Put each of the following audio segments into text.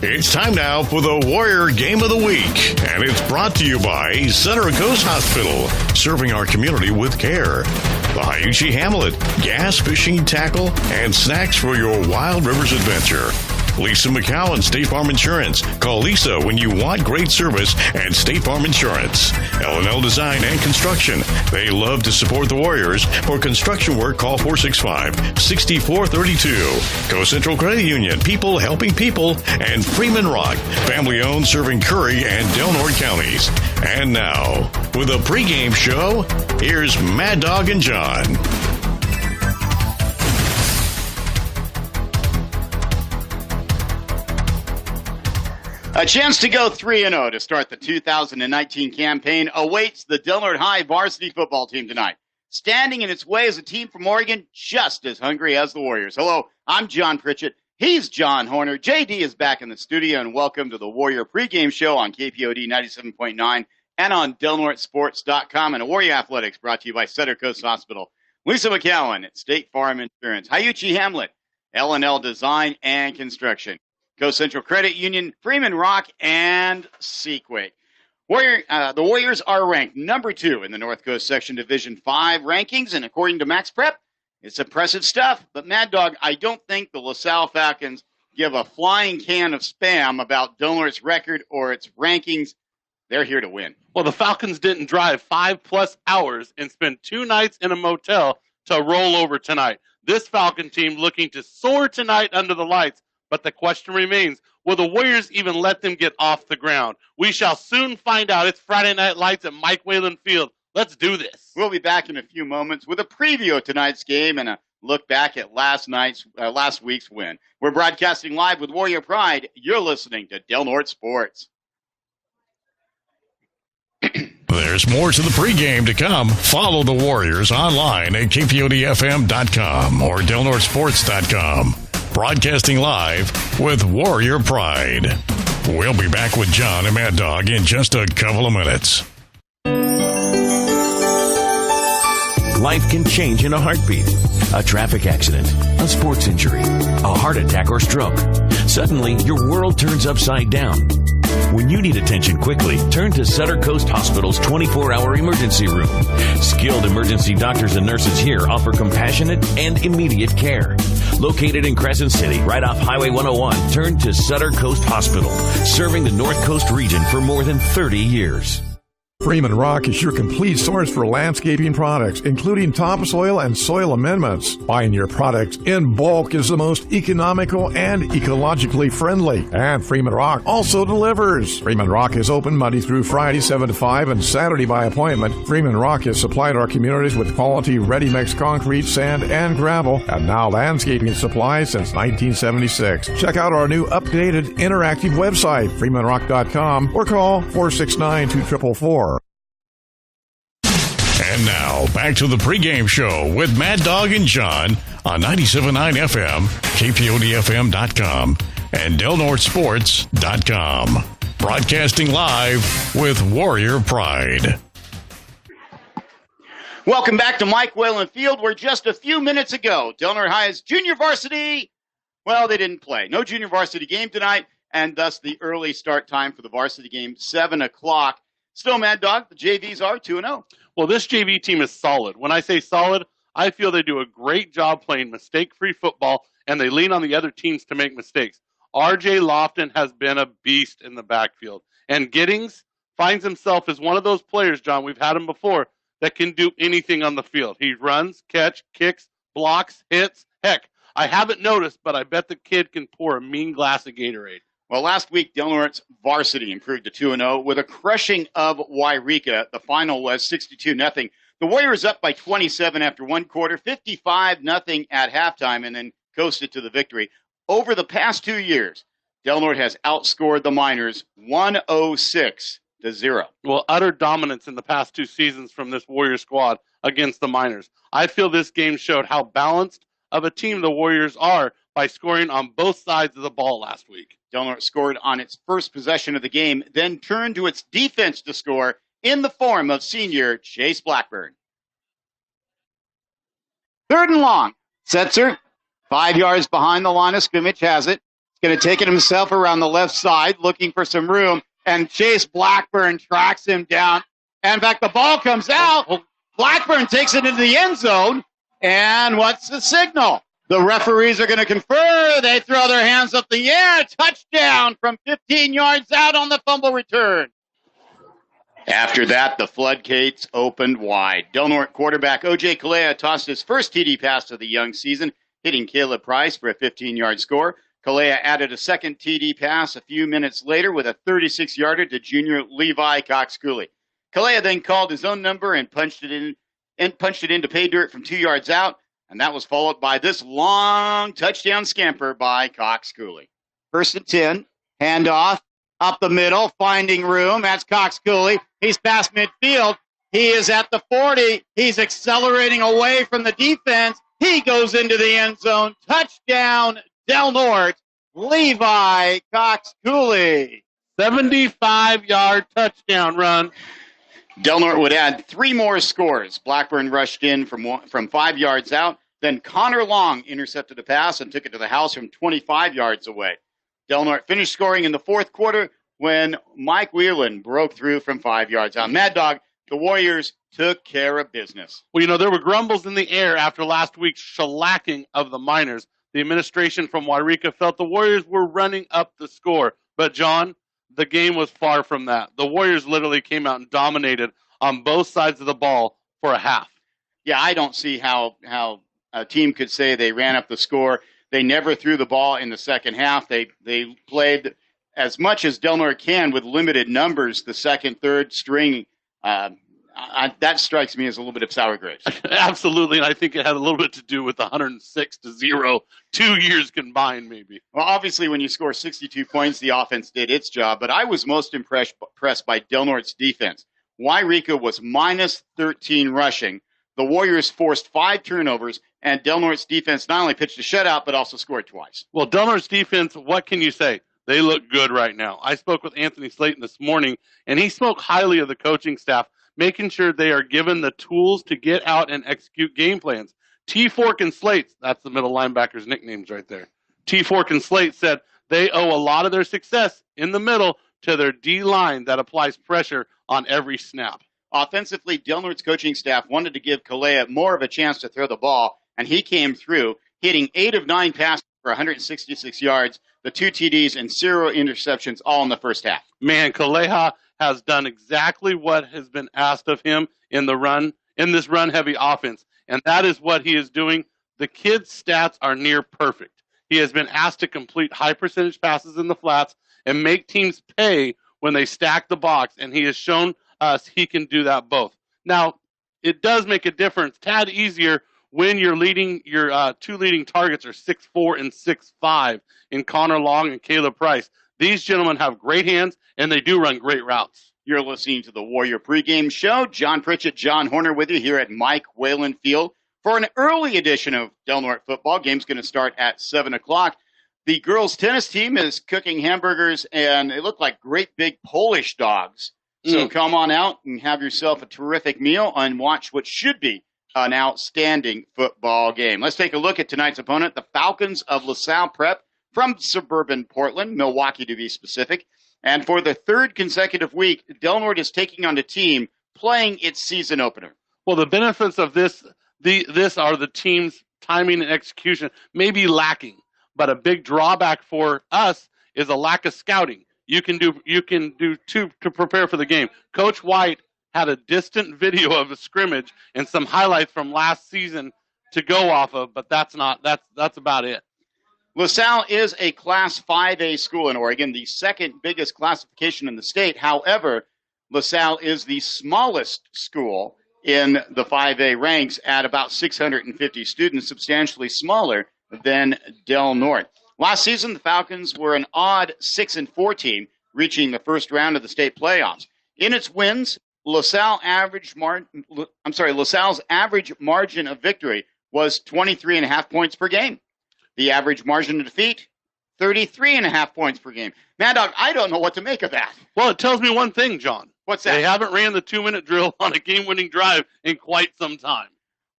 It's time now for the Warrior Game of the Week, and it's brought to you by Center Coast Hospital, serving our community with care. The Hyuchi Hamlet, gas, fishing, tackle, and snacks for your Wild Rivers adventure. Lisa McCowan, State Farm Insurance. Call Lisa when you want great service and State Farm Insurance. L&L Design and Construction. They love to support the Warriors. For construction work, call 465-6432. Coast Central Credit Union, people helping people. And Freeman Rock, family owned, serving Curry and Del Norte counties. And now, with a pregame show, here's Mad Dog and John. A chance to go 3-0 to start the 2019 campaign awaits the Del Norte High varsity football team tonight. Standing in its way is a team from Oregon just as hungry as the Warriors. Hello, I'm John Pritchett. He's John Horner. JD is back in the studio, and welcome to the Warrior pregame show on KPOD 97.9 and on DelNorteSports.com. And Warrior Athletics brought to you by Center Coast Hospital. Lisa McCowan at State Farm Insurance. Hyuchi Hamlet, L&L Design and Construction. Coast Central Credit Union, Freeman Rock, and Sequake. The Warriors are ranked number 2 in the North Coast Section Division 5 rankings, and according to Max Prep, it's impressive stuff. But Mad Dog, I don't think the LaSalle Falcons give a flying can of spam about Del Norte's record or its rankings. They're here to win. Well, the Falcons didn't drive 5+ hours and spend 2 nights in a motel to roll over tonight. This Falcon team looking to soar tonight under the lights. But the question remains, will the Warriors even let them get off the ground? We shall soon find out. It's Friday Night Lights at Mike Whalen Field. Let's do this. We'll be back in a few moments with a preview of tonight's game and a look back at last week's win. We're broadcasting live with Warrior Pride. You're listening to Del Norte Sports. There's more to the pregame to come. Follow the Warriors online at kpodfm.com or delnortesports.com. Broadcasting live with Warrior Pride. We'll be back with John and Mad Dog in just a couple of minutes. Life can change in a heartbeat. A traffic accident, a sports injury, a heart attack or stroke. Suddenly, your world turns upside down. When you need attention quickly, turn to Sutter Coast Hospital's 24-hour emergency room. Skilled emergency doctors and nurses here offer compassionate and immediate care. Located in Crescent City, right off Highway 101, turn to Sutter Coast Hospital, serving the North Coast region for more than 30 years. Freeman Rock is your complete source for landscaping products, including topsoil and soil amendments. Buying your products in bulk is the most economical and ecologically friendly. And Freeman Rock also delivers. Freeman Rock is open Monday through Friday, 7 to 5, and Saturday by appointment. Freeman Rock has supplied our communities with quality ready-mix concrete, sand, and gravel, and now landscaping supplies since 1976. Check out our new updated interactive website, freemanrock.com, or call 469-2444. And now, back to the pregame show with Mad Dog and John on 97.9 FM, KPODFM.com, and DelNorteSports.com. Broadcasting live with Warrior Pride. Welcome back to Mike Whalen Field, where just a few minutes ago, Del Norte High's junior varsity, well, they didn't play. No junior varsity game tonight, and thus the early start time for the varsity game, 7 o'clock. Still, Mad Dog, the JVs are 2-0. Well, this JV team is solid. When I say solid, I feel they do a great job playing mistake-free football, and they lean on the other teams to make mistakes. R.J. Lofton has been a beast in the backfield. And Giddings finds himself as one of those players, John, we've had him before, that can do anything on the field. He runs, kicks, blocks, hits. Heck, I haven't noticed, but I bet the kid can pour a mean glass of Gatorade. Well, last week, Del Norte's varsity improved to 2-0 with a crushing of Wairika. The final was 62-0. The Warriors up by 27 after one quarter, 55-0 at halftime, and then coasted to the victory. Over the past 2 years, Del Norte has outscored the Miners 106-0. Well, utter dominance in the past 2 seasons from this Warrior squad against the Miners. I feel this game showed how balanced of a team the Warriors are by scoring on both sides of the ball last week. Del Norte scored on its first possession of the game, then turned to its defense to score in the form of senior Chase Blackburn. 3rd and long. Setzer, 5 yards behind the line of scrimmage, has it. going to take it himself around the left side, looking for some room, and Chase Blackburn tracks him down. And in fact, the ball comes out. Blackburn takes it into the end zone, and what's the signal? The referees are going to confer. They throw their hands up the air. Touchdown from 15 yards out on the fumble return. After that, the floodgates opened wide. Del Norte quarterback O.J. Calleja tossed his first TD pass of the young season, hitting Caleb Price for a 15-yard score. Calleja added a second TD pass a few minutes later with a 36-yarder to junior Levi Cox-Cooley. Calleja then called his own number and punched it in to pay dirt from 2 yards out, and that was followed by this long touchdown scamper by Cox-Cooley. 1st and 10, handoff up the middle, finding room. That's Cox-Cooley. He's past midfield. He is at the 40. He's accelerating away from the defense. He goes into the end zone. Touchdown, Del Norte, Levi Cox-Cooley. 75-yard touchdown run. Del Norte would add 3 more scores. Blackburn rushed in from 5 yards out. Then Connor Long intercepted a pass and took it to the house from 25 yards away. Del Norte finished scoring in the fourth quarter when Mike Whelan broke through from 5 yards out. Mad Dog, the Warriors took care of business. Well, there were grumbles in the air after last week's shellacking of the Miners. The administration from Wairika felt the Warriors were running up the score. But, John, the game was far from that. The Warriors literally came out and dominated on both sides of the ball for a half. Yeah, I don't see how a team could say they ran up the score. They never threw the ball in the second half. They played as much as Del Norte can with limited numbers, the second, third string. That strikes me as a little bit of sour grapes. Absolutely, and I think it had a little bit to do with the 106-0, 2 years combined, maybe. Well, obviously, when you score 62 points, the offense did its job, but I was most impressed by Del Norte's defense. Wairika was minus 13 rushing. The Warriors forced 5 turnovers, and Del Norte's defense not only pitched a shutout, but also scored twice. Well, Del Norte's defense, what can you say? They look good right now. I spoke with Anthony Slayton this morning, and he spoke highly of the coaching staff, making sure they are given the tools to get out and execute game plans. T-Fork and Slate, that's the middle linebacker's nicknames right there. T-Fork and Slate said they owe a lot of their success in the middle to their D-line that applies pressure on every snap. Offensively, Del Norte's coaching staff wanted to give Calleja more of a chance to throw the ball, and he came through, hitting 8 of 9 passes for 166 yards, the 2 TDs, and 0 interceptions all in the first half. Man, Calleja has done exactly what has been asked of him in this run-heavy offense, and that is what he is doing. The kid's stats are near perfect. He has been asked to complete high-percentage passes in the flats and make teams pay when they stack the box, and he has shown us he can do that both. Now, it does make a difference, tad easier when your 2 leading targets are 6'4" and 6'5" in Connor Long and Caleb Price. These gentlemen have great hands, and they do run great routes. You're listening to the Warrior pregame show. John Pritchett, John Horner with you here at Mike Whalen Field for an early edition of Del Norte football. Game's going to start at 7 o'clock. The girls' tennis team is cooking hamburgers, and they look like great big Polish dogs. So come on out and have yourself a terrific meal and watch what should be an outstanding football game. Let's take a look at tonight's opponent, the Falcons of LaSalle Prep from suburban Portland, Milwaukee to be specific. And for the third consecutive week, Del Norte is taking on a team playing its season opener. Well, the benefits of this are the team's timing and execution may be lacking, but a big drawback for us is a lack of scouting. You can do two to prepare for the game. Coach White had a distant video of a scrimmage and some highlights from last season to go off of, but that's about it. LaSalle is a Class 5A school in Oregon, the second biggest classification in the state. However, LaSalle is the smallest school in the 5A ranks at about 650 students, substantially smaller than Del Norte. Last season, the Falcons were an odd 6-4 team, reaching the first round of the state playoffs. In its wins, LaSalle's average margin of victory was 23.5 points per game. The average margin of defeat, 33.5 points per game. Mad Dog, I don't know what to make of that. Well, it tells me one thing, John. What's that? They haven't ran the 2-minute drill on a game-winning drive in quite some time.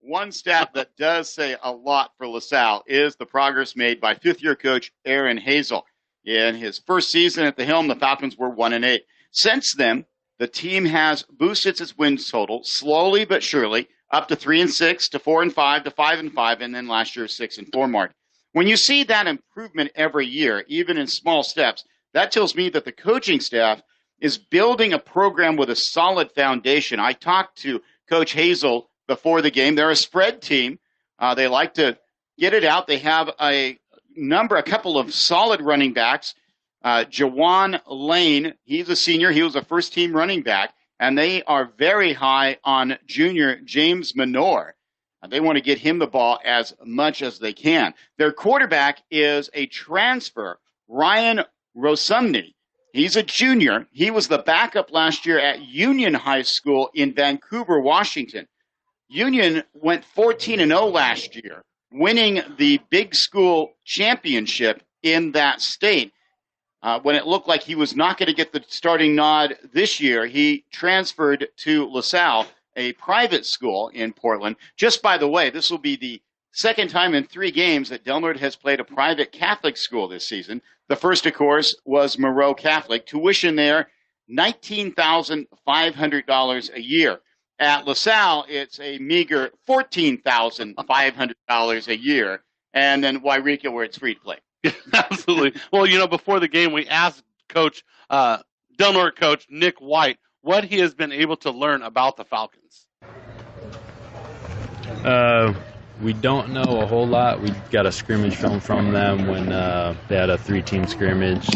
One stat that does say a lot for LaSalle is the progress made by fifth-year coach Aaron Hazel. In his first season at the helm, the Falcons were 1-8. Since then, the team has boosted its wins total slowly but surely up to 3-6, to 4-5, to 5-5, and then last year's 6-4 mark. When you see that improvement every year, even in small steps, that tells me that the coaching staff is building a program with a solid foundation. I talked to Coach Hazel before the game. They're a spread team. They like to get it out. They have a couple of solid running backs. Jawan Lane, he's a senior. He was a first-team running back, and they are very high on junior James Menor. They want to get him the ball as much as they can. Their quarterback is a transfer, Ryan Rosumny. He's a junior. He was the backup last year at Union High School in Vancouver, Washington. Union went 14-0 last year, winning the big school championship in that state. When it looked like he was not going to get the starting nod this year, he transferred to LaSalle, a private school in Portland. Just by the way, this will be the second time in 3 games that Del Norte has played a private Catholic school this season. The first, of course, was Moreau Catholic. Tuition there, $19,500 a year. At LaSalle, it's a meager $14,500 a year. And then Wairika, where it's free to play. Absolutely. Well, before the game, we asked Del Norte coach Nick White what he has been able to learn about the Falcons. We don't know a whole lot. We got a scrimmage film from them when they had a 3-team scrimmage.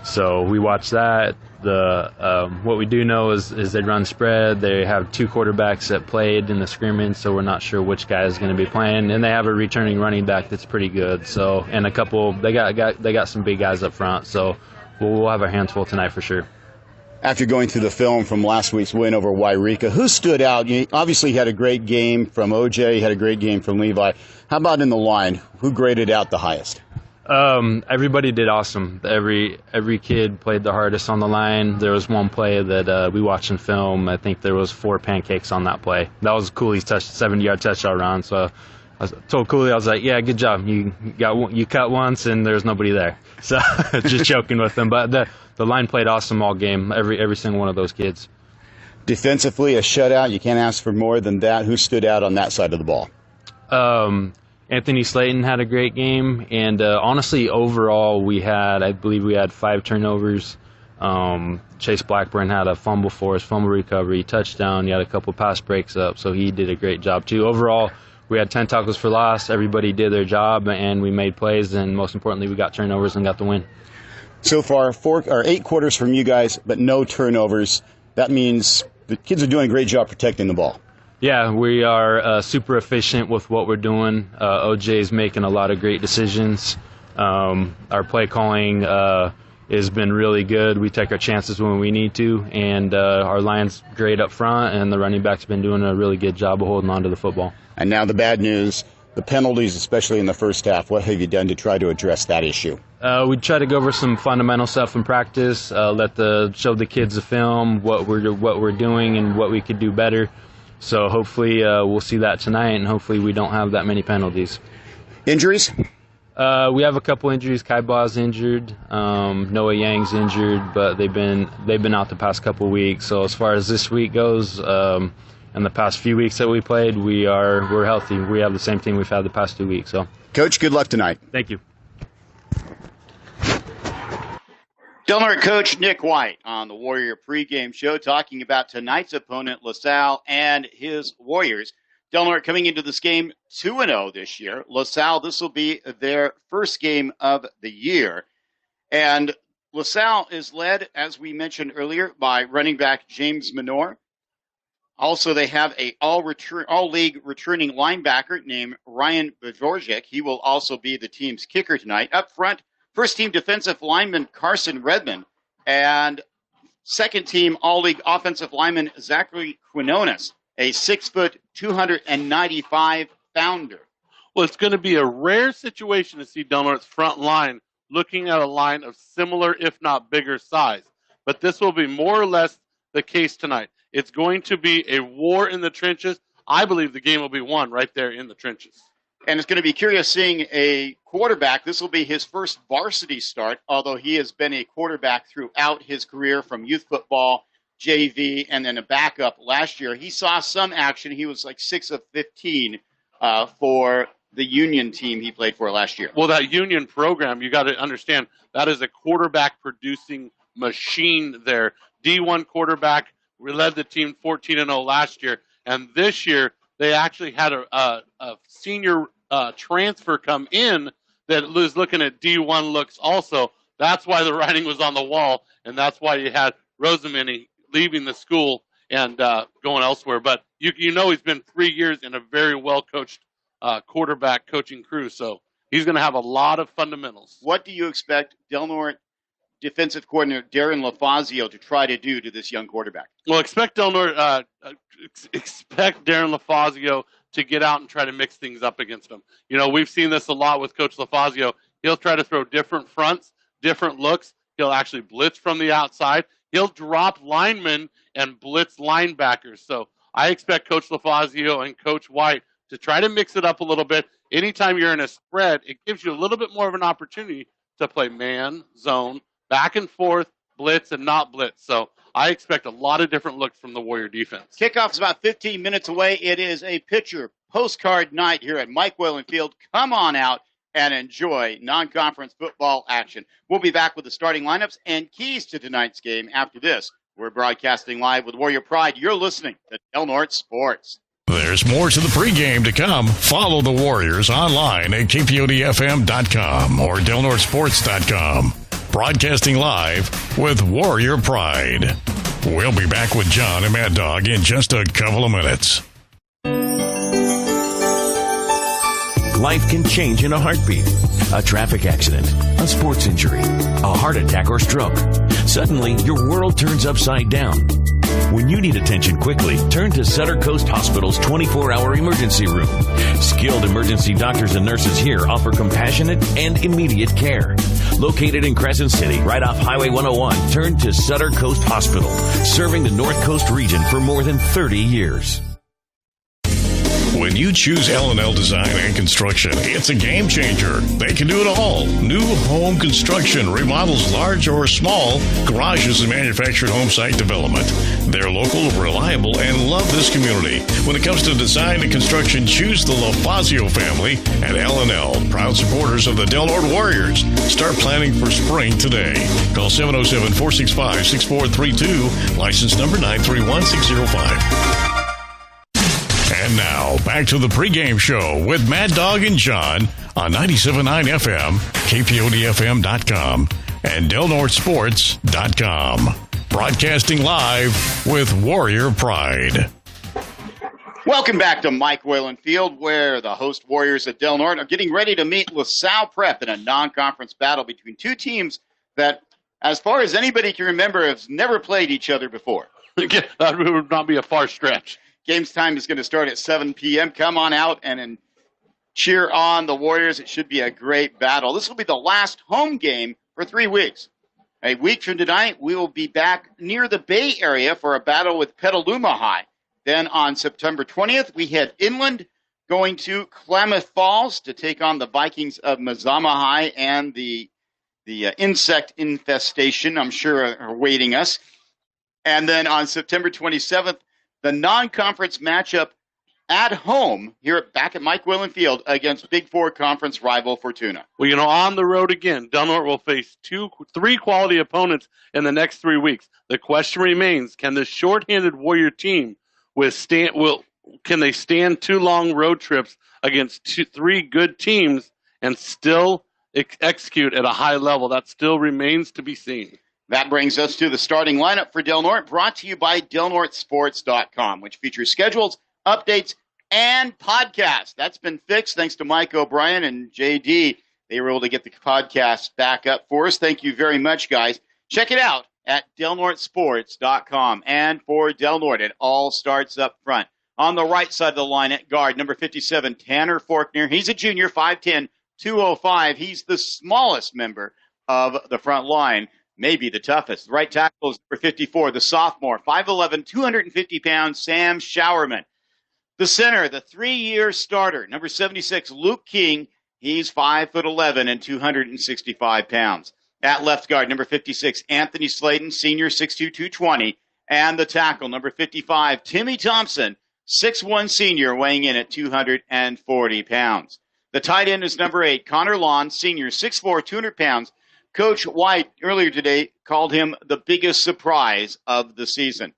So we watched that. What we do know is they run spread. They have 2 quarterbacks that played in the scrimmage, so we're not sure which guy is going to be playing. And they have a returning running back that's pretty good. So, and a couple. They got some big guys up front. So we'll have our hands full tonight for sure. After going through the film from last week's win over Wairika, who stood out? You obviously had a great game from OJ, had a great game from Levi. How about in the line? Who graded out the highest? Everybody did awesome. Every kid played the hardest on the line. There was one play that we watched in film. I think there was 4 pancakes on that play. That was Cooley's 70-yard touchdown run. So I told Cooley, I was like, "Yeah, good job. You cut once and there's nobody there." So just joking with him, but the line played awesome all game. Every single one of those kids. Defensively, a shutout. You can't ask for more than that. Who stood out on that side of the ball? Anthony Slayton had a great game, and honestly, overall, I believe we had 5 turnovers. Chase Blackburn had a fumble force, fumble recovery, touchdown. He had a couple pass breaks up, so he did a great job too. Overall, we had 10 tackles for loss. Everybody did their job, and we made plays, and most importantly, we got turnovers and got the win. So far, 8 quarters from you guys, but no turnovers. That means the kids are doing a great job protecting the ball. Yeah, we are super efficient with what we're doing. OJ's making a lot of great decisions. Our play calling has been really good. We take our chances when we need to, and our line's great up front, and the running back's been doing a really good job of holding on to the football. And now the bad news, the penalties, especially in the first half. What have you done to try to address that issue? We try to go over some fundamental stuff in practice, show the kids the film, what we're doing and what we could do better. So hopefully we'll see that tonight, and hopefully we don't have that many penalties. Injuries? We have a couple injuries. Kai Ba's injured, Noah Yang's injured, but they've been out the past couple weeks. So as far as this week goes, in the past few weeks that we played, we're healthy. We have the same team we've had the past 2 weeks. So, Coach, good luck tonight. Thank you. Del Norte coach Nick White on the Warrior pregame show talking about tonight's opponent, LaSalle, and his Warriors. Del Norte coming into this game 2-0 this year. LaSalle, this will be their first game of the year. And LaSalle is led, as we mentioned earlier, by running back James Menor. Also, they have a all-league returning linebacker named Ryan Bajorczyk. He will also be the team's kicker tonight. Up front, first-team defensive lineman Carson Redmond, and second-team all-league offensive lineman Zachary Quinones, a 6-foot, 295-pounder. Well, it's going to be a rare situation to see Del Norte's front line looking at a line of similar, if not bigger, size. But this will be more or less the case tonight. It's going to be a war in the trenches. I believe the game will be won right there in the trenches. And it's going to be curious seeing a quarterback. This will be his first varsity start, although he has been a quarterback throughout his career from youth football, JV, and then a backup last year. He saw some action. He was like 6 of 15 for the Union team he played for last year. Well, that Union program, you got to understand, that is a quarterback-producing machine there. D1 quarterback, we led the team 14-0 last year, and this year they actually had a senior transfer come in that was looking at D1 looks also. That's why the writing was on the wall, and that's why you had Rosamini leaving the school and going elsewhere. But you know he's been 3 years in a very well-coached quarterback coaching crew, so he's going to have a lot of fundamentals. What do you expect Del Norte defensive coordinator Darren LaFazio to try to do to this young quarterback? Well, expect Darren LaFazio to get out and try to mix things up against him. You know, we've seen this a lot with Coach LaFazio. He'll try to throw different fronts, different looks. He'll actually blitz from the outside. He'll drop linemen and blitz linebackers. So I expect Coach LaFazio and Coach White to try to mix it up a little bit. Anytime you're in a spread, it gives you a little bit more of an opportunity to play man, zone, back and forth, blitz, and not blitz. So I expect a lot of different looks from the Warrior defense. Kickoff is about 15 minutes away. It is a pitcher postcard night here at Mike Whalen Field. Come on out and enjoy non-conference football action. We'll be back with the starting lineups and keys to tonight's game after this. We're broadcasting live with Warrior Pride. You're listening to Del Norte Sports. There's more to the pregame to come. Follow the Warriors online at kpodfm.com or delnortesports.com. Broadcasting live with Warrior Pride. We'll be back with John and Mad Dog in just a couple of minutes. Life can change in a heartbeat. A traffic accident, a sports injury, a heart attack or stroke. Suddenly, your world turns upside down. When you need attention quickly, turn to Sutter Coast Hospital's 24-hour emergency room. Skilled emergency doctors and nurses here offer compassionate and immediate care. Located in Crescent City, right off Highway 101, turn to Sutter Coast Hospital, serving the North Coast region for more than 30 years. When you choose L&L Design and Construction, it's a game changer. They can do it all. New home construction, remodels large or small, garages and manufactured home site development. They're local, reliable, and love this community. When it comes to design and construction, choose the LaFazio family at L&L, proud supporters of the Del Norte Warriors. Start planning for spring today. Call 707-465-6432, license number 931605. And now, back to the pregame show with Mad Dog and John on 97.9 FM, kpodfm.com, and delnortesports.com. Broadcasting live with Warrior Pride. Welcome back to Mike Whalen Field, where the host Warriors at Del Norte are getting ready to meet LaSalle Prep in a non-conference battle between two teams that, as far as anybody can remember, have never played each other before. That would not be a far stretch. Game's time is going to start at 7 p.m. Come on out and cheer on the Warriors. It should be a great battle. This will be the last home game for 3 weeks. A week from tonight, we will be back near the Bay Area for a battle with Petaluma High. Then on September 20th, we head inland, going to Klamath Falls to take on the Vikings of Mazama High and the insect infestation, I'm sure, are awaiting us. And then on September 27th, the non-conference matchup at home here back at Mike Whalen Field against Big Four conference rival Fortuna. Well, you know, on the road again, Del Norte will face 3 quality opponents in the next 3 weeks. The question remains, can this shorthanded Warrior team can they stand 2 long road trips against 3 good teams and still execute at a high level? That still remains to be seen. That brings us to the starting lineup for Del Norte, brought to you by delnortesports.com, which features schedules, updates, and podcasts. That's been fixed thanks to Mike O'Brien and JD. They were able to get the podcast back up for us. Thank you very much, guys. Check it out at delnortesports.com. And for Del Norte, it all starts up front. On the right side of the line at guard, number 57, Tanner Forkner. He's a junior, 5'10", 205. He's the smallest member of the front line. Maybe the toughest. Right tackle is number 54, the sophomore, 5'11", 250 pounds, Sam Showerman. The center, the 3-year starter, number 76, Luke King. He's 5'11" and 265 pounds. At left guard, number 56, Anthony Slayton, senior, 6'2", 220. And the tackle, number 55, Timmy Thompson, 6'1" senior, weighing in at 240 pounds. The tight end is number 8, Connor Lawn, senior, 6'4", 200 pounds. Coach White earlier today called him the biggest surprise of the season.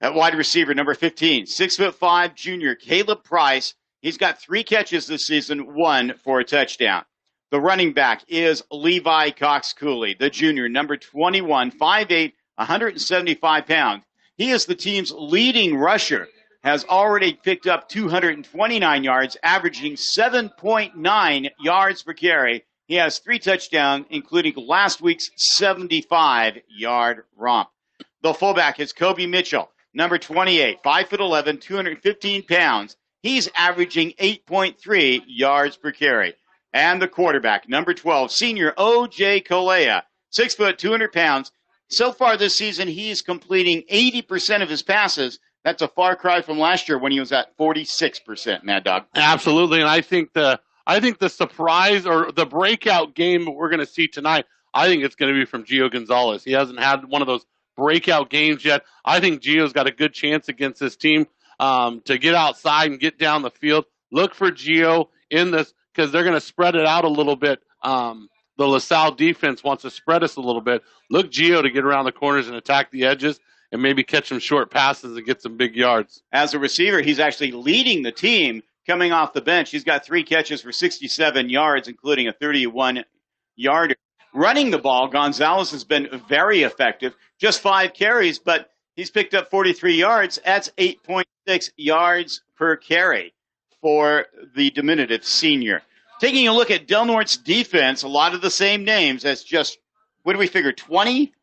At wide receiver, number 15, 6'5", junior, Caleb Price. He's got 3 catches this season, 1 for a touchdown. The running back is Levi Cox-Cooley, the junior, number 21, 5'8", 175 pounds. He is the team's leading rusher, has already picked up 229 yards, averaging 7.9 yards per carry. He has 3 touchdowns, including last week's 75-yard romp. The fullback is Kobe Mitchell, number 28, 5'11", 215 pounds. He's averaging 8.3 yards per carry. And the quarterback, number 12, senior O.J. Kalea, 6 foot, 200 pounds. So far this season, he's completing 80% of his passes. That's a far cry from last year when he was at 46%, Mad Dog. Absolutely, and I think the surprise or the breakout game that we're going to see tonight, I think it's going to be from Gio Gonzalez. He hasn't had one of those breakout games yet. I think Gio's got a good chance against this team to get outside and get down the field. Look for Gio in this because they're going to spread it out a little bit. The LaSalle defense wants to spread us a little bit. Look Gio to get around the corners and attack the edges and maybe catch some short passes and get some big yards. As a receiver, he's actually leading the team coming off the bench. He's got 3 catches for 67 yards, including a 31-yarder. Running the ball, Gonzalez has been very effective. Just 5 carries, but he's picked up 43 yards. That's 8.6 yards per carry for the diminutive senior. Taking a look at Del Norte's defense, a lot of the same names as just, what do we figure, 20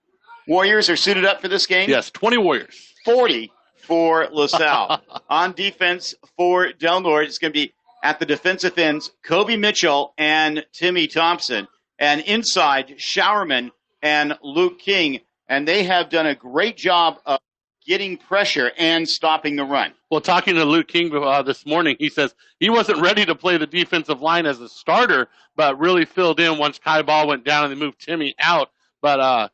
Warriors are suited up for this game? Yes, 20 Warriors. 40 for LaSalle. On defense for Del Norte, it's going to be at the defensive ends, Kobe Mitchell and Timmy Thompson. And inside, Showerman and Luke King. And they have done a great job of getting pressure and stopping the run. Well, talking to Luke King this morning, he says he wasn't ready to play the defensive line as a starter, but really filled in once Kai Ball went down and they moved Timmy out. But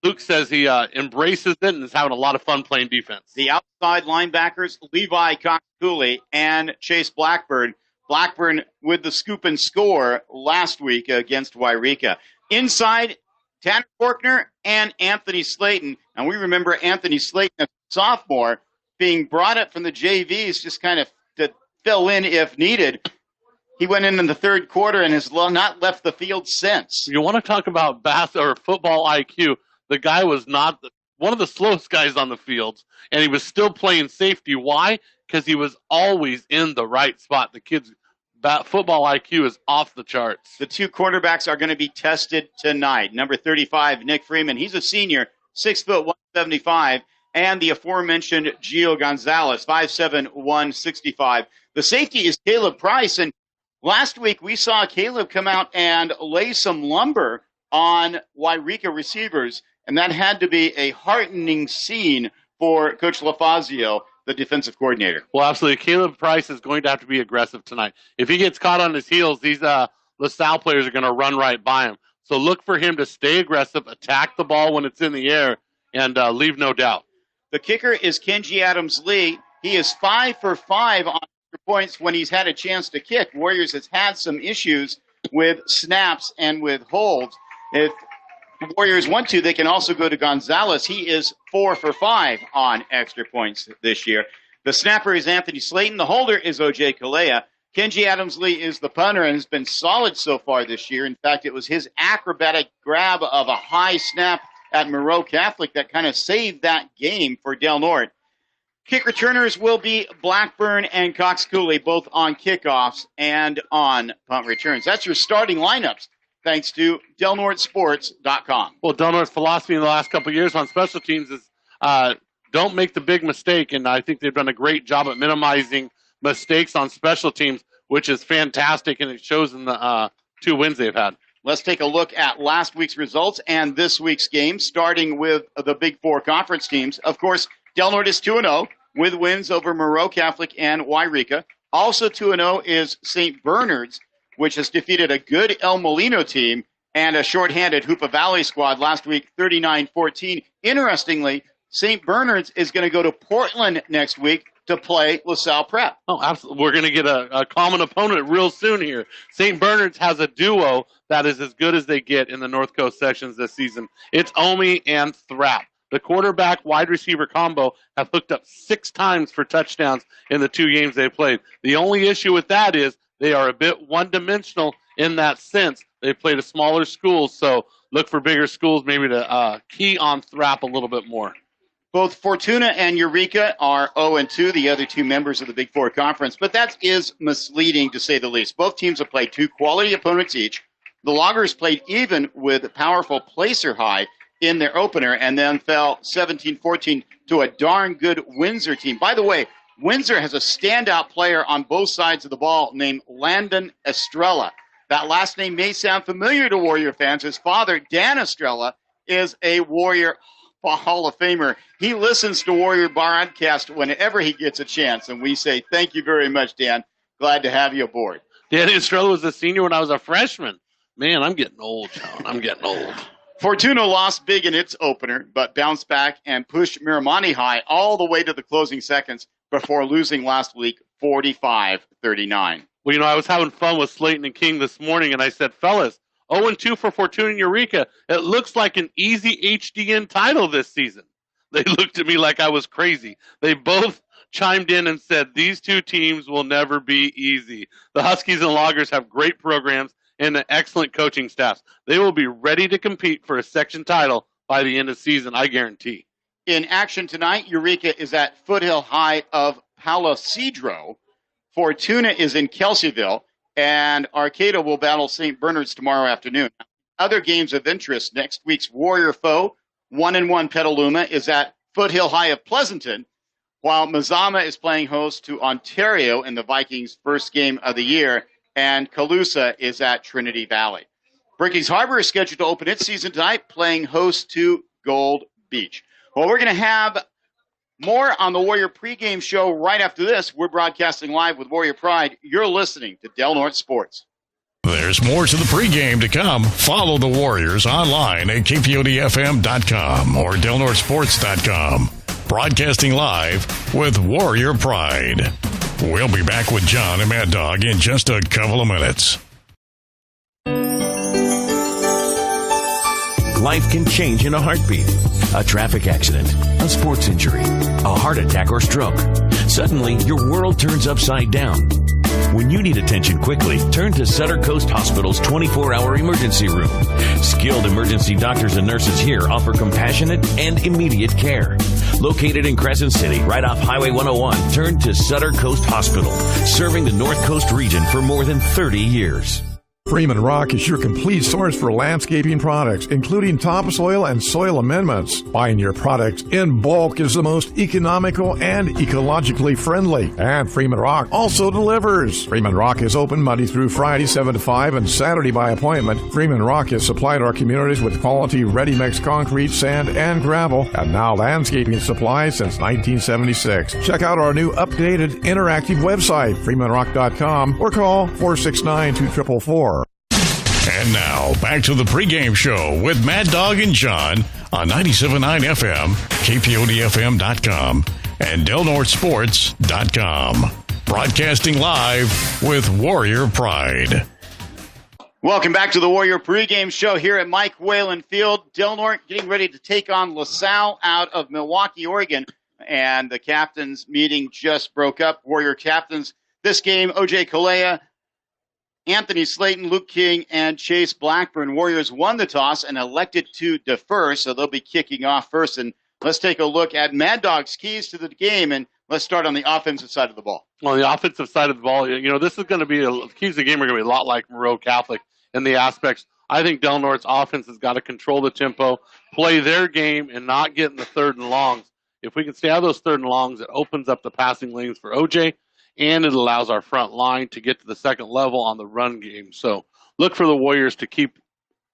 Luke says he embraces it and is having a lot of fun playing defense. The outside linebackers, Levi Cox-Cooley and Chase Blackburn. Blackburn with the scoop and score last week against Wairika. Inside, Tanner Forkner and Anthony Slayton. And we remember Anthony Slayton, a sophomore, being brought up from the JVs just kind of to fill in if needed. He went in the third quarter and has not left the field since. You want to talk about football IQ? The guy was not one of the slowest guys on the field, and he was still playing safety. Why? Because he was always in the right spot. The kid's football IQ is off the charts. The 2 quarterbacks are going to be tested tonight. Number 35, Nick Freeman. He's a senior, 6 foot, 175. And the aforementioned Gio Gonzalez, 5'7", 165. The safety is Caleb Price. And last week we saw Caleb come out and lay some lumber on Wairika receivers. And that had to be a heartening scene for Coach LaFazio, the defensive coordinator. Well, absolutely. Caleb Price is going to have to be aggressive tonight. If he gets caught on his heels, these LaSalle players are going to run right by him. So look for him to stay aggressive, attack the ball when it's in the air, and leave no doubt. The kicker is Kenji Adams-Lee. He is 5 for 5 on points when he's had a chance to kick. Warriors has had some issues with snaps and with holds. If the Warriors want to, they can also go to Gonzalez. He is 4 for 5 on extra points this year. The snapper is Anthony Slayton. The holder is O.J. Kalea. Kenji Adams-Lee is the punter and has been solid so far this year. In fact, it was his acrobatic grab of a high snap at Moreau Catholic that kind of saved that game for Del Norte. Kick returners will be Blackburn and Cox-Cooley, both on kickoffs and on punt returns. That's your starting lineups, thanks to DelNorteSports.com. Well, Del Norte's philosophy in the last couple of years on special teams is don't make the big mistake, and I think they've done a great job at minimizing mistakes on special teams, which is fantastic, and it shows in the 2 wins they've had. Let's take a look at last week's results and this week's game, starting with the Big Four conference teams. Of course, Del Norte is 2-0. with wins over Moreau Catholic and Wairika. Also 2-0 is St. Bernard's, which has defeated a good El Molino team and a shorthanded Hoopa Valley squad last week, 39-14. Interestingly, St. Bernard's is going to go to Portland next week to play LaSalle Prep. Oh, absolutely. We're going to get a common opponent real soon here. St. Bernard's has a duo that is as good as they get in the North Coast sections this season. It's Omi and Thrapp. The quarterback wide receiver combo have hooked up 6 times for touchdowns in the 2 games they played. The only issue with that is they are a bit one-dimensional in that sense. They played a smaller school, so look for bigger schools maybe to key on Thrapp a little bit more. Both Fortuna and Eureka are 0-2, the other 2 members of the Big Four Conference, but that is misleading to say the least. Both teams have played 2 quality opponents each. The Loggers played even with powerful Placer High in their opener and then fell 17-14 to a darn good Windsor team. By the way, Windsor has a standout player on both sides of the ball named Landon Estrella. That last name may sound familiar to Warrior fans. His father, Dan Estrella, is a Warrior Hall of Famer. He listens to Warrior broadcast whenever he gets a chance, and we say thank you very much, Dan. Glad to have you aboard. Dan Estrella was a senior when I was a freshman. Man, I'm getting old, John. I'm getting old. Fortuna lost big in its opener, but bounced back and pushed Miramani High all the way to the closing seconds before losing last week 45-39. Well, I was having fun with Slayton and King this morning, and I said, fellas, 0-2 for Fortuna and Eureka. It looks like an easy HDN title this season. They looked at me like I was crazy. They both chimed in and said, these 2 teams will never be easy. The Huskies and Loggers have great programs and an excellent coaching staffs. They will be ready to compete for a section title by the end of the season, I guarantee. In action tonight, Eureka is at Foothill High of Palo Cedro. Fortuna is in Kelseyville, and Arcata will battle St. Bernard's tomorrow afternoon. Other games of interest, next week's Warrior foe, 1-1 Petaluma, is at Foothill High of Pleasanton, while Mazama is playing host to Ontario in the Vikings' first game of the year, and Calusa is at Trinity Valley. Berkey's Harbor is scheduled to open its season tonight, playing host to Gold Beach. Well, we're going to have more on the Warrior pregame show right after this. We're broadcasting live with Warrior Pride. You're listening to Del Norte Sports. There's more to the pregame to come. Follow the Warriors online at kpodfm.com or delnortesports.com. Broadcasting live with Warrior Pride. We'll be back with John and Mad Dog in just a couple of minutes. Life can change in a heartbeat. A traffic accident, a sports injury, a heart attack or stroke. Suddenly, your world turns upside down. When you need attention quickly, turn to Sutter Coast Hospital's 24-hour emergency room. Skilled emergency doctors and nurses here offer compassionate and immediate care. Located in Crescent City, right off Highway 101, turn to Sutter Coast Hospital, serving the North Coast region for more than 30 years. Freeman Rock is your complete source for landscaping products, including topsoil and soil amendments. Buying your products in bulk is the most economical and ecologically friendly. And Freeman Rock also delivers. Freeman Rock is open Monday through Friday, 7 to 5, and Saturday by appointment. Freeman Rock has supplied our communities with quality ready-mix concrete, sand, and gravel, and now landscaping supplies since 1976. Check out our new updated interactive website, freemanrock.com, or call 469-2444. And now, back to the pregame show with Mad Dog and John on 97.9 FM, kpodfm.com, and delnortesports.com. Broadcasting live with Warrior Pride. Welcome back to the Warrior pregame show here at Mike Whalen Field. Del Norte getting ready to take on LaSalle out of Milwaukee, Oregon. And the captains meeting just broke up. Warrior captains this game, O.J. Kalea, Anthony Slayton, Luke King, and Chase Blackburn. Warriors won the toss and elected to defer, so they'll be kicking off first. And let's take a look at Mad Dog's keys to the game, and let's start on the offensive side of the ball. On the offensive side of the ball, this is going to be keys to the game are going to be a lot like Moreau Catholic in the aspects. I think Del Norte's offense has got to control the tempo, play their game, and not get in the third and longs. If we can stay out of those third and longs, it opens up the passing lanes for OJ, and it allows our front line to get to the second level on the run game. So look for the Warriors to keep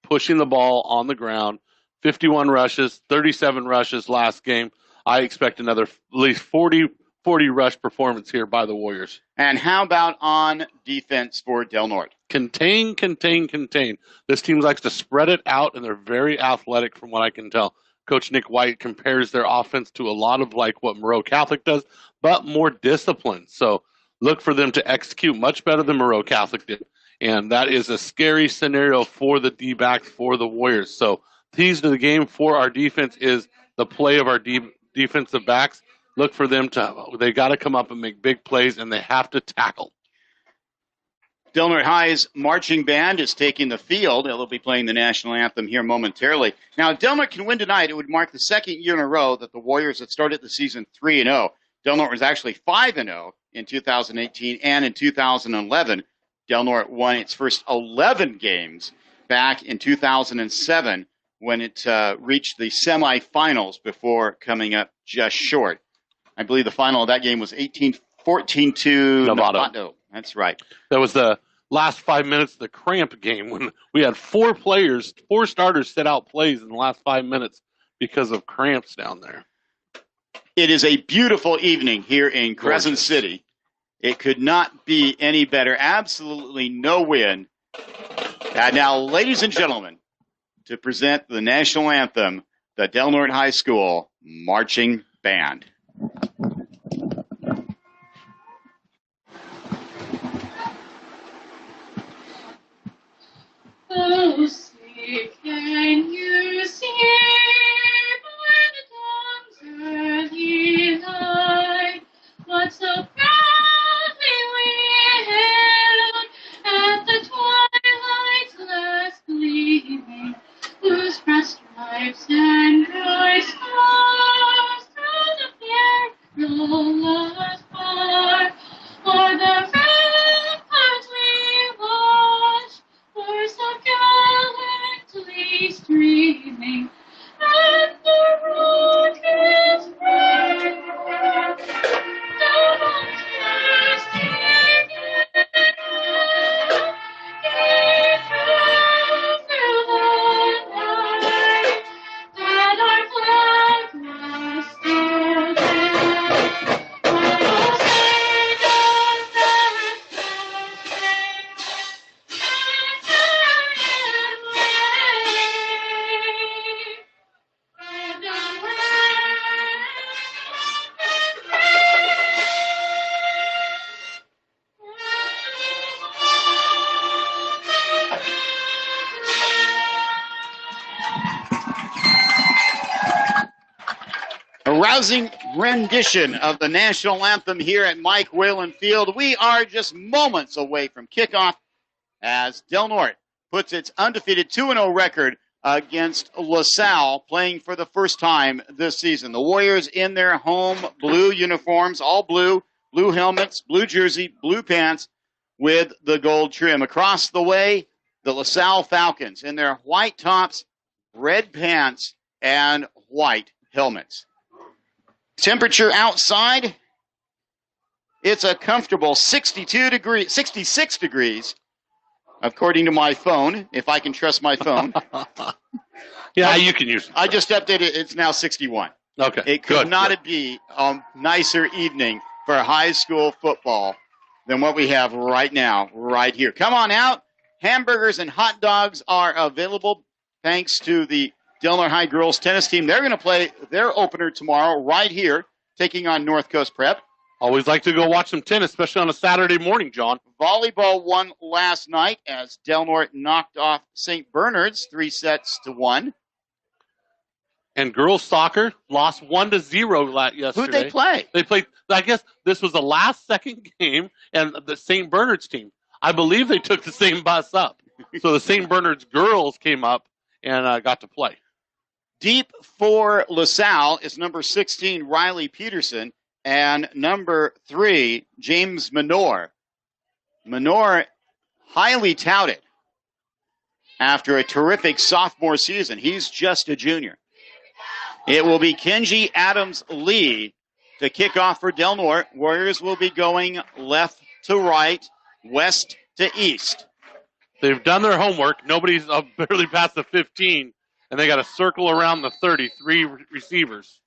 pushing the ball on the ground. 51 rushes, 37 rushes last game. I expect another at least 40 40 rush performance here by the Warriors. And how about on defense for Del Norte? Contain. This team likes to spread it out, and they're very athletic from what I can tell. Coach Nick White compares their offense to a lot of like what Moreau Catholic does, but more disciplined. So look for them to execute much better than Moreau Catholic did. And that is a scary scenario for the D-backs, for the Warriors. So keys to the game for our defense is the play of our defensive backs. Look for them they got to come up and make big plays, and they have to tackle. Del Norte High's marching band is taking the field. They'll be playing the national anthem here momentarily. Now, if Del Norte can win tonight, it would mark the second year in a row that the Warriors had started the season 3-0. Del Norte was actually 5-0 in 2018, and in 2011, Del Norte won its first 11 games back in 2007 when it reached the semifinals before coming up just short. I believe the final of that game was 14 to Novato. That's right. That was the last 5 minutes of the cramp game when we had four starters sit out plays in the last 5 minutes because of cramps down there. It is a beautiful evening here in Crescent City. It could not be any better. Absolutely no wind. And now, ladies and gentlemen, to present the national anthem, the Del Norte High School Marching Band. Oh, say, can you see by the dawn's early light what so proudly we hailed at the twilight's last gleaming, whose cross stripes and bright stars through the fair roll us far, o'er the ramparts we watched, were so gallantly streaming, and the rockets ran down on bursting out, gave proof through the night that our flag was still there. Oh, say does that A rousing rendition of the national anthem here at Mike Whalen Field. We are just moments away from kickoff as Del Norte puts its undefeated 2-0 record against LaSalle, playing for the first time this season. The Warriors in their home blue uniforms, all blue, blue helmets, blue jersey, blue pants with the gold trim. Across the way, the LaSalle Falcons in their white tops, red pants, and white helmets. Temperature outside, it's a comfortable 66 degrees, according to my phone, if I can trust my phone. Yeah, you can use it. I just updated it. It's now 61. Okay. It could not be a nicer evening for high school football than what we have right now, right here. Come on out. Hamburgers and hot dogs are available thanks to the Del Norte High girls tennis team. They're going to play their opener tomorrow right here, taking on North Coast Prep. Always like to go watch some tennis, especially on a Saturday morning, John. Volleyball won last night as Del Norte knocked off St. Bernard's 3-1. And girls soccer lost 1-0 yesterday. Who'd they play? They played, I guess this was the last second game, and the St. Bernard's team, I believe they took the same bus up. So the St. Bernard's girls came up and got to play. Deep for LaSalle is number 16, Riley Peterson, and number 3, James Menor. Menor, highly touted after a terrific sophomore season. He's just a junior. It will be Kenji Adams-Lee to kick off for Del Norte. Warriors will be going left to right, west to east. They've done their homework. Nobody's barely past the 15, and they got to circle around the 33 receivers.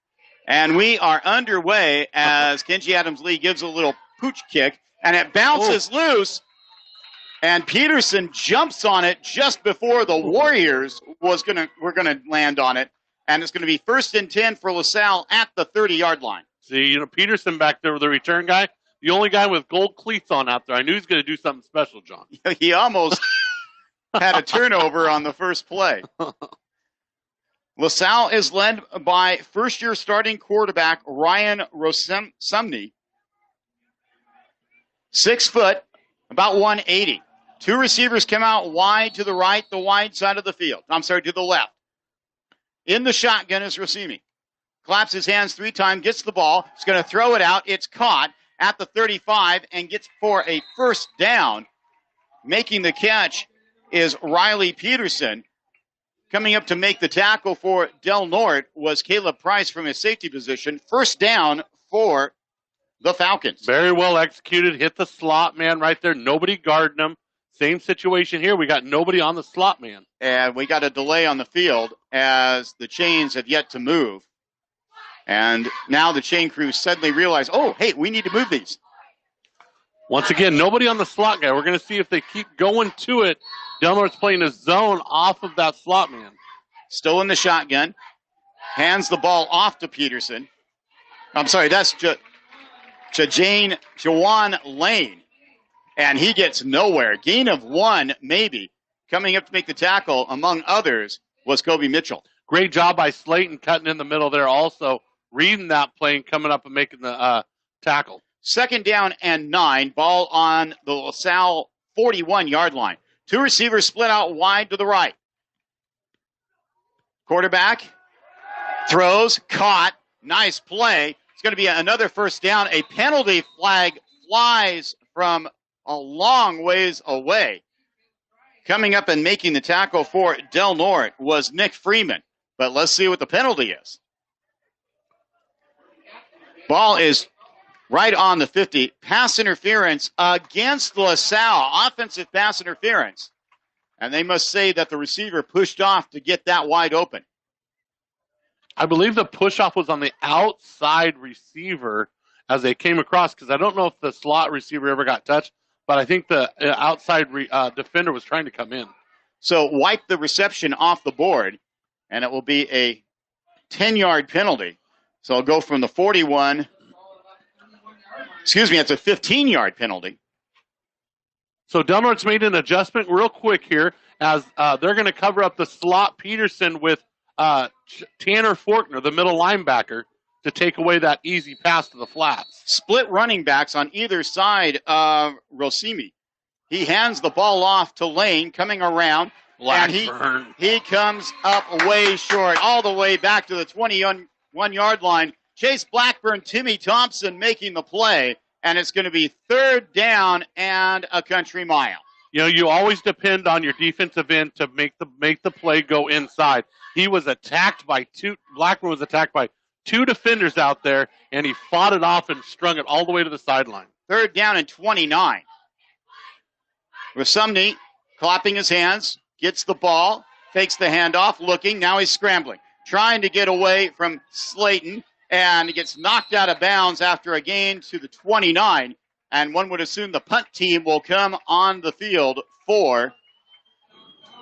And we are underway as Kenji Adams-Lee gives a little pooch kick, and it bounces loose, and Peterson jumps on it just before the Warriors were going to land on it, and it's going to be 1st and 10 for LaSalle at the 30-yard line. See, Peterson back there with the return guy, the only guy with gold cleats on out there. I knew he was going to do something special, John. He almost had a turnover on the first play. LaSalle is led by first-year starting quarterback Ryan Rosumny. 6 foot, about 180. 2 receivers come out wide to the right, the wide side of the field. To the left. In the shotgun is Rosumi. Claps his hands 3 times, gets the ball. He's going to throw it out. It's caught at the 35 and gets for a first down. Making the catch is Riley Peterson. Coming up to make the tackle for Del Norte was Caleb Price from his safety position. First down for the Falcons. Very well executed. Hit the slot man right there. Nobody guarding him. Same situation here. We got nobody on the slot man. And we got a delay on the field as the chains have yet to move. And now the chain crew suddenly realize, oh, hey, we need to move these. Once again, nobody on the slot guy. We're going to see if they keep going to it. Del Norte's playing a zone off of that slot man. Still in the shotgun. Hands the ball off to Peterson. I'm sorry, that's Jawan Lane. And he gets nowhere. Gain of 1, maybe. Coming up to make the tackle, among others, was Kobe Mitchell. Great job by Slayton cutting in the middle there also. Reading that play and coming up and making the tackle. 2nd down and 9. Ball on the LaSalle 41-yard line. 2 receivers split out wide to the right. Quarterback throws, caught. Nice play. It's going to be another first down. A penalty flag flies from a long ways away. Coming up and making the tackle for Del Norte was Nick Freeman. But let's see what the penalty is. Ball is right on the 50. Pass interference against LaSalle. Offensive pass interference. And they must say that the receiver pushed off to get that wide open. I believe the push-off was on the outside receiver as they came across, because I don't know if the slot receiver ever got touched, but I think the outside defender was trying to come in. So wipe the reception off the board, and it will be a 10-yard penalty. So it'll go from the 41. Excuse me, it's a 15-yard penalty. So Del Norte's made an adjustment real quick here as they're going to cover up the slot Peterson with Tanner Forkner, the middle linebacker, to take away that easy pass to the flats. Split running backs on either side of Rosimi. He hands the ball off to Lane, coming around. Blackburn. And he comes up way short, all the way back to the 21-yard line. Chase Blackburn, Timmy Thompson making the play, and it's going to be 3rd down and a country mile. You always depend on your defensive end to make the play go inside. He was attacked by Blackburn was attacked by 2 defenders out there, and he fought it off and strung it all the way to the sideline. 3rd down and 29. Rosumny clapping his hands, gets the ball, takes the handoff, looking. Now he's scrambling, trying to get away from Slayton, and he gets knocked out of bounds after a gain to the 29. And one would assume the punt team will come on the field for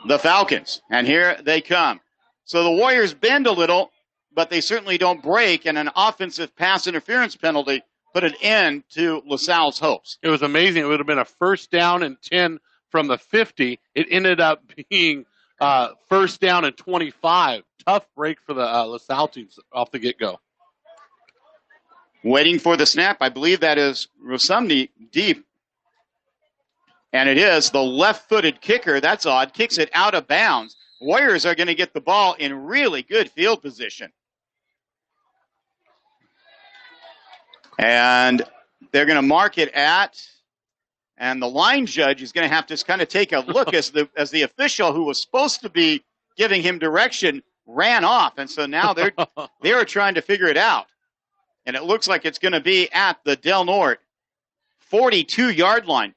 the Falcons. And here they come. So the Warriors bend a little, but they certainly don't break, and an offensive pass interference penalty put an end to LaSalle's hopes. It was amazing. It would have been a 1st down and 10 from the 50. It ended up being 1st down and 25. Tough break for the LaSalle teams off the get-go. Waiting for the snap. I believe that is Rosumny deep. And it is the left-footed kicker. That's odd. Kicks it out of bounds. Warriors are going to get the ball in really good field position. And they're going to mark it at, and the line judge is going to have to kind of take a look as the official who was supposed to be giving him direction ran off. And so now they are trying to figure it out. And it looks like it's going to be at the Del Norte 42-yard line.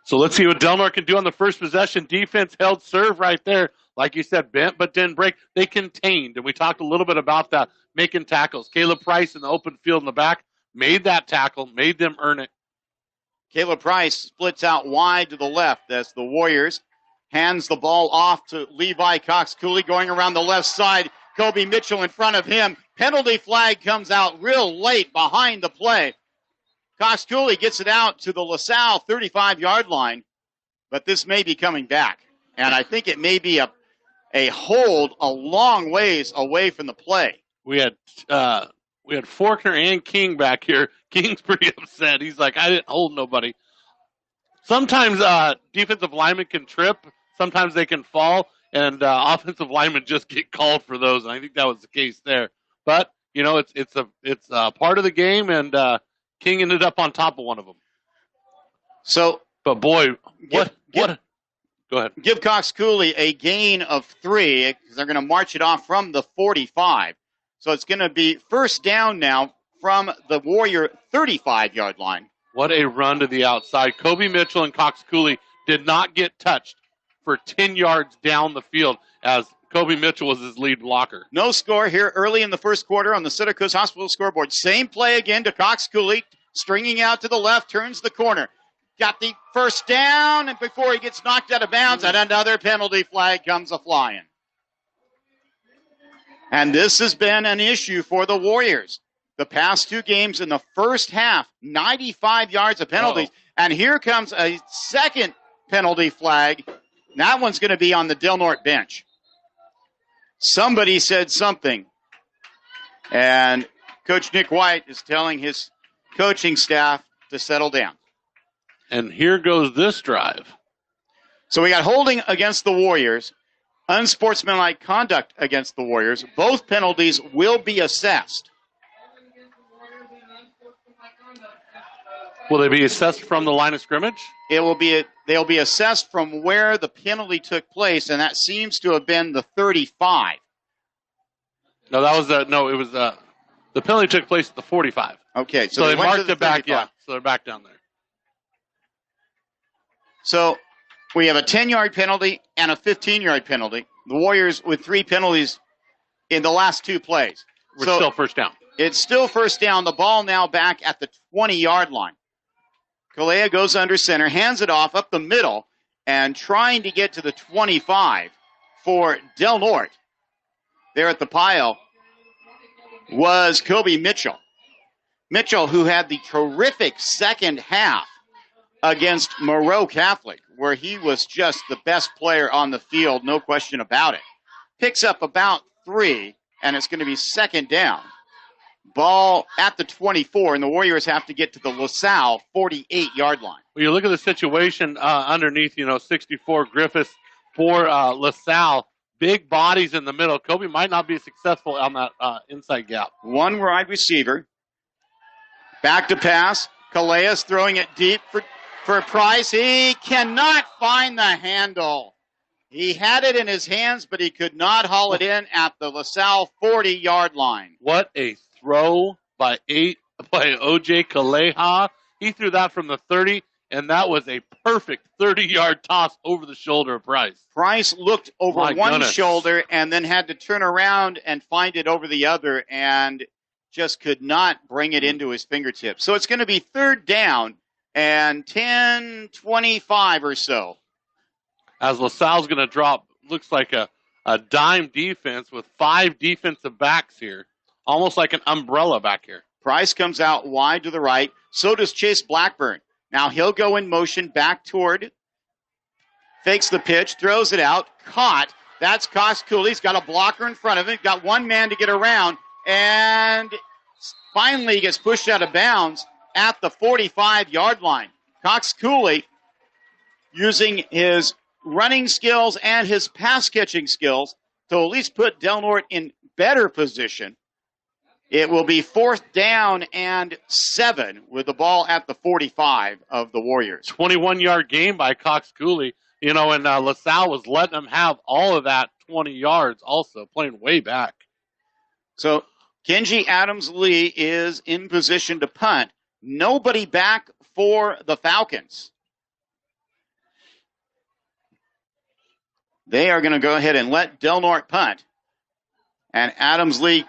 So let's see what Del Norte can do on the first possession. Defense held serve right there. like you said, bent but didn't break. They contained, and we talked a little bit about that, making tackles. Caleb Price in the open field in the back made that tackle, made them earn it. Caleb Price splits out wide to the left as the Warriors hands the ball off to Levi Cox-Cooley going around the left side. Kobe Mitchell in front of him. Penalty flag comes out real late behind the play. Cox-Cooley gets it out to the LaSalle 35-yard line, but this may be coming back. And I think it may be a hold a long ways away from the play. We had Faulkner and King back here. King's pretty upset. He's like, I didn't hold nobody. Sometimes defensive linemen can trip. Sometimes they can fall. And offensive linemen just get called for those. And I think that was the case there. But, you know, it's a part of the game. And King ended up on top of one of them. So, but boy, what? Go ahead. Give Cox-Cooley a gain of 3 because they're going to march it off from the 45. So it's going to be first down now from the Warrior 35-yard line. What a run to the outside. Kobe Mitchell and Cox-Cooley did not get touched for 10 yards down the field as Kobe Mitchell was his lead blocker. No score here early in the first quarter on the Center Coast Hospital scoreboard. Same play again to Cox-Cooley, stringing out to the left, turns the corner. Got the first down, and before he gets knocked out of bounds, and another penalty flag comes a-flying. And this has been an issue for the Warriors. The past 2 games in the first half, 95 yards of penalties. And here comes a second penalty flag. That one's going to be on the Del Norte bench. Somebody said something. And Coach Nick White is telling his coaching staff to settle down. And here goes this drive. So we got holding against the Warriors, unsportsmanlike conduct against the Warriors. Both penalties will be assessed. Will they be assessed from the line of scrimmage? They'll be assessed from where the penalty took place, and that seems to have been the 35. No, it was the penalty took place at the 45. Okay, so they marked it back. Yeah, so they're back down there. So we have a 10-yard penalty and a 15-yard penalty. The Warriors with 3 penalties in the last 2 plays. We're still first down. It's still first down. The ball now back at the 20-yard line. Kalea goes under center, hands it off up the middle, and trying to get to the 25 for Del Norte. There at the pile was Kobe Mitchell. Mitchell, who had the terrific second half against Moreau Catholic, where he was just the best player on the field, no question about it. Picks up about 3, and it's going to be second down. Ball at the 24, and the Warriors have to get to the LaSalle 48-yard line. Well, you look at the situation underneath, 64 Griffiths for LaSalle. Big bodies in the middle. Kobe might not be successful on that inside gap. One wide receiver. Back to pass. Calea's throwing it deep for Price. He cannot find the handle. He had it in his hands, but he could not haul it in at the LaSalle 40-yard line. What a throw by O.J. Kaleha. He threw that from the 30, and that was a perfect 30-yard toss over the shoulder of Price. Price looked over one shoulder and then had to turn around and find it over the other and just could not bring it into his fingertips. So it's going to be third down and 10-25 or so. As LaSalle's going to drop, looks like a dime defense with 5 defensive backs here. Almost like an umbrella back here. Price comes out wide to the right. So does Chase Blackburn. Now he'll go in motion back toward. Fakes the pitch, throws it out. Caught. That's Cox-Cooley. He's got a blocker in front of him. Got one man to get around. And finally he gets pushed out of bounds at the 45-yard line. Cox-Cooley, using his running skills and his pass-catching skills to at least put Del Norte in better position. It will be fourth down and 7 with the ball at the 45 of the Warriors. 21-yard game by Cox-Cooley. And LaSalle was letting them have all of that 20 yards also, playing way back. So Kenji Adams-Lee is in position to punt. Nobody back for the Falcons. They are going to go ahead and let Del Norte punt. And Adams Lee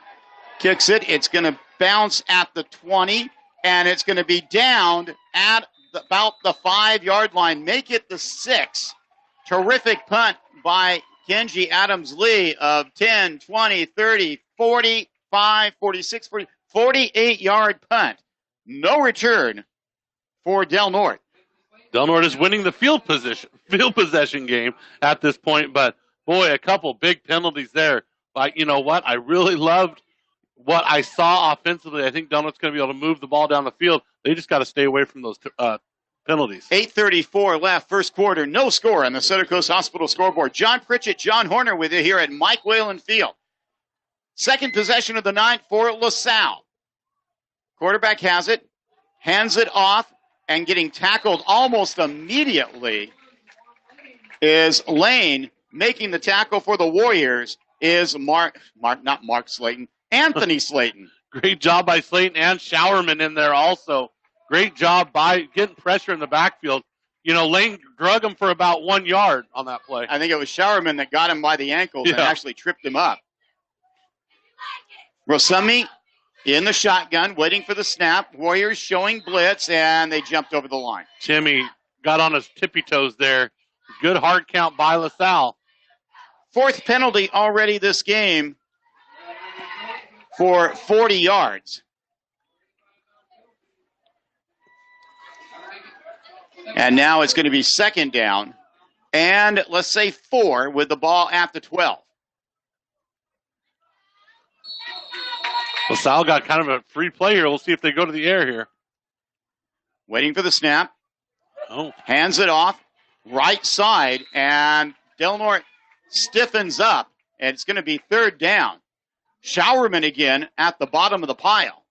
kicks it. It's going to bounce at the 20, and it's going to be downed at about the 5-yard line. Make it the 6. Terrific punt by Kenji Adams Lee of 10, 20, 30, 45, 46, 40, 48-yard punt. No return for Del Norte. Del Norte is winning the field possession game at this point, but boy, a couple big penalties there. But you know what? I really loved what I saw offensively. I think Del Norte's going to be able to move the ball down the field. They just got to stay away from those penalties. 8:34 left, first quarter. No score on the Center Coast Hospital scoreboard. John Pritchett, John Horner with you here at Mike Whalen Field. Second possession of the night for LaSalle. Quarterback has it, hands it off, and getting tackled almost immediately is Lane. Making the tackle for the Warriors is not Mark Slayton, Anthony Slayton. Great job by Slayton and Showerman in there also. Great job by getting pressure in the backfield. You know, Lane drug him for about 1 yard on that play. I think it was Showerman that got him by the ankles and actually tripped him up. Rosemi in the shotgun, waiting for the snap. Warriors showing blitz, and they jumped over the line. Timmy got on his tippy toes there. Good hard count by LaSalle. Fourth penalty already this game for 40 yards. And now it's going to be second down, and let's say 4 with the ball at the 12. LaSalle got kind of a free play here. We'll see if they go to the air here. Waiting for the snap. Oh. Hands it off. Right side. And Del Norte stiffens up. And it's going to be third down. Showerman again at the bottom of the pile.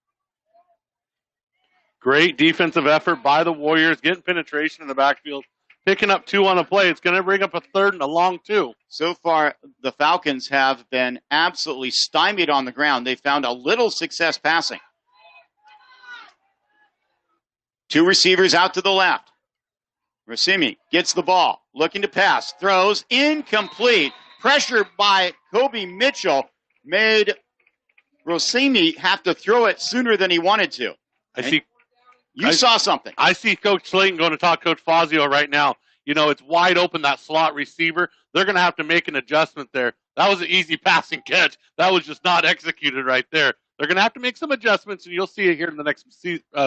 Great defensive effort by the Warriors. Getting penetration in the backfield. Picking up 2 on a play. It's going to bring up a third and a long 2. So far, the Falcons have been absolutely stymied on the ground. They found a little success passing. 2 receivers out to the left. Rosemi gets the ball, looking to pass, throws, incomplete. Pressure by Kobe Mitchell made Rosemi have to throw it sooner than he wanted to. You saw something. I see Coach Slayton going to talk Coach Fazio right now. You know, it's wide open, that slot receiver. They're going to have to make an adjustment there. That was an easy passing catch. That was just not executed right there. They're going to have to make some adjustments, and you'll see it here in the next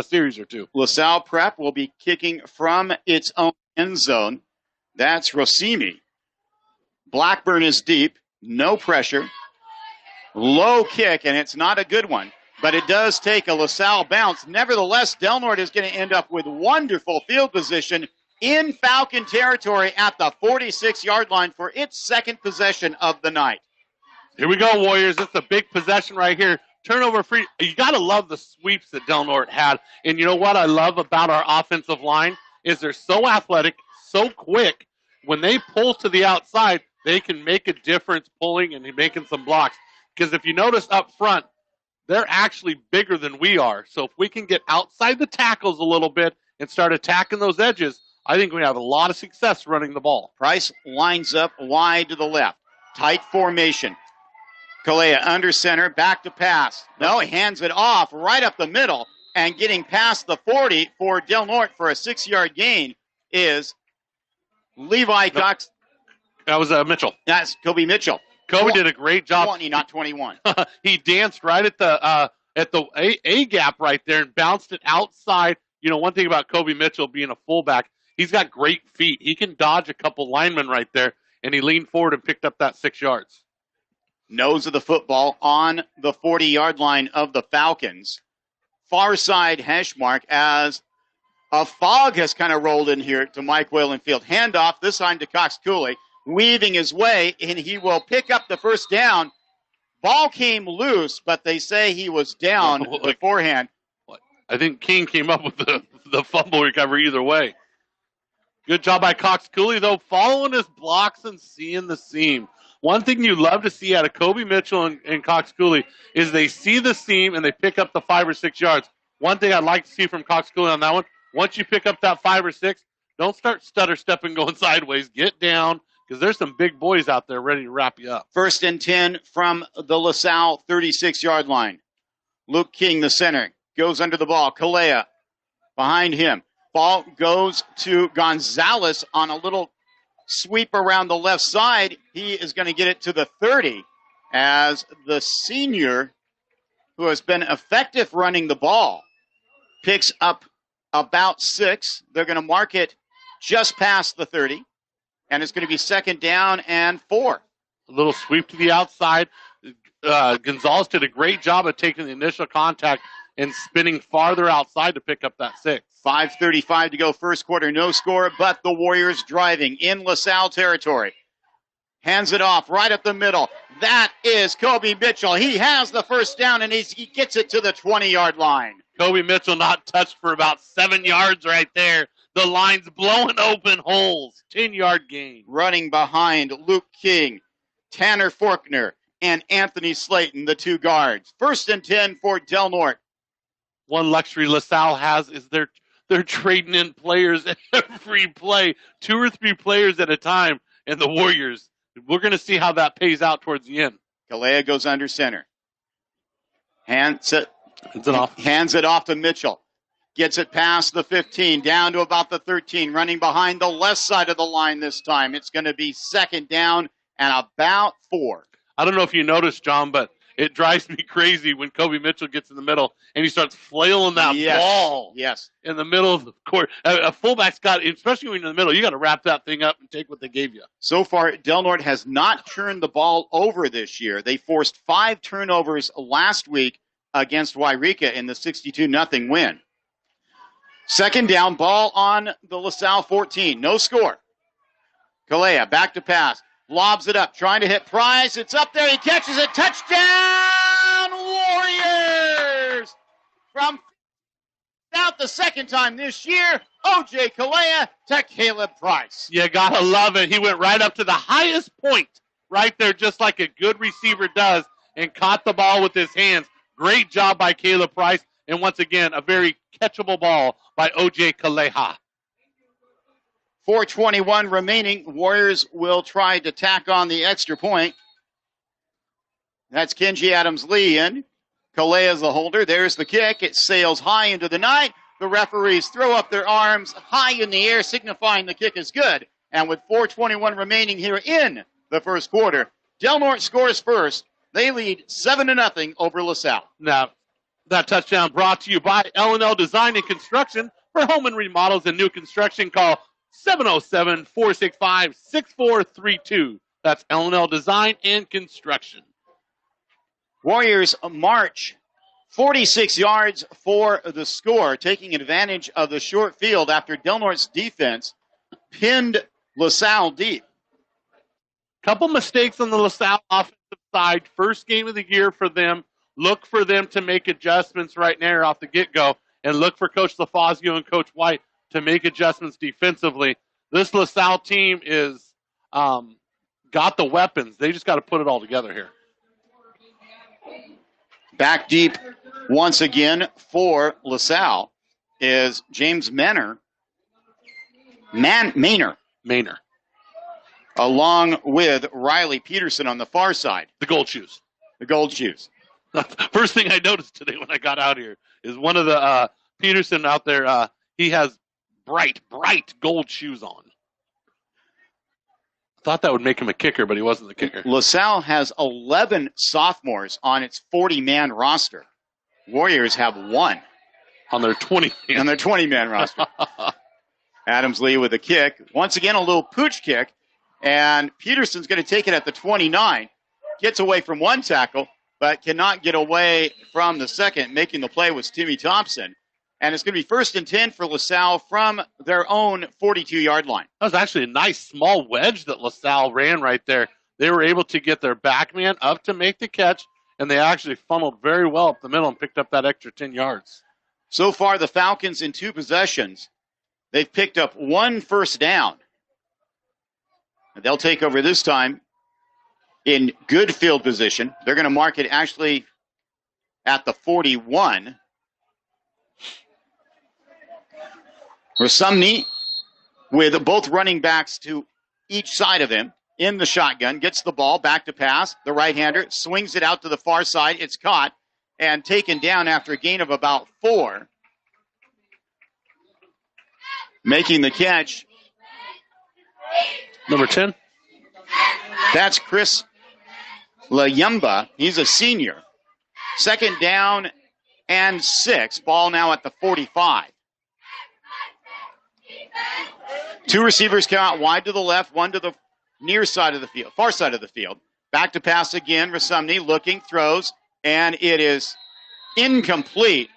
series or 2. LaSalle Prep will be kicking from its own end zone. That's Rosemi. Blackburn is deep. No pressure. Low kick, and it's not a good one. But it does take a LaSalle bounce. Nevertheless, Del Norte is going to end up with wonderful field position in Falcon territory at the 46-yard line for its second possession of the night. Here we go, Warriors. It's a big possession right here. Turnover free. You got to love the sweeps that Del Norte had. And you know what I love about our offensive line is they're so athletic, so quick. When they pull to the outside, they can make a difference pulling and making some blocks. Because if you notice up front, they're actually bigger than we are. So if we can get outside the tackles a little bit and start attacking those edges, I think we have a lot of success running the ball. Price lines up wide to the left. Tight formation. Kalea under center, back to pass. No, he hands it off right up the middle. And getting past the 40 for Del Norte for a 6-yard gain is Levi Cox. That was Mitchell. That's Kobe Mitchell. Kobe did a great job. 20, not 21. He danced right at the A gap right there and bounced it outside. You know, one thing about Kobe Mitchell being a fullback, he's got great feet. He can dodge a couple linemen right there, and he leaned forward and picked up that 6 yards. Nose of the football on the 40-yard line of the Falcons. Far side hash mark as a fog has kind of rolled in here to Mike Whalen Field. Handoff, this time to Cox Cooley. Weaving his way, and he will pick up the first down. Ball came loose, but they say he was down beforehand. I think King came up with the fumble recovery either way. Good job by Cox Cooley, though, following his blocks and seeing the seam. One thing you love to see out of Kobe Mitchell and Cox Cooley is they see the seam and they pick up the 5 or 6 yards. One thing I'd like to see from Cox Cooley on that one, once you pick up that 5 or 6, don't start stutter stepping going sideways. Get down. because there's some big boys out there ready to wrap you up. 1st and 10 from the LaSalle 36-yard line. Luke King, the center, goes under the ball. Kalea behind him. Ball goes to Gonzalez on a little sweep around the left side. He is going to get it to the 30 as the senior, who has been effective running the ball, picks up about 6. They're going to mark it just past the 30, and it's going to be 2nd down and 4. A little sweep to the outside. Gonzalez did a great job of taking the initial contact and spinning farther outside to pick up that 6. 5:35 to go, first quarter, no score, but the Warriors driving in LaSalle territory. Hands it off right up the middle. That is Kobe Mitchell. He has the first down, and he gets it to the 20-yard line. Kobe Mitchell not touched for about 7 yards right there. The line's blowing open holes. 10-yard gain. Running behind Luke King, Tanner Faulkner, and Anthony Slayton, the 2 guards. 1st and 10 for Del Norte. One luxury LaSalle has is they're trading in players every play, 2 or 3 players at a time, and the Warriors, we're going to see how that pays out towards the end. Kalea goes under center. Hands it off to Mitchell. Gets it past the 15, down to about the 13, running behind the left side of the line this time. It's going to be 2nd down and about 4. I don't know if you noticed, John, but it drives me crazy when Kobe Mitchell gets in the middle and he starts flailing that ball in the middle of the court. A fullback's got, especially when you're in the middle, you got to wrap that thing up and take what they gave you. So far, Del Norte has not turned the ball over this year. They forced 5 turnovers last week against Wairika in the 62-0 win. 2nd down, ball on the LaSalle 14. No score. Kalea back to pass. Lobs it up, trying to hit Price. It's up there. He catches it. Touchdown, Warriors! From out the 2nd time this year, O.J. Kalea to Caleb Price. You got to love it. He went right up to the highest point right there, just like a good receiver does, and caught the ball with his hands. Great job by Caleb Price. And once again, a very catchable ball by O.J. Kalea. 4:21 remaining. Warriors will try to tack on the extra point. That's Kenji Adams-Lee in. Kalea's the holder. There's the kick. It sails high into the night. The referees throw up their arms high in the air, signifying the kick is good. And with 4:21 remaining here in the first quarter, Del Norte scores first. They lead 7-0 over LaSalle. Now, that touchdown brought to you by L&L Design and Construction. For home and remodels and new construction, call 707-465-6432. That's L&L Design and Construction. Warriors march 46 yards for the score, taking advantage of the short field after Del Norte's defense pinned LaSalle deep. Couple mistakes on the LaSalle offensive side. First game of the year for them. Look for them to make adjustments right now off the get-go, and look for Coach LaFazio and Coach White to make adjustments defensively. This LaSalle team is got the weapons. They just got to put it all together here. Back deep once again for LaSalle is James Maynor, along with Riley Peterson on the far side. The gold shoes. The gold shoes. First thing I noticed today when I got out here is one of the Peterson out there, he has bright gold shoes on. I thought that would make him a kicker, but he wasn't the kicker. LaSalle has 11 sophomores on its 40-man roster. Warriors have 1 on their 20-man. On their 20-man roster. Adams-Lee with a kick. Once again, a little pooch kick. And Peterson's going to take it at the 29. Gets away from one tackle, but cannot get away from the second. Making the play was Timmy Thompson. And it's going to be 1st and 10 for LaSalle from their own 42-yard line. That was actually a nice small wedge that LaSalle ran right there. They were able to get their back man up to make the catch, and they actually funneled very well up the middle and picked up that extra 10 yards. So far, the Falcons in 2 possessions, they've picked up 1 first down. And they'll take over this time in good field position. They're going to mark it actually at the 41. Rasamni with both running backs to each side of him. in the shotgun, gets the ball, back to pass. The right-hander swings it out to the far side. It's caught and taken down after a gain of about 4. Making the catch, Number 10. that's Chris Layumba. He's a senior. 2nd down and 6. Ball now at the 45. 2 receivers come out wide to the left, 1 to the near side of the field, far side of the field. Back to pass again. Rasumny looking, throws, and it is incomplete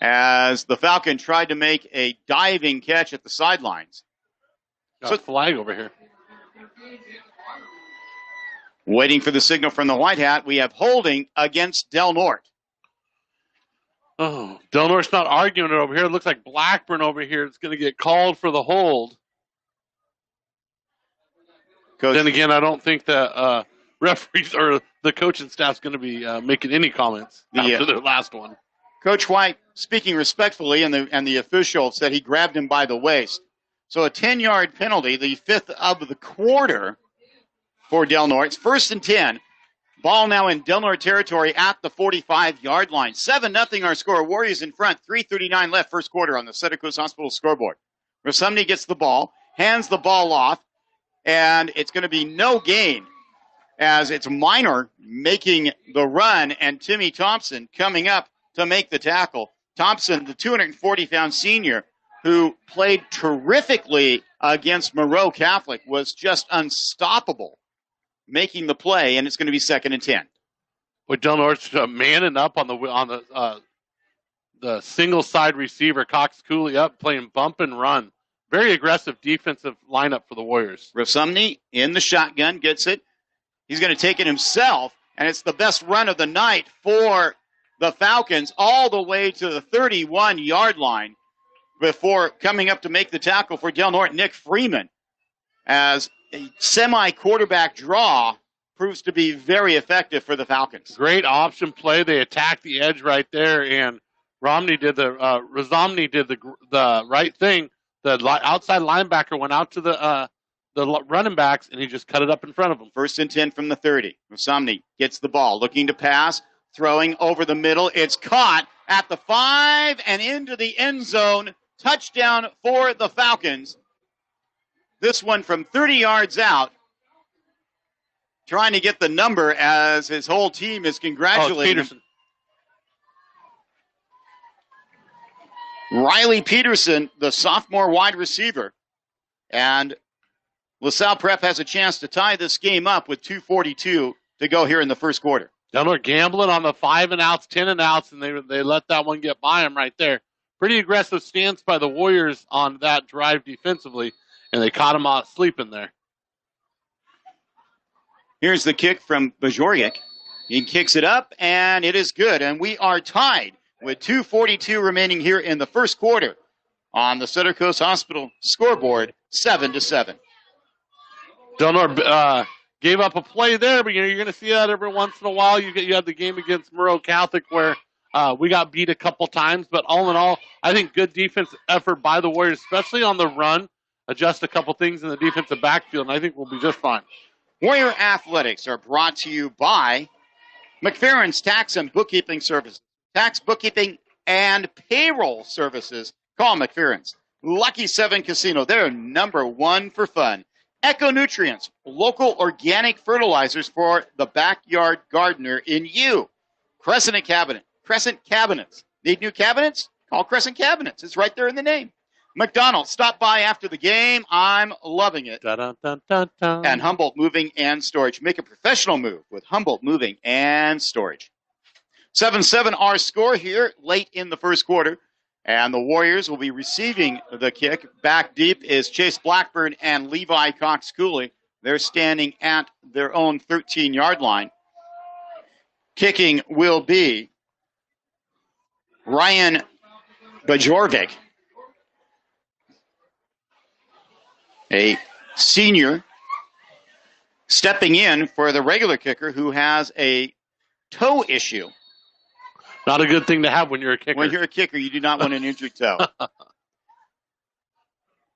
as the Falcon tried to make a diving catch at the sidelines. Got a flag over here. Waiting for the signal from the White Hat, we have holding against Del Norte. Oh, Del Norte's not arguing it over here. It looks like Blackburn over here is going to get called for the hold. Coach, Then again, I don't think the referees or the coaching staff's going to be making any comments after their last one. Coach White, speaking respectfully, and the official said he grabbed him by the waist. So a 10-yard penalty, the 5th of the quarter for Del Norte. It's 1st and 10. Ball now in Del Norte territory at the 45-yard line. 7-0 our score. Warriors in front. 3:39 left first quarter on the Santa Cruz Hospital scoreboard. Rasumny gets the ball, hands the ball off, and it's going to be no gain as it's Minor making the run and Timmy Thompson coming up to make the tackle. Thompson, the 240-pound senior who played terrifically against Monroe Catholic, was just unstoppable making the play, and it's going to be 2nd and 10. With Del Norte's manning up on the single side receiver, Cox Cooley up playing bump and run. Very aggressive defensive lineup for the Warriors. Rasumny in the shotgun gets it. He's going to take it himself, and it's the best run of the night for the Falcons all the way to the 31-yard line before coming up to make the tackle for Del Norte, Nick Freeman, as a semi-quarterback draw proves to be very effective for the Falcons. Great option play. They attacked the edge right there, and Razomny did the right thing. The outside linebacker went out to the running backs, and he just cut it up in front of them. 1st and 10 from the 30. Rasumny gets the ball, looking to pass, throwing over the middle. It's caught at the 5 and into the end zone. Touchdown for the Falcons. This one from 30 yards out. Trying to get the number as his whole team is congratulating him. Riley Peterson, the sophomore wide receiver. And LaSalle Prep has a chance to tie this game up with 2:42 to go here in the first quarter. Del Norte gambling on the 5 and outs, 10 and outs, and they let that one get by them right there. Pretty aggressive stance by the Warriors on that drive defensively, and they caught him out sleeping there. Here's the kick from Bajorjek. He kicks it up, and it is good. And we are tied with 2:42 remaining here in the first quarter on the Center Coast Hospital scoreboard, 7-7. Del Norte gave up a play there, but you're going to see that every once in a while. You had the game against Monroe Catholic where we got beat a couple times, but all in all, I think good defense effort by the Warriors, especially on the run. Adjust a couple things in the defensive backfield, and I think we'll be just fine. Warrior Athletics are brought to you by McFerrin's Tax and Bookkeeping Services. Tax, bookkeeping, and payroll services. Call McFerrin's. Lucky 7 Casino, they're #1 for fun. Eco Nutrients, local organic fertilizers for the backyard gardener in you. Crescent Cabinets. Need new cabinets? Call Crescent Cabinets. It's right there in the name. McDonald's, stop by after the game. I'm loving it. Dun, dun, dun, dun. And Humboldt Moving and Storage. Make a professional move with Humboldt Moving and Storage. 7-7 our score here late in the first quarter. And the Warriors will be receiving the kick. Back deep is Chase Blackburn and Levi Cox Cooley. They're standing at their own 13-yard line. Kicking will be Ryan Bajorjek, a senior, stepping in for the regular kicker who has a toe issue. Not a good thing to have when you're a kicker. When you're a kicker, you do not want an injured toe.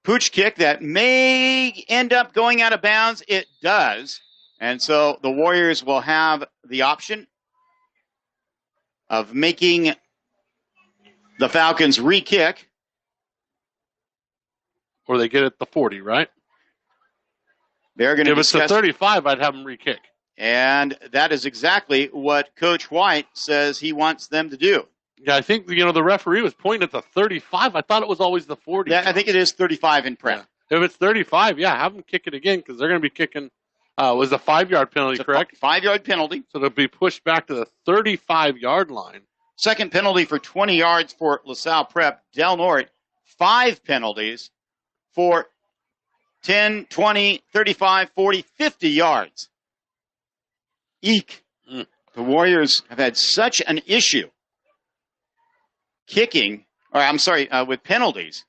pooch kick that may end up going out of bounds. It does. And so the Warriors will have the option of making the Falcons re-kick. Or they get it at the 40, right? They're going to If it's the 35, I'd have them re-kick. And that is exactly what Coach White says he wants them to do. Yeah, I think, the referee was pointing at the 35. I thought it was always the 40. Yeah, I think it is 35 in prep. Yeah. If it's 35, have them kick it again because they're going to be kicking. Was a 5-yard penalty, correct? 5-yard penalty. So they'll be pushed back to the 35-yard line. Second penalty for 20 yards for LaSalle Prep. Del Norte, 5 penalties for 10, 20, 35, 40, 50 yards. Eek. The Warriors have had such an issue with penalties,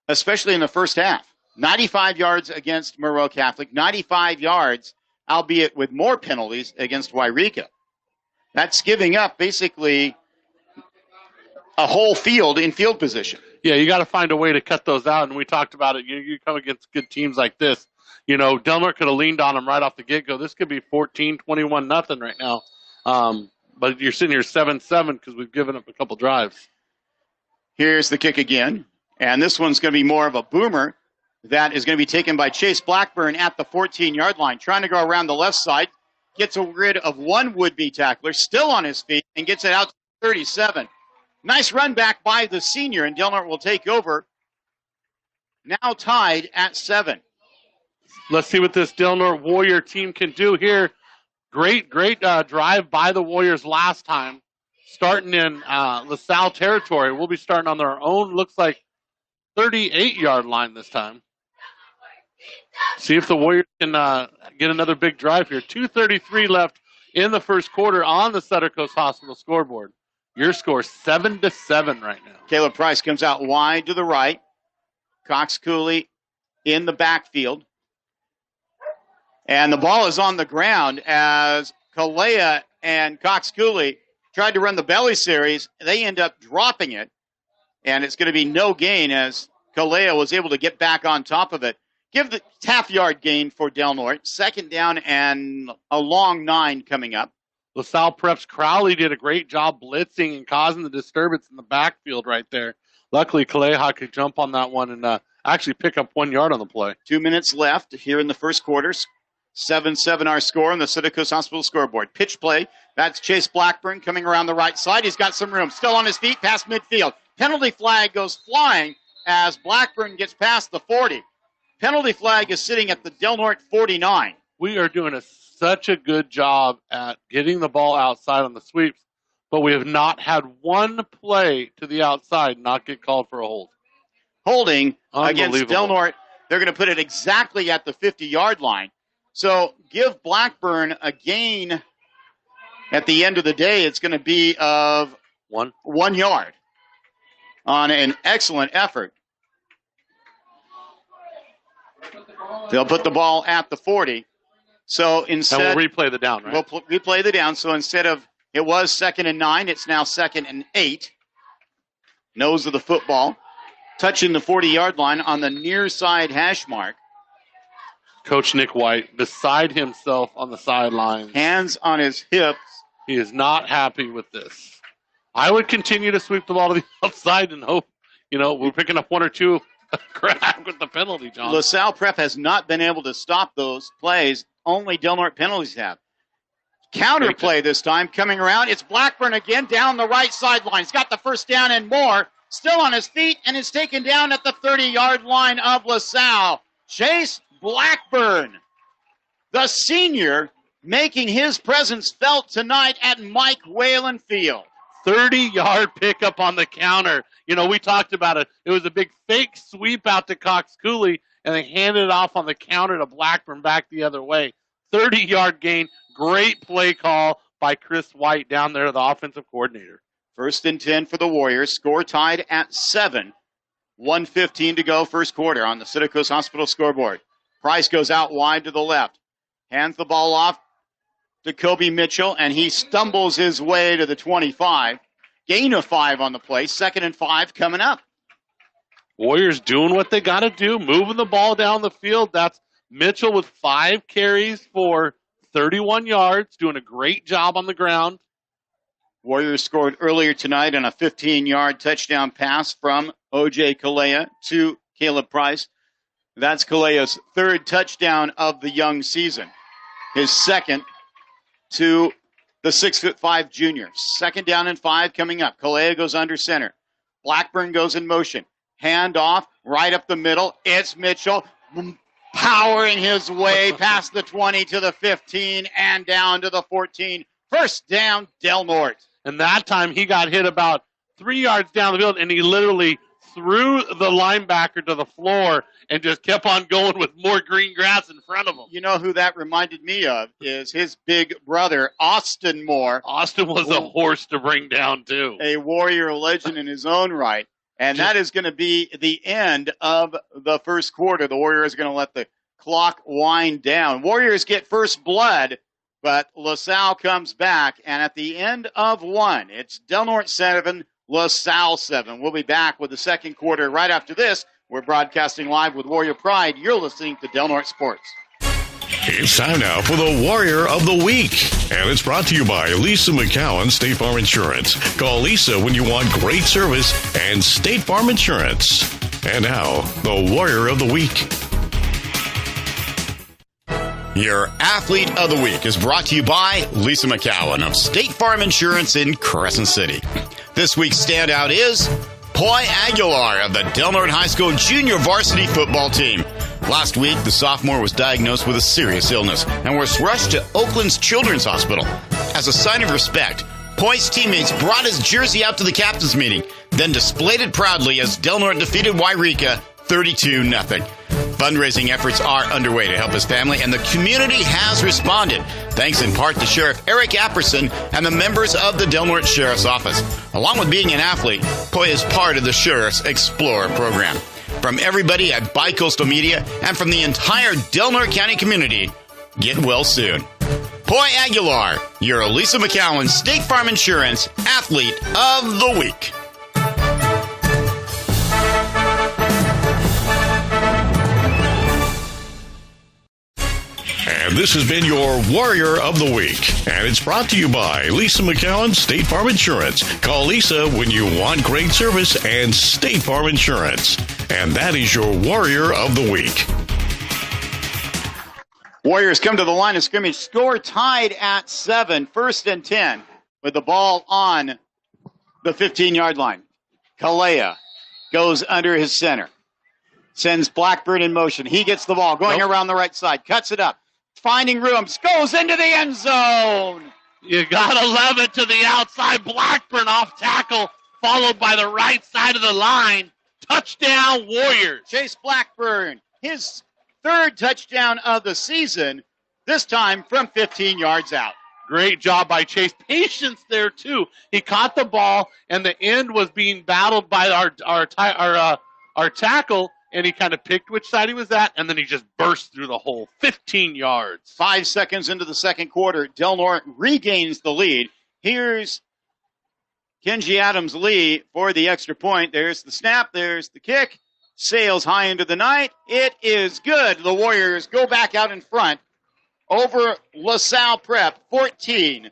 especially in the first half. 95 yards against Monroe Catholic, 95 yards, albeit with more penalties, against Wairika. That's giving up basically a whole field in field position. Yeah, you got to find a way to cut those out, and we talked about it. You come against good teams like this. Del Norte could have leaned on them right off the get-go. This could be 14, 21, nothing right now. But you're sitting here 7-7 because we've given up a couple drives. Here's the kick again, and this one's going to be more of a boomer. That is going to be taken by Chase Blackburn at the 14-yard line, trying to go around the left side. Gets rid of one would-be tackler, still on his feet, and gets it out to 37. Nice run back by the senior, and Del Norte will take over. Now tied at 7. Let's see what this Del Norte Warrior team can do here. Great drive by the Warriors last time. Starting in LaSalle territory. We'll be starting on their own, looks like 38-yard line this time. See if the Warriors can get another big drive here. 2:33 left in the first quarter on the Sutter Coast Hospital scoreboard. Your score 7-7 right now. Caleb Price comes out wide to the right. Cox Cooley in the backfield. And the ball is on the ground as Kalea and Cox Cooley tried to run the belly series. They end up dropping it. And it's going to be no gain as Kalea was able to get back on top of it. Give the half-yard gain for Del Norte. Second down and a long 9 coming up. LaSalle Prep's Crowley did a great job blitzing and causing the disturbance in the backfield right there. Luckily, Kaleha could jump on that one and actually pick up 1 yard on the play. 2 minutes left here in the first quarter. 7-7 our score on the Sutter Coast Hospital scoreboard. Pitch play. That's Chase Blackburn coming around the right side. He's got some room. Still on his feet past midfield. Penalty flag goes flying as Blackburn gets past the 40. Penalty flag is sitting at the Del Norte 49. We are doing such a good job at getting the ball outside on the sweeps, but we have not had one play to the outside not get called for a hold. Holding against Del Norte. They're going to put it exactly at the 50-yard line. So give Blackburn a gain at the end of the day. It's going to be of 1 yard on an excellent effort. They'll put the ball at the 40. So instead, and we'll replay the down, right? We'll replay the down. So instead of it was 2nd and 9, it's now 2nd and 8. Nose of the football, touching the 40-yard line on the near side hash mark. Coach Nick White beside himself on the sidelines. Hands on his hips. He is not happy with this. I would continue to sweep the ball to the outside and hope, we're picking up 1 or 2 crack with the penalty, John. LaSalle Prep has not been able to stop those plays. Only Del Norte penalties have. Counter play this time coming around. It's Blackburn again down the right sideline. He's got the first down and more. Still on his feet and is taken down at the 30-yard line of LaSalle. Chase Blackburn, the senior, making his presence felt tonight at Mike Whalen Field. 30-yard pickup on the counter. We talked about it. It was a big fake sweep out to Cox Cooley, and they handed it off on the counter to Blackburn back the other way. 30-yard gain. Great play call by Chris White down there, the offensive coordinator. 1st and 10 for the Warriors. Score tied at 7. 1:15 to go first quarter on the Sutter Coast Hospital scoreboard. Price goes out wide to the left. Hands the ball off to Kobe Mitchell, and he stumbles his way to the 25. Gain of 5 on the play. 2nd and 5 coming up. Warriors doing what they got to do, moving the ball down the field. That's Mitchell with 5 carries for 31 yards, doing a great job on the ground. Warriors scored earlier tonight on a 15-yard touchdown pass from O.J. Kalea to Caleb Price. That's Kalea's 3rd touchdown of the young season. His 2nd to the 6'5" junior. 2nd down and 5 coming up. Kalea goes under center. Blackburn goes in motion. Hand off right up the middle. It's Mitchell powering his way past the 20 to the 15 and down to the 14. First down, Del Norte. And that time he got hit about 3 yards down the field, and he literally threw the linebacker to the floor and just kept on going with more green grass in front of him. You know who that reminded me of is his big brother, Austin Moore. Austin was a horse to bring down, too. A Warrior legend in his own right. And that is going to be the end of the first quarter. The Warriors are going to let the clock wind down. Warriors get first blood, but LaSalle comes back. And at the end of 1, it's Del Norte 7, LaSalle 7. We'll be back with the second quarter right after this. We're broadcasting live with Warrior Pride. You're listening to Del Norte Sports. It's time now for the Warrior of the Week. And it's brought to you by Lisa McCowan, State Farm Insurance. Call Lisa when you want great service and State Farm Insurance. And now, the Warrior of the Week. Your Athlete of the Week is brought to you by Lisa McCowan of State Farm Insurance in Crescent City. This week's standout is Poi Aguilar of the Del Norte High School junior varsity football team. Last week, the sophomore was diagnosed with a serious illness and was rushed to Oakland's Children's Hospital. As a sign of respect, Poi's teammates brought his jersey out to the captain's meeting, then displayed it proudly as Del Norte defeated Wairika 32-0. Fundraising efforts are underway to help his family, and the community has responded, thanks in part to Sheriff Eric Apperson and the members of the Del Norte Sheriff's Office. Along with being an athlete, Poi is part of the Sheriff's Explorer program. From everybody at Bicoastal Media and from the entire Del Norte County community, get well soon. Poi Aguilar, your Lisa McCowan State Farm Insurance Athlete of the Week. And this has been your Warrior of the Week. And it's brought to you by Lisa McCowan, State Farm Insurance. Call Lisa when you want great service and State Farm Insurance. And that is your Warrior of the Week. Warriors come to the line of scrimmage. Score tied at 7. 1st and 10 with the ball on the 15-yard line. Kalea goes under his center. Sends Blackburn in motion. He gets the ball going around the right side. Cuts it up. Finding room. Goes into the end zone. You got to love it to the outside. Blackburn off tackle, followed by the right side of the line. Touchdown, Warriors. Chase Blackburn, his 3rd touchdown of the season, this time from 15 yards out. Great job by Chase. Patience there, too. He caught the ball, and the end was being battled by our tackle, and he kind of picked which side he was at, and then he just burst through the hole. 15 yards. 5 seconds into the second quarter, Del Norte regains the lead. Here's Kenji Adams-Lee for the extra point. There's the snap. There's the kick. Sails high into the night. It is good. The Warriors go back out in front over LaSalle Prep, 14-7.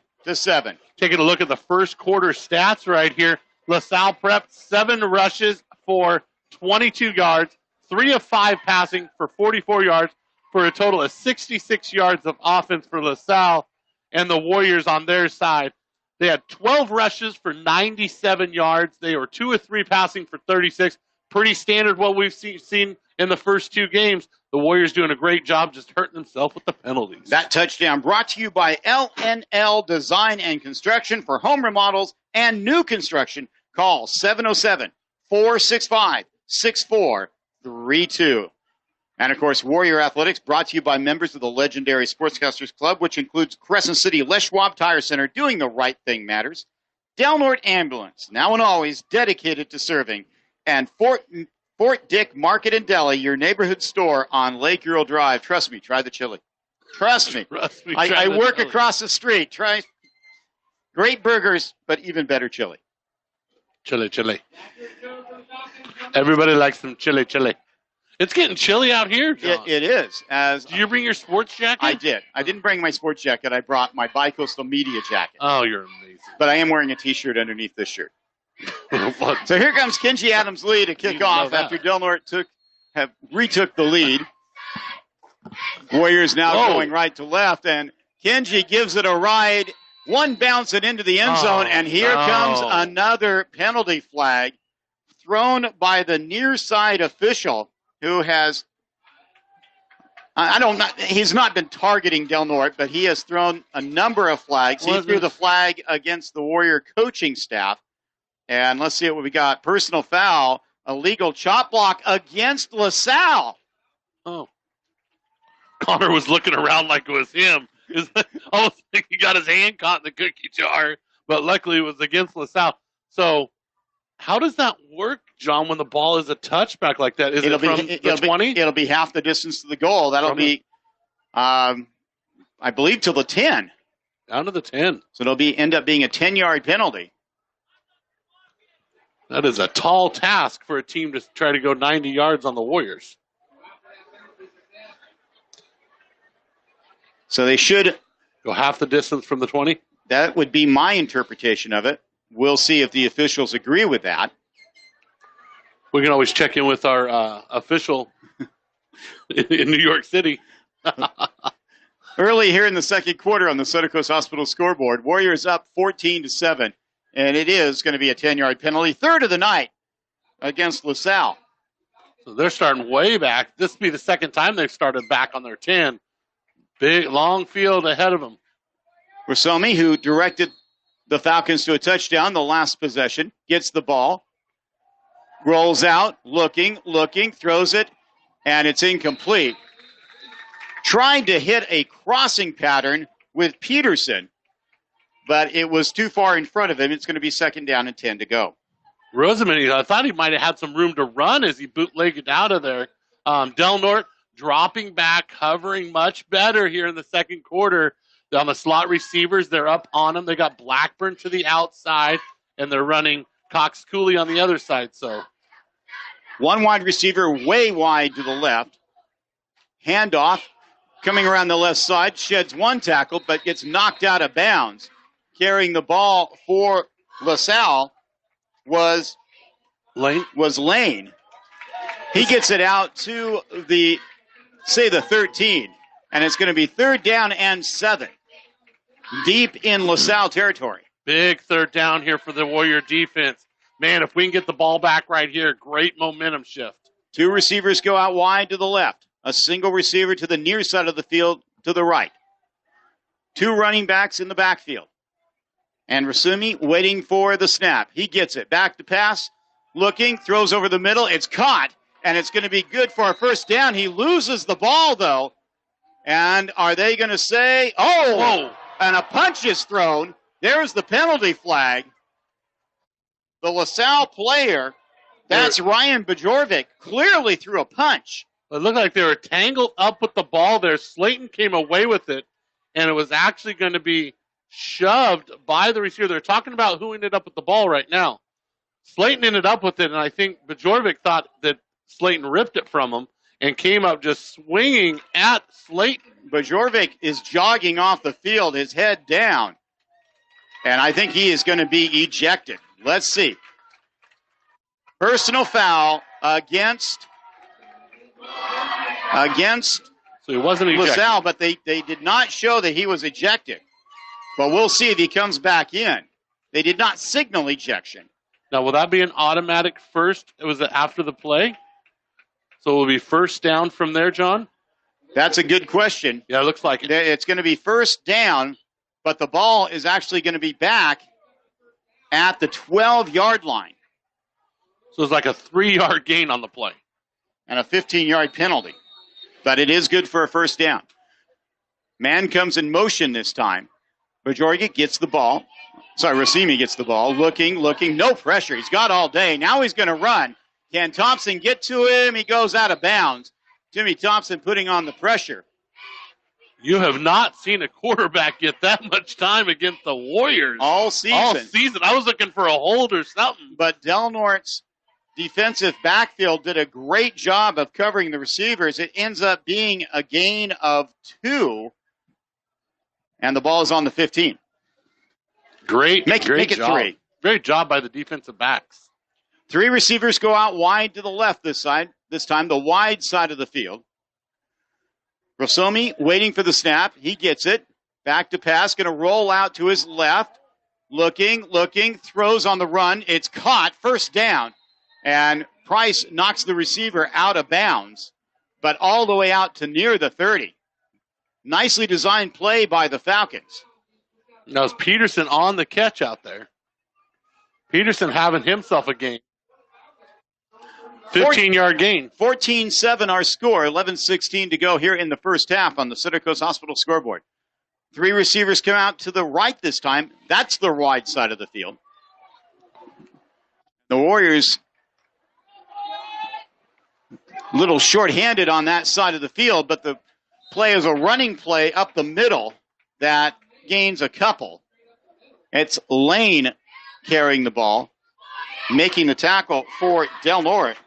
Taking a look at the first quarter stats right here. LaSalle Prep, 7 rushes for 22 yards, 3 of 5 passing for 44 yards, for a total of 66 yards of offense for LaSalle. And the Warriors on their side, they had 12 rushes for 97 yards. They were 2 of 3 passing for 36. Pretty standard what we've seen in the first 2 games. The Warriors doing a great job just hurting themselves with the penalties. That touchdown brought to you by LNL Design and Construction for home remodels and new construction. Call 707-465-6432. And, of course, Warrior Athletics brought to you by members of the legendary Sportscasters Club, which includes Crescent City Les Schwab Tire Center, doing the right thing matters. Del Norte Ambulance, now and always dedicated to serving. And Fort Dick Market and Deli, your neighborhood store on Lake Earl Drive. Trust me, try the chili. Trust me. I work across the street. Try great burgers, but even better chili. Chili. Everybody likes some chili. It's getting chilly out here, John. It is. Did you bring your sports jacket? I did. I didn't bring my sports jacket. I brought my Bicoastal Media jacket. Oh, you're amazing. But I am wearing a T-shirt underneath this shirt. So here comes Kenji Adams' lead to kick off after Del Norte retook the lead. Warriors now going right to left, and Kenji gives it a ride. One bounce it into the end zone, and here comes another penalty flag thrown by the near side official who has, he's not been targeting Del Norte, but he has thrown a number of flags. He threw the flag against the Warrior coaching staff. And let's see what we got. Personal foul, illegal chop block against LaSalle. Oh. Connor was looking around like it was him. Almost like he got his hand caught in the cookie jar, but luckily it was against LaSalle. So how does that work, John, when the ball is a touchback like that? Is it from the 20? It'll be half the distance to the goal. That'll be, I believe, till the 10. Down to the 10. So it'll end up being a 10-yard penalty. That is a tall task for a team to try to go 90 yards on the Warriors. So they should go half the distance from the 20? That would be my interpretation of it. We'll see if the officials agree with that. We can always check in with our official in New York City. Early here in the second quarter on the Center Coast Hospital scoreboard, Warriors up 14-7, and it is going to be a 10-yard penalty. Third of the night against LaSalle. So they're starting way back. This will be the second time they've started back on their 10. Big, long field ahead of them. Rasomi, who directed the Falcons to a touchdown the last possession, gets the ball, rolls out, looking, throws it, and it's incomplete. Trying to hit a crossing pattern with Peterson, but it was too far in front of him. It's going to be second down and 10 to go. Rosamond, I thought he might have had some room to run as he bootlegged out of there. Del Norte dropping back, covering much better here in the second quarter. On the slot receivers, they're up on them. They got Blackburn to the outside, and they're running Cox Cooley on the other side. So one wide receiver way wide to the left. Handoff coming around the left side, sheds one tackle, but gets knocked out of bounds. Carrying the ball for LaSalle was Lane. He gets it out to the 13, and it's going to be third down and 7. Deep in LaSalle territory. Big third down here for the Warrior defense. Man, if we can get the ball back right here, great momentum shift. Two receivers go out wide to the left. A single receiver to the near side of the field to the right. Two running backs in the backfield. And Rasumi waiting for the snap. He gets it. Back to pass. Looking. Throws over the middle. It's caught. And it's going to be good for a first down. He loses the ball, though. And are they going to say, whoa, and a punch is thrown. There's the penalty flag. The LaSalle player, that's Ryan Bajorvik, clearly threw a punch. It looked like they were tangled up with the ball there. Slayton came away with it, and it was actually going to be shoved by the receiver. They're talking about who ended up with the ball right now. Slayton ended up with it, and I think Bajorvik thought that Slayton ripped it from him and came up just swinging at Slayton. Bajorvik is jogging off the field, his head down, and I think he is going to be ejected. Let's see. Personal foul against so he wasn't ejected. LaSalle, but they did not show that he was ejected. But we'll see if he comes back in. They did not signal ejection. Now, will that be an automatic first? Was it after the play? So it will be first down from there, John? That's a good question. Yeah, it looks like it. It's going to be first down, but the ball is actually going to be back at the 12-yard line. So it's like a 3-yard gain on the play. And a 15-yard penalty. But it is good for a first down. Man comes in motion this time. Bajorgi gets the ball. Racimi gets the ball. Looking. No pressure. He's got all day. Now he's going to run. Can Thompson get to him? He goes out of bounds. Jimmy Thompson putting on the pressure. You have not seen a quarterback get that much time against the Warriors. All season. I was looking for a hold or something. But Del Norte's defensive backfield did a great job of covering the receivers. It ends up being a gain of 2, and the ball is on the 15. Great Make it job. 3. Great job by the defensive backs. 3 receivers go out wide to the left this time the wide side of the field. Rosomi waiting for the snap. He gets it. Back to pass, going to roll out to his left. Looking, throws on the run. It's caught, first down. And Price knocks the receiver out of bounds, but all the way out to near the 30. Nicely designed play by the Falcons. Now it's Peterson on the catch out there. Peterson having himself a gain. 15-yard gain. 14-7 our score. 11:16 to go here in the first half on the Center Coast Hospital scoreboard. 3 receivers come out to the right this time. That's the wide side of the field. The Warriors a little short-handed on that side of the field, but the play is a running play up the middle that gains a couple. It's Lane carrying the ball, making the tackle for Del Norte.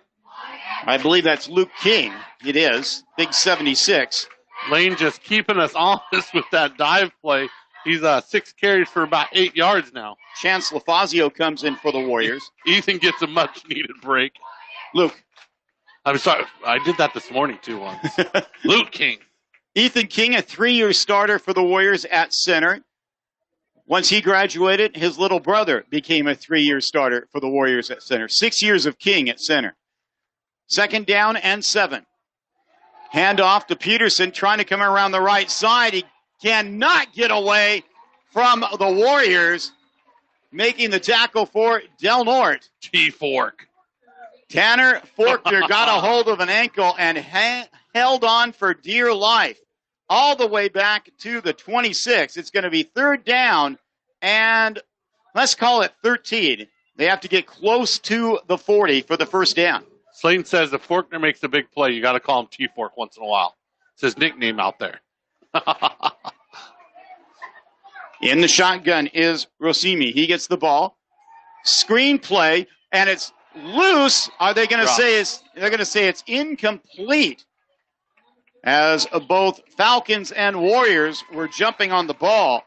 I believe that's Luke King. It is. Big 76. Lane just keeping us honest with that dive play. He's 6 carries for about 8 yards now. Chance LaFazio comes in for the Warriors. Ethan gets a much-needed break. Luke. I'm sorry. I did that this morning, too, once. Luke King. Ethan King, a 3-year starter for the Warriors at center. Once he graduated, his little brother became a 3-year starter for the Warriors at center. 6 years of King at center. 2nd down and 7. Hand off to Peterson, trying to come around the right side. He cannot get away from the Warriors, making the tackle for Del Norte. T-Fork. Tanner Faulkner got a hold of an ankle and held on for dear life all the way back to the 26. It's going to be 3rd down and let's call it 13. They have to get close to the 40 for the first down. Slayton says if Faulkner makes a big play, you got to call him T-Fork once in a while. It's his nickname out there. In the shotgun is Rosimi. He gets the ball. Screen play, and it's loose. Are they going to say they're going to say it's incomplete? As both Falcons and Warriors were jumping on the ball,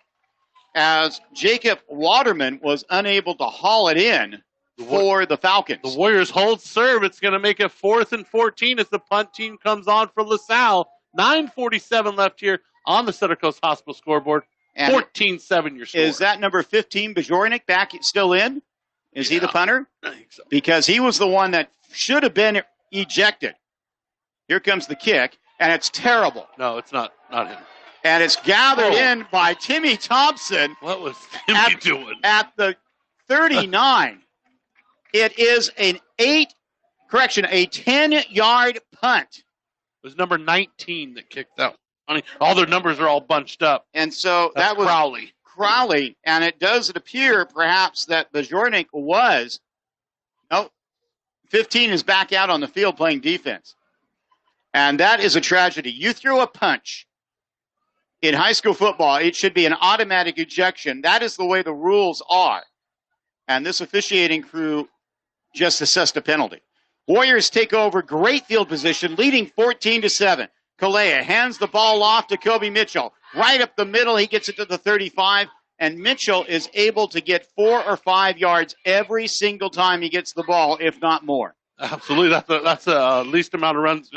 as Jacob Waterman was unable to haul it in for the Falcons. The Warriors hold serve. It's going to make it 4th and 14 as the punt team comes on for LaSalle. 9:47 left here on the Center Coast Hospital scoreboard. 14-7 your score. Is that number 15, Bajornik, back still in? Is he the punter? I think so. Because he was the one that should have been ejected. Here comes the kick, and it's terrible. No, it's not him. And it's gathered in by Timmy Thompson. What was Timmy doing? At the 39. It is a 10-yard punt. It was number 19 that kicked that one. All their numbers are all bunched up. And so That's that was Crowley. And it does appear perhaps that Bajornik was. No, 15 is back out on the field playing defense. And that is a tragedy. You threw a punch. In high school football, it should be an automatic ejection. That is the way the rules are. And this officiating crew just assessed a penalty. Warriors take over, great field position, leading 14-7. Kalea hands the ball off to Kobe Mitchell. Right up the middle, he gets it to the 35, and Mitchell is able to get 4 or 5 yards every single time he gets the ball, if not more. Absolutely. That's the least amount of runs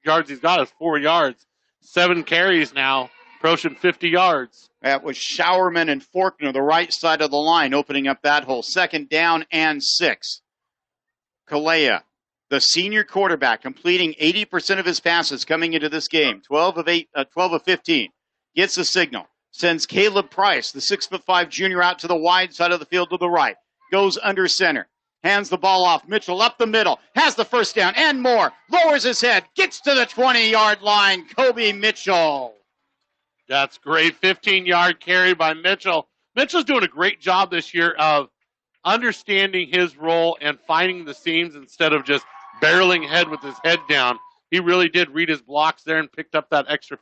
yards he's got is 4 yards. 7 carries now, approaching 50 yards. That was Showerman and Faulkner, the right side of the line, opening up that hole. 2nd down and 6. Kalea, the senior quarterback, completing 80% of his passes coming into this game. 12 of 15. Gets the signal. Sends Caleb Price, the 6'5" junior, out to the wide side of the field to the right. Goes under center. Hands the ball off. Mitchell up the middle. Has the first down and more. Lowers his head. Gets to the 20-yard line. Kobe Mitchell. That's great. 15-yard carry by Mitchell. Mitchell's doing a great job this year of understanding his role and finding the seams instead of just barreling ahead with his head down. He really did read his blocks there and picked up that extra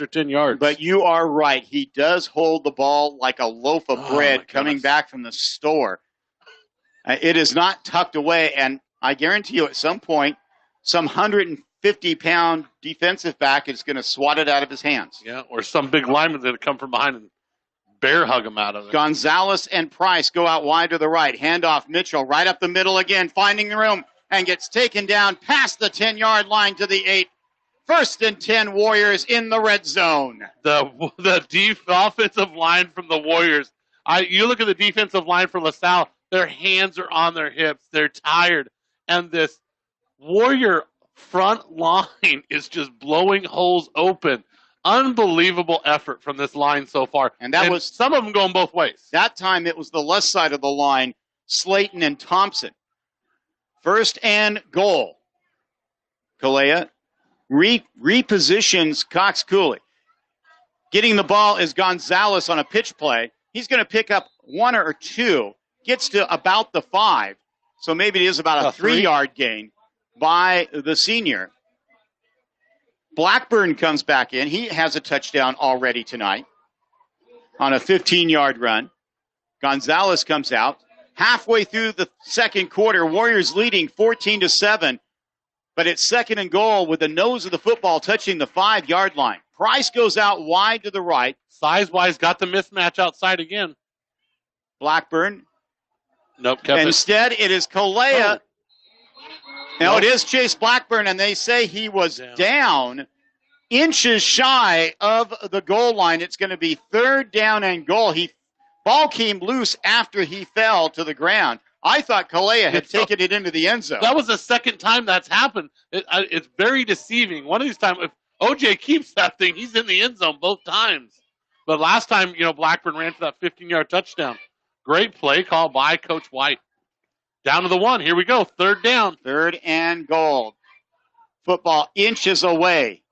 10 yards. But you are right. He does hold the ball like a loaf of bread coming back from the store. It is not tucked away, and I guarantee you at some point, some 150-pound defensive back is going to swat it out of his hands. Yeah, or some big lineman's going to come from behind and bear hug him out of it. Gonzalez and Price go out wide to the right. Handoff Mitchell right up the middle again, finding the room, and gets taken down past the 10-yard line to the 8. 1st and 10 Warriors in the red zone. The offensive line from the Warriors. You look at the defensive line for LaSalle, their hands are on their hips. They're tired. And this Warrior front line is just blowing holes open. Unbelievable effort from this line so far. And that was some of them going both ways. That time it was the left side of the line, Slayton and Thompson. 1st and goal. Kalea repositions Cox Cooley. Getting the ball is Gonzalez on a pitch play. He's going to pick up 1 or 2. Gets to about the 5. So maybe it is about a 3-yard gain by the senior. Blackburn comes back in. He has a touchdown already tonight on a 15-yard run. Gonzalez comes out. Halfway through the second quarter, Warriors leading 14-7. But it's 2nd and goal with the nose of the football touching the 5-yard line. Price goes out wide to the right. Size-wise, got the mismatch outside again. Blackburn. Nope, kept Instead, it is Kalea. Now, it is Chase Blackburn, and they say he was down inches shy of the goal line. It's going to be 3rd down and goal. Ball came loose after he fell to the ground. I thought Kalea had taken it into the end zone. That was the second time that's happened. It's very deceiving. One of these times, if OJ keeps that thing, he's in the end zone both times. But last time, Blackburn ran for that 15-yard touchdown. Great play call by Coach White. Down to the 1. Here we go. 3rd down. 3rd and goal. Football inches away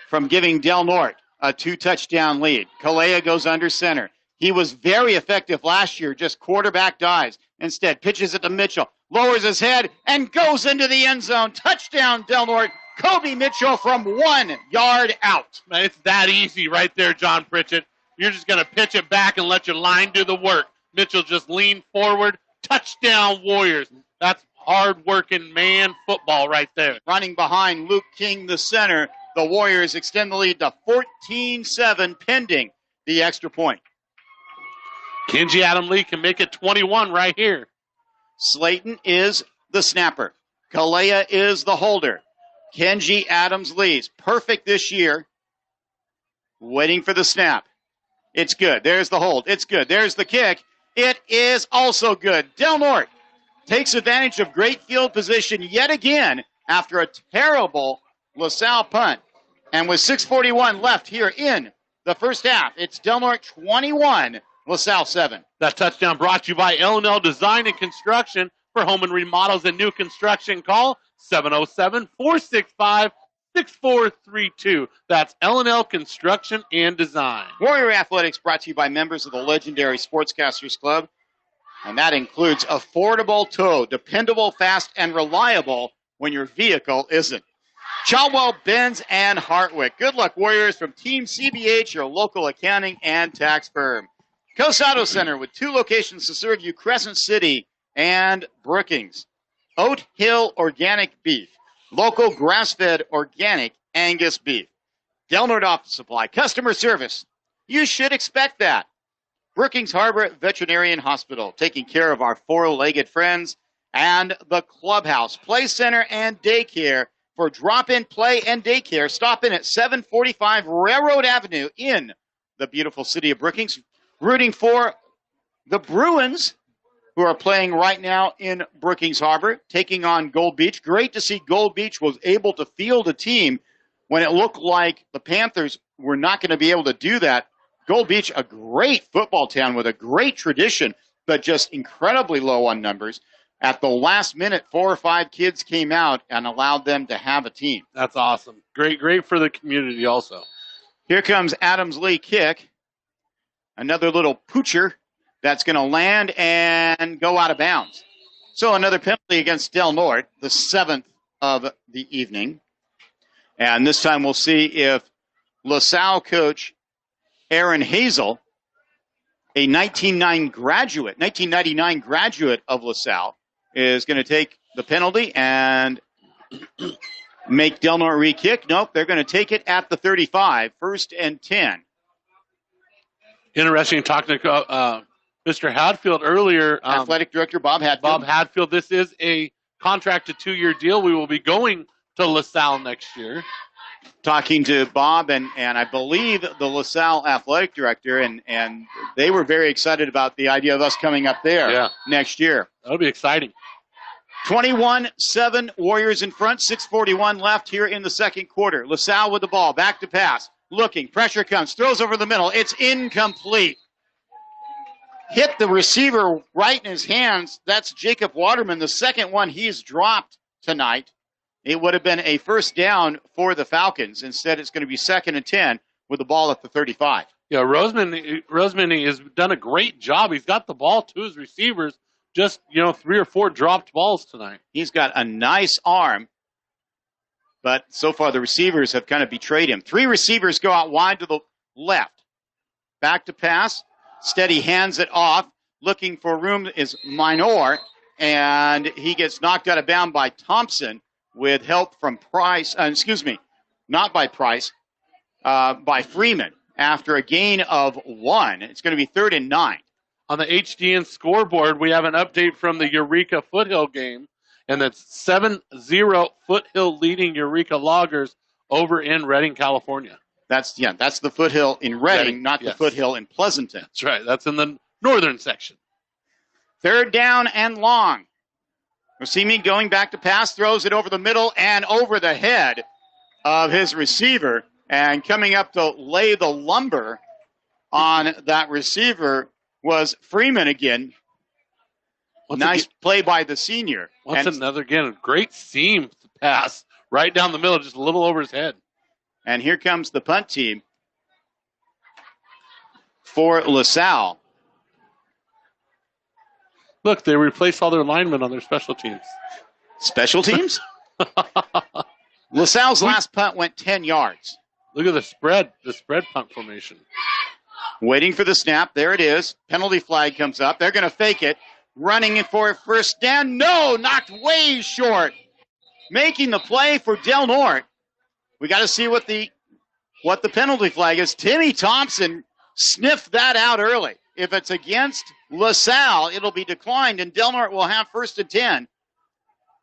from giving Del Norte a 2-touchdown lead. Kalea goes under center. He was very effective last year, just quarterback dives. Instead, pitches it to Mitchell, lowers his head, and goes into the end zone. Touchdown, Del Norte. Kobe Mitchell from 1 yard out. Man, it's that easy right there, John Pritchett. You're just going to pitch it back and let your line do the work. Mitchell just leaned forward. Touchdown, Warriors. That's hard-working man football right there. Running behind Luke King, the center. The Warriors extend the lead to 14-7 pending the extra point. Kenji Adam Lee can make it 21 right here. Slayton is the snapper. Kalea is the holder. Kenji Adams Lee's perfect this year. Waiting for the snap. It's good. There's the hold. It's good. There's the kick. It is also good. Del Norte takes advantage of great field position yet again after a terrible LaSalle punt. And with 6:41 left here in the first half, it's Del Norte 21, LaSalle 7. That touchdown brought to you by L&L Design and Construction. For home and remodels and new construction, call 707-465-6432. That's L&L Construction and Design. Warrior Athletics brought to you by members of the legendary Sportscasters Club. And that includes affordable tow, dependable, fast, and reliable when your vehicle isn't. Chalwell, Benz, and Hartwick. Good luck, Warriors, from Team CBH, your local accounting and tax firm. Coast Auto Center with 2 locations to serve you, Crescent City and Brookings. Oat Hill Organic Beef. Local grass-fed organic Angus beef. Del Norte Office Supply. Customer service. You should expect that. Brookings Harbor Veterinarian Hospital, taking care of our 4-legged friends. And the Clubhouse, Play Center, and Daycare. For drop-in play and daycare, stop in at 745 Railroad Avenue in the beautiful city of Brookings. Rooting for the Bruins, who are playing right now in Brookings Harbor, taking on Gold Beach. Great to see Gold Beach was able to field a team when it looked like the Panthers were not going to be able to do that. Gold Beach, a great football town with a great tradition, but just incredibly low on numbers. At the last minute, 4 or 5 kids came out and allowed them to have a team. That's awesome. Great for the community also. Here comes Adams Lee kick. Another little poocher that's going to land and go out of bounds. So another penalty against Del Norte, the 7th of the evening. And this time we'll see if LaSalle coach Aaron Hazel, a 1999 graduate of LaSalle, is going to take the penalty and make Del Norte re-kick. Nope, they're going to take it at the 35, 1st and 10. Interesting talking to Mr. Hadfield earlier. Athletic Director Bob Hadfield. Bob Hadfield, this is a contract to 2-year deal. We will be going to LaSalle next year. Talking to Bob and I believe the LaSalle Athletic Director, and they were very excited about the idea of us coming up there next year. That'll be exciting. 21-7 Warriors in front, 6:41 left here in the second quarter. LaSalle with the ball, back to pass, looking, pressure comes, throws over the middle. It's incomplete. Hit the receiver right in his hands. That's Jacob Waterman, the second one he's dropped tonight. It would have been a first down for the Falcons. Instead, it's going to be 2nd and 10 with the ball at the 35. Yeah, Roseman has done a great job. He's got the ball to his receivers. Just, 3 or 4 dropped balls tonight. He's got a nice arm, but so far the receivers have kind of betrayed him. 3 receivers go out wide to the left. Back to pass. Steady hands it off. Looking for room is Minor, and he gets knocked out of bounds by Thompson with help from Price. Not by Price, by Freeman after a gain of 1. It's going to be 3rd and 9. On the HDN scoreboard, we have an update from the Eureka Foothill game, and that's 7-0 Foothill leading Eureka Loggers over in Redding, California. That's the Foothill in Redding, not the Foothill in Pleasanton. That's right. That's in the northern section. 3rd down and long. Rosimi going back to pass, throws it over the middle and over the head of his receiver, and coming up to lay the lumber on that receiver was Freeman again. Nice play by the senior. A great seam pass right down the middle, just a little over his head. And here comes the punt team for LaSalle. Look, they replaced all their linemen on their special teams. Special teams? LaSalle's last punt went 10 yards. Look at the spread punt formation. Waiting for the snap. There it is. Penalty flag comes up. They're going to fake it. Running it for a first down. No, knocked way short. Making the play for Del Norte. We got to see what the penalty flag is. Timmy Thompson sniffed that out early. If it's against LaSalle, it'll be declined, and Del Norte will have 1st and 10.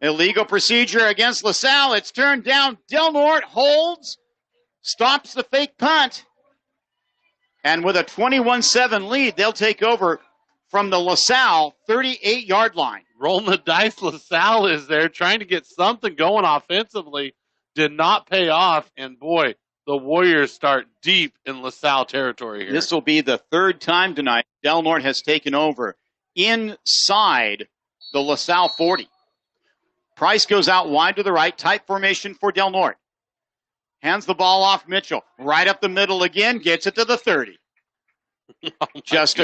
Illegal procedure against LaSalle. It's turned down. Del Norte holds, stops the fake punt, and with a 21-7 lead, they'll take over from the LaSalle 38-yard line. Rolling the dice, LaSalle is there trying to get something going offensively. Did not pay off, and boy, the Warriors start deep in LaSalle territory here. This will be the 3rd time tonight Del Norte has taken over inside the LaSalle 40. Price goes out wide to the right, tight formation for Del Norte. Hands the ball off Mitchell. Right up the middle again, gets it to the 30. Just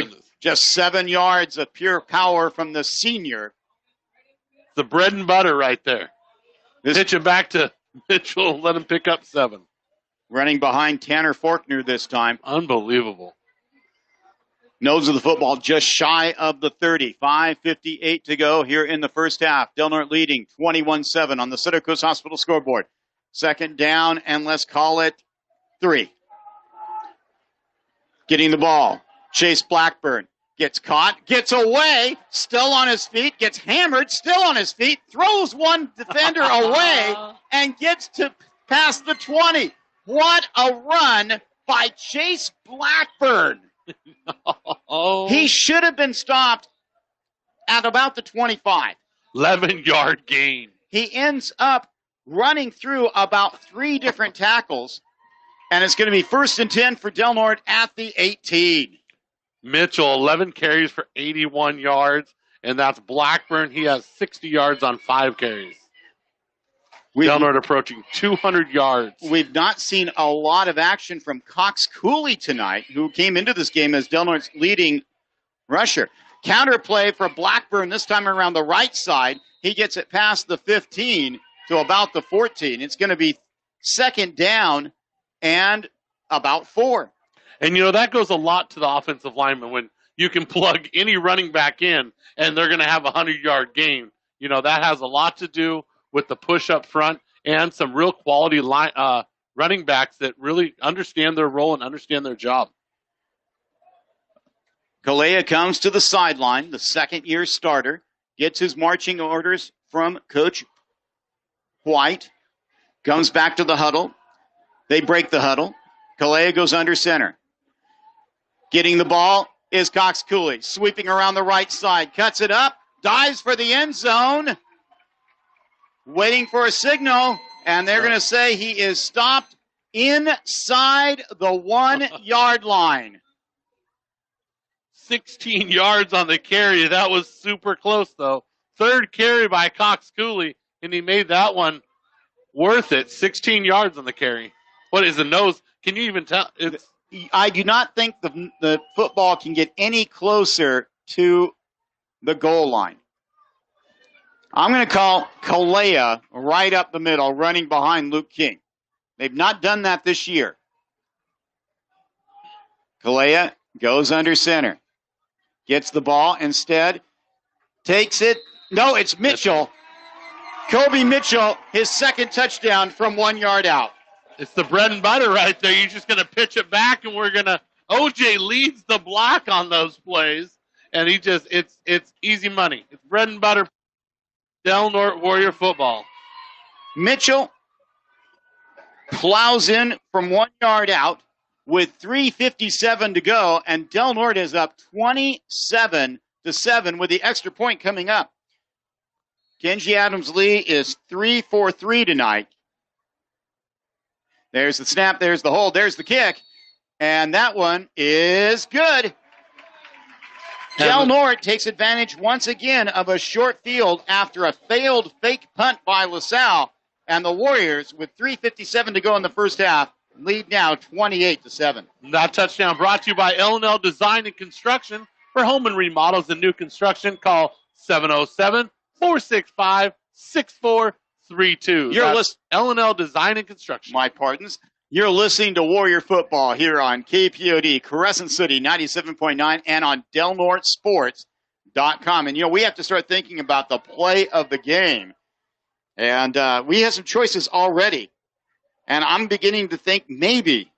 7 yards of pure power from the senior. The bread and butter right there. Pitch it back to Mitchell, let him pick up 7. Running behind Tanner Faulkner this time. Unbelievable. Nose of the football just shy of the 30. 5:58 to go here in the first half. Del Norte leading 21-7 on the Center Coast Hospital scoreboard. 2nd down, and let's call it 3. Getting the ball. Chase Blackburn gets caught, gets away, still on his feet, gets hammered, still on his feet, throws one defender away, and gets to past the 20. What a run by Chase Blackburn. He should have been stopped at about the 25. 11-yard gain. He ends up running through about 3 different tackles, and it's going to be 1st and 10 for Del Norte at the 18. Mitchell, 11 carries for 81 yards, and that's Blackburn. He has 60 yards on 5 carries. Del Norte approaching 200 yards. We've not seen a lot of action from Cox Cooley tonight, who came into this game as Del Norte's leading rusher. Counter play for Blackburn this time around the right side. He gets it past the 15 to about the 14. It's going to be 2nd down and about 4. And, that goes a lot to the offensive lineman when you can plug any running back in and they're going to have a 100-yard gain. You know, that has a lot to do with the push up front and some real quality running backs that really understand their role and understand their job. Kalea comes to the sideline, the second-year starter, gets his marching orders from Coach White, comes back to the huddle. They break the huddle. Kalea goes under center. Getting the ball is Cox Cooley, sweeping around the right side, cuts it up, dives for the end zone, waiting for a signal, and they're going to say he is stopped inside the 1 yard line. 16 yards on the carry. That was super close, though. Third carry by Cox Cooley, and he made that one worth it. 16 yards on the carry. What is the nose? Can you even tell? I do not think the football can get any closer to the goal line. I'm going to call Kalea right up the middle, running behind Luke King. They've not done that this year. Kalea goes under center. Gets the ball instead. Takes it. No, it's Mitchell. Kobe Mitchell, his second touchdown from 1 yard out. It's the bread and butter right there. You're just going to pitch it back, and we're going to – OJ leads the block on those plays, and he just – it's easy money. It's bread and butter. Del Norte Warrior football. Mitchell plows in from 1 yard out with 3:57 to go, and Del Norte is up 27-7 with the extra point coming up. Kenji Adams-Lee is 3 for 3 tonight. There's the snap, there's the hold, there's the kick, and that one is good. Del Norte takes advantage once again of a short field after a failed fake punt by LaSalle, and the Warriors, with 3:57 to go in the first half, lead now 28-7. That touchdown brought to you by L&L Design and Construction. For home and remodels and new construction, call 707-465-6432. You're listening. L&L Design and Construction. My pardons. You're listening to Warrior Football here on KPOD, Crescent City 97.9, and on DelNorteSports.com. And, you know, we have to start thinking about the play of the game. And we have some choices already. And I'm beginning to think maybe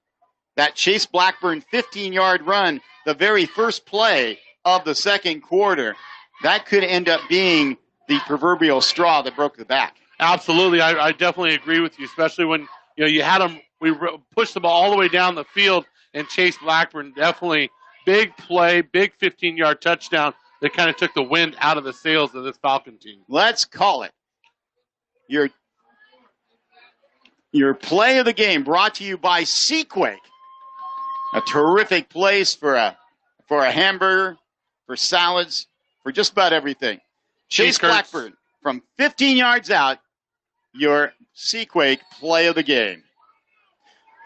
that Chase Blackburn 15-yard run, the very first play of the second quarter, that could end up being the proverbial straw that broke the back. Absolutely. I definitely agree with you, especially when, you know, you had him. We pushed the ball all the way down the field, and Chase Blackburn definitely big play, big 15-yard touchdown that kind of took the wind out of the sails of this Falcon team. Let's call it. Your play of the game brought to you by Seaquake, a terrific place for a hamburger, for salads, for just about everything. Chase Blackburn from 15 yards out, your Seaquake play of the game.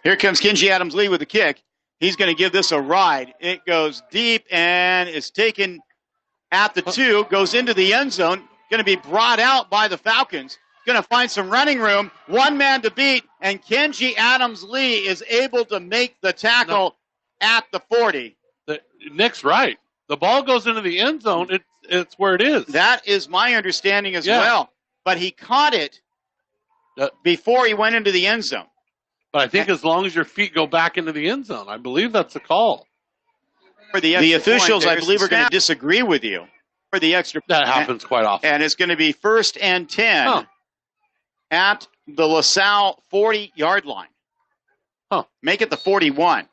Here comes Kenji Adams-Lee with the kick. He's going to give this a ride. It goes deep and is taken at the 2, goes into the end zone, going to be brought out by the Falcons. Going to find some running room, one man to beat, and Kenji Adams-Lee is able to make the tackle at the 40. Nick's right. The ball goes into the end zone. It's where it is. That is my understanding as well. But he caught it before he went into the end zone. But I think as long as your feet go back into the end zone, I believe that's a call. For the officials, I believe, are going to disagree with you. For the extra that happens quite often. And it's going to be 1st and 10 at the LaSalle 40-yard line. Make it the 41.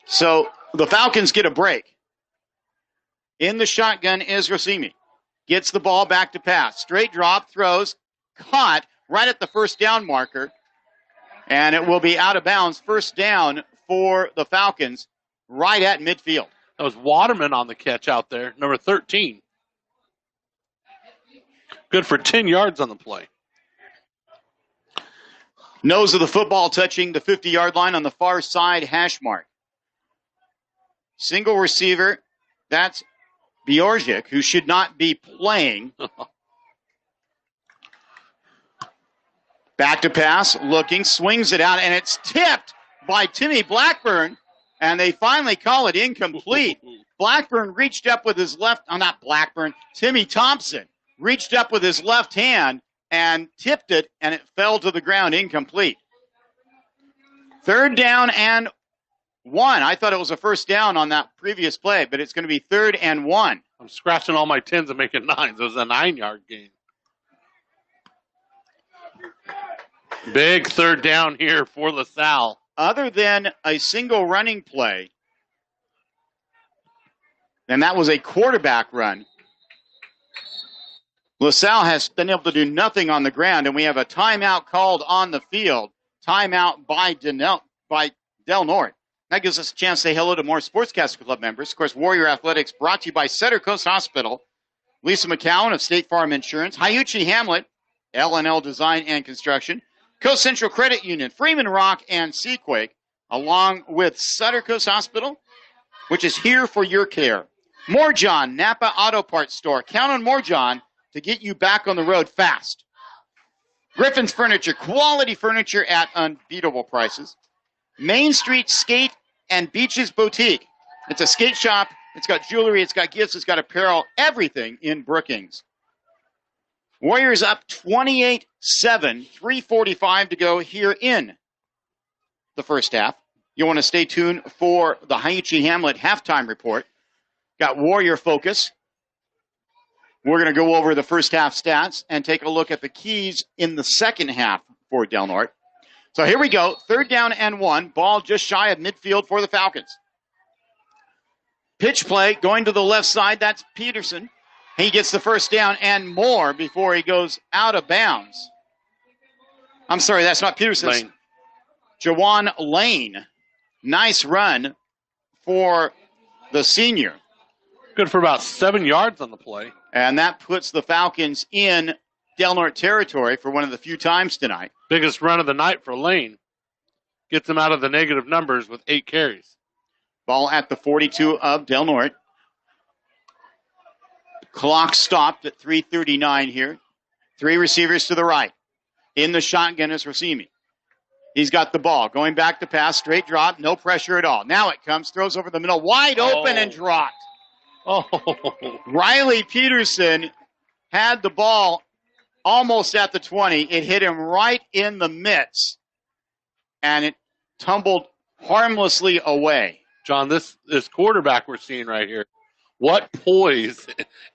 So the Falcons get a break. In the shotgun is Rosimi. Gets the ball back to pass. Straight drop, throws, caught right at the first down marker. And it will be out of bounds. First down for the Falcons right at midfield. That was Waterman on the catch out there, number 13. Good for 10 yards on the play. Nose of the football touching the 50-yard line on the far side hash mark. Single receiver, that's Bjorzik, who should not be playing. Back to pass, looking, swings it out, and it's tipped by Timmy Blackburn, and they finally call it incomplete. Blackburn reached up with his left, not Blackburn, Timmy Thompson reached up with his left hand and tipped it, and it fell to the ground, incomplete. 3rd down and 1. I thought it was a first down on that previous play, but it's going to be 3rd and 1. I'm scratching all my 10s and making 9s. It was a 9-yard gain. Big 3rd down here for LaSalle. Other than a single running play, and that was a quarterback run, LaSalle has been able to do nothing on the ground, and we have a timeout called on the field. Timeout by Del Norte. That gives us a chance to say hello to more Sportscaster Club members. Of course, Warrior Athletics brought to you by Center Coast Hospital, Lisa McCowan of State Farm Insurance, Hayuchi Hamlet, L&L Design and Construction, Coast Central Credit Union, Freeman Rock, and Seaquake, along with Sutter Coast Hospital, which is here for your care. Moorjohn, Napa Auto Parts Store. Count on Moorjohn to get you back on the road fast. Griffin's Furniture, quality furniture at unbeatable prices. Main Street Skate and Beaches Boutique. It's a skate shop. It's got jewelry. It's got gifts. It's got apparel. Everything in Brookings. Warriors up 28-7. 3:45 to go here in the first half. You want to stay tuned for the Hayuchi Hamlet halftime report. Got Warrior focus. We're going to go over the first half stats and take a look at the keys in the second half for Del Norte. So here we go. 3rd down and 1. Ball just shy of midfield for the Falcons. Pitch play going to the left side. That's Peterson. He gets the first down and more before he goes out of bounds. I'm sorry, that's not Peterson. Lane. Jawan Lane. Nice run for the senior. Good for about 7 yards on the play. And that puts the Falcons in Del Norte territory for one of the few times tonight. Biggest run of the night for Lane. Gets him out of the negative numbers with 8 carries. Ball at the 42 of Del Norte. Clock stopped at 3:39 here. 3 receivers to the right. In the shotgun is Rosimi. He's got the ball. Going back to pass. Straight drop. No pressure at all. Now it comes. Throws over the middle. Wide open and dropped. Oh. Riley Peterson had the ball almost at the 20. It hit him right in the midst. And it tumbled harmlessly away. John, this quarterback we're seeing right here, what poise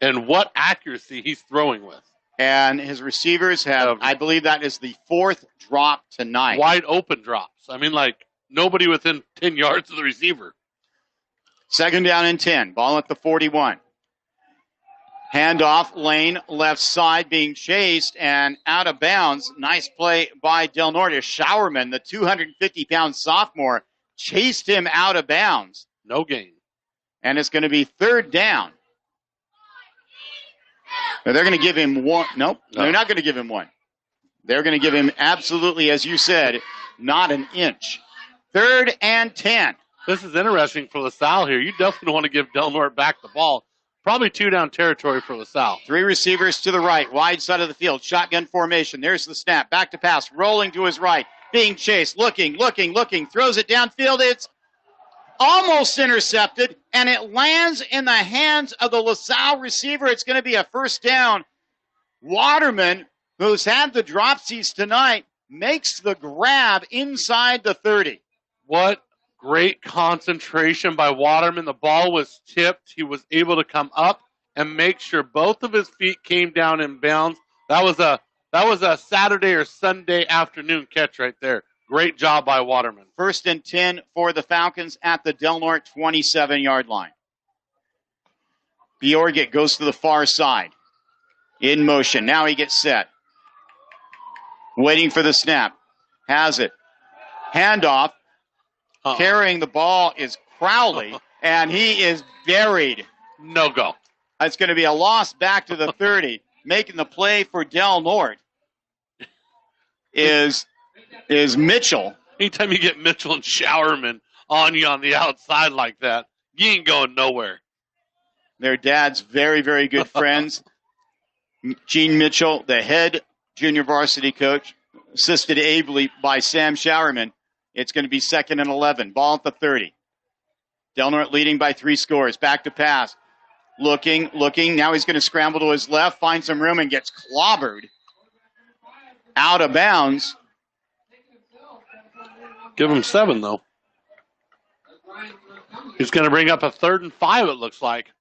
and what accuracy he's throwing with. And his receivers have, I believe that is the 4th drop tonight. Wide open drops. I mean, like, nobody within 10 yards of the receiver. 2nd down and 10. Ball at the 41. Handoff, Lane, left side being chased and out of bounds. Nice play by Del Norte. Showerman, the 250-pound sophomore, chased him out of bounds. No gain. And it's going to be 3rd down. Now they're going to give him one. Nope, they're not going to give him one. They're going to give him absolutely, as you said, not an inch. 3rd and 10. This is interesting for LaSalle here. You definitely want to give Del Norte back the ball. Probably 2-down territory for LaSalle. 3 receivers to the right, wide side of the field. Shotgun formation. There's the snap. Back to pass. Rolling to his right. Being chased. Looking. Throws it downfield. It's almost intercepted, and it lands in the hands of the LaSalle receiver. It's going to be a first down. Waterman, who's had the dropsies tonight, makes the grab inside the 30. What great concentration by Waterman. The ball was tipped. He was able to come up and make sure both of his feet came down in bounds. That was a Saturday or Sunday afternoon catch right there. Great job by Waterman. 1st and 10 for the Falcons at the Del Norte 27-yard line. Bjorgit goes to the far side. In motion. Now he gets set. Waiting for the snap. Has it. Handoff. Carrying the ball is Crowley, and he is buried. No go. It's going to be a loss back to the 30. Making the play for Del Norte is Mitchell. Anytime you get Mitchell and Showerman on you on the outside like that, you ain't going nowhere. Their dad's very, very good friends. Gene Mitchell, the head junior varsity coach, assisted ably by Sam Showerman. It's going to be 2nd and 11. Ball at the 30. Del Norte leading by 3 scores. Back to pass. Looking. Now he's going to scramble to his left, find some room, and gets clobbered. Out of bounds. Give him 7, though. He's going to bring up a 3rd and 5, it looks like.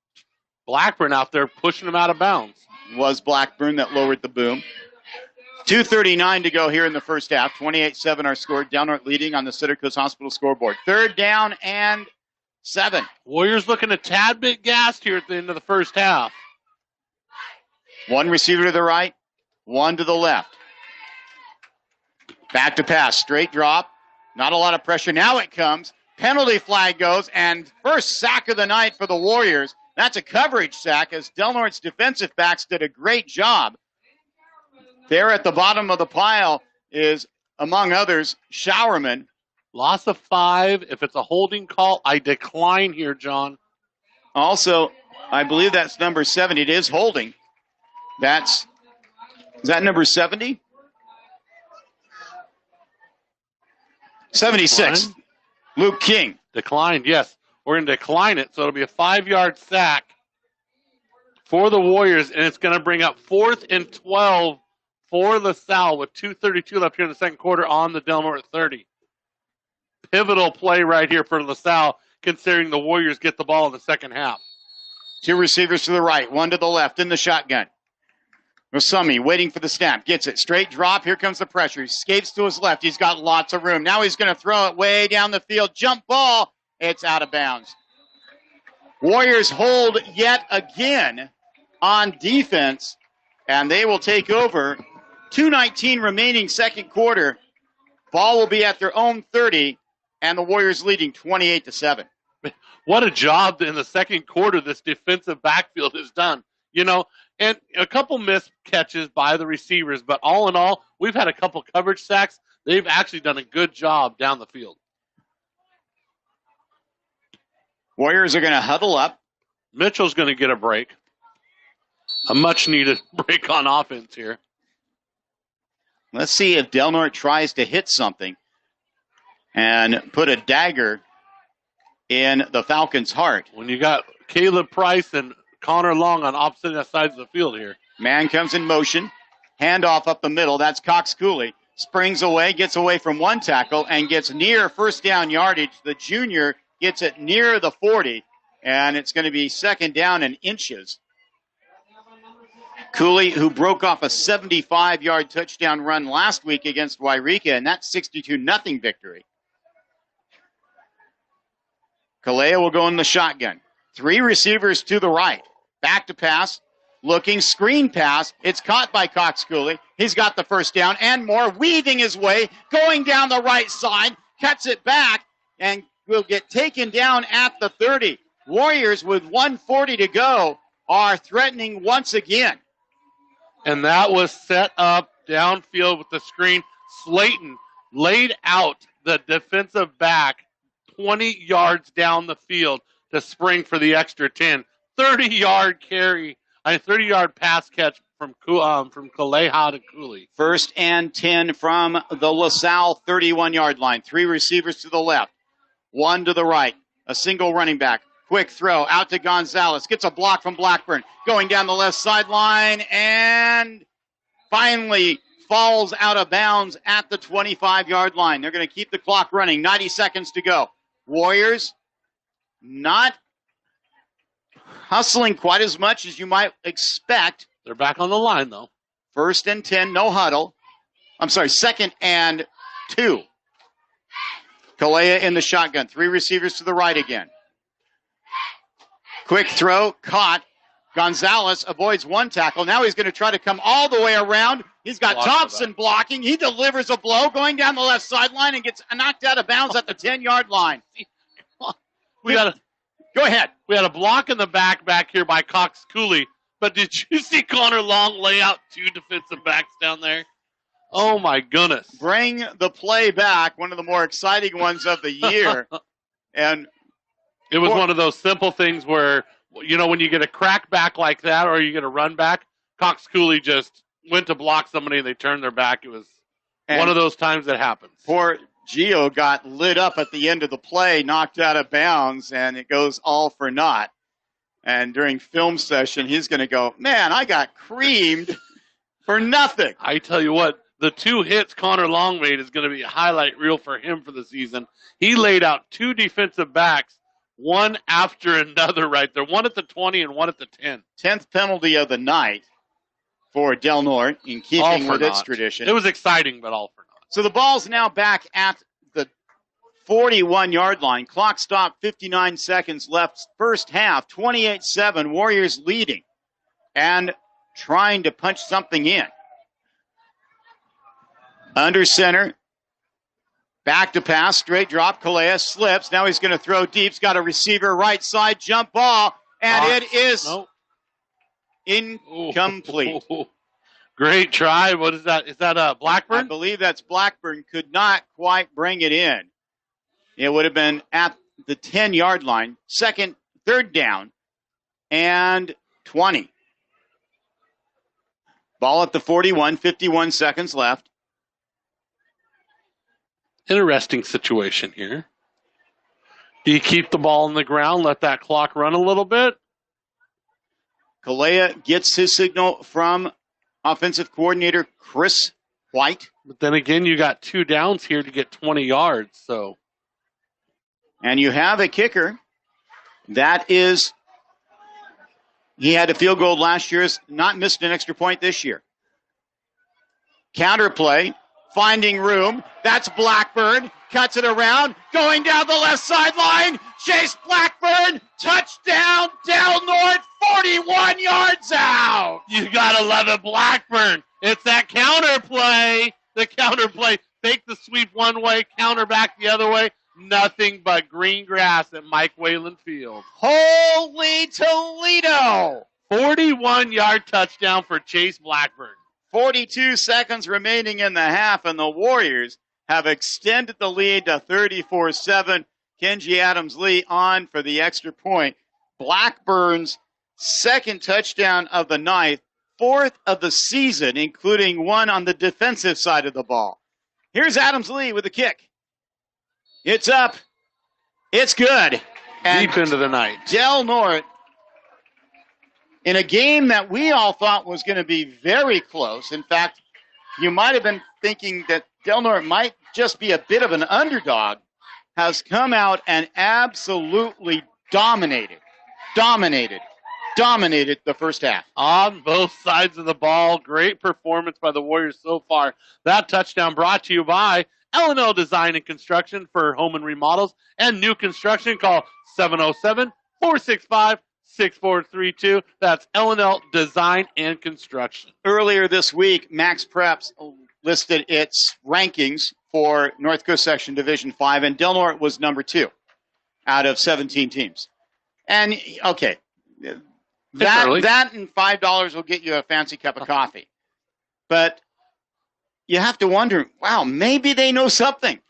Blackburn out there pushing him out of bounds. Was Blackburn that lowered the boom. 2:39 to go here in the first half. 28-7 our score. Del Norte leading on the Center Coast Hospital scoreboard. 3rd down and 7. Warriors looking a tad bit gassed here at the end of the first half. 1 receiver to the right, 1 to the left. Back to pass. Straight drop. Not a lot of pressure. Now it comes. Penalty flag goes, and first sack of the night for the Warriors. That's a coverage sack as Del Norte's defensive backs did a great job. There at the bottom of the pile is, among others, Showerman. Loss of 5. If it's a holding call, I decline here, John. Also, I believe that's number 70. It is holding. Is that number 70? 76. Decline? Luke King. Declined, yes. We're going to decline it, so it'll be a 5-yard sack for the Warriors, and it's going to bring up 4th and 12 for LaSalle with 2:32 left here in the second quarter on the Del Norte 30. Pivotal play right here for LaSalle, considering the Warriors get the ball in the second half. 2 receivers to the right, 1 to the left in the shotgun. Masumi waiting for the snap. Gets it. Straight drop. Here comes the pressure. He escapes to his left. He's got lots of room. Now he's going to throw it way down the field. Jump ball. It's out of bounds. Warriors hold yet again on defense, and they will take over. 2:19 remaining second quarter. Ball will be at their own 30, and the Warriors leading 28-7. What a job in the second quarter this defensive backfield has done. You know, and a couple missed catches by the receivers, but all in all, we've had a couple coverage sacks. They've actually done a good job down the field. Warriors are going to huddle up. Mitchell's going to get a break. A much-needed break on offense here. Let's see if Del Norte tries to hit something and put a dagger in the Falcons' heart. When you got Caleb Price and Connor Long on opposite sides of the field here. Man comes in motion. Handoff up the middle. That's Cox Cooley. Springs away, gets away from one tackle, and gets near first down yardage. The junior gets it near the 40, and it's going to be second down and inches. Cooley, who broke off a 75-yard touchdown run last week against Wairika, and that 62-0 victory. Kalea will go in the shotgun. 3 receivers to the right. Back to pass. Looking, screen pass. It's caught by Cox Cooley. He's got the first down and more, weaving his way, going down the right side, cuts it back, and will get taken down at the 30. Warriors, with 1:40 to go, are threatening once again. And that was set up downfield with the screen. Slayton laid out the defensive back 20 yards down the field to spring for the extra 10. 30-yard carry, 30-yard pass catch from Kaleha to Cooley. First and 10 from the LaSalle 31-yard line. 3 receivers to the left, 1 to the right. A single running back. Quick throw out to Gonzalez. Gets a block from Blackburn. Going down the left sideline and finally falls out of bounds at the 25-yard line. They're going to keep the clock running. 90 seconds to go. Warriors not hustling quite as much as you might expect. They're back on the line, though. First and 10, no huddle. I'm sorry, second and 2. Kalea in the shotgun. 3 receivers to the right again. Quick throw, caught. Gonzalez avoids one tackle. Now he's going to try to come all the way around. He's got Thompson blocking. He delivers a blow going down the left sideline and gets knocked out of bounds at the 10-yard line. Go ahead. We had a block in the back here by Cox Cooley. But did you see Connor Long lay out 2 defensive backs down there? Oh, my goodness. Bring the play back, one of the more exciting ones of the year. And it was one of those simple things where, you know, when you get a crack back like that or you get a run back, Cox Cooley just went to block somebody and they turned their back. It was one of those times that happens. For Gio got lit up at the end of the play, knocked out of bounds, and it goes all for naught. And during film session, he's going to go, man, I got creamed for nothing. I tell you what, the 2 hits Connor Long made is going to be a highlight reel for him for the season. He laid out 2 defensive backs, one after another right there, one at the 20 and one at the 10. 10th penalty of the night for Del Norte in keeping with its tradition. It was exciting, but all for naught. So the ball's now back at the 41-yard line. Clock stopped, 59 seconds left. First half, 28-7, Warriors leading and trying to punch something in. Under center, back to pass, straight drop. Calais slips. Now he's going to throw deep. He's got a receiver right side, jump ball, and it is incomplete. Great try. What is that? Is that Blackburn? I believe that's Blackburn. Could not quite bring it in. It would have been at the 10-yard line. Third down, and 20. Ball at the 41, 51 seconds left. Interesting situation here. Do you keep the ball on the ground, let that clock run a little bit? Calais gets his signal from offensive coordinator Chris White. But then again, you got 2 downs here to get 20 yards. So, and you have a kicker. That is, he had a field goal last year, has not missed an extra point this year. Counter play, finding room. That's Blackburn. Cuts it around, going down the left sideline. Chase Blackburn, touchdown, Del Norte, 41 yards out. You got to love it, Blackburn. It's that counter play. The counter play. Take the sweep one way, counter back the other way. Nothing but green grass at Mike Whalen Field. Holy Toledo! 41-yard touchdown for Chase Blackburn. 42 seconds remaining in the half, and the Warriors have extended the lead to 34-7. Kenji Adams-Lee on for the extra point. Blackburn's second touchdown of the night, 4th of the season, including one on the defensive side of the ball. Here's Adams-Lee with the kick. It's up. It's good. And deep into the night. Del Norte, in a game that we all thought was going to be very close. In fact, you might have been thinking that Del Norte might just be a bit of an underdog, has come out and absolutely dominated the first half. On both sides of the ball. Great performance by the Warriors so far. That touchdown brought to you by L&L Design and Construction for home and remodels and new construction. Call 707-465-6432. That's L&L Design and Construction. Earlier this week, Max Preps listed its rankings for North Coast Section Division 5, and Del Norte was number 2 out of 17 teams. And, okay, that and $5 will get you a fancy cup of coffee. But you have to wonder, wow, maybe they know something.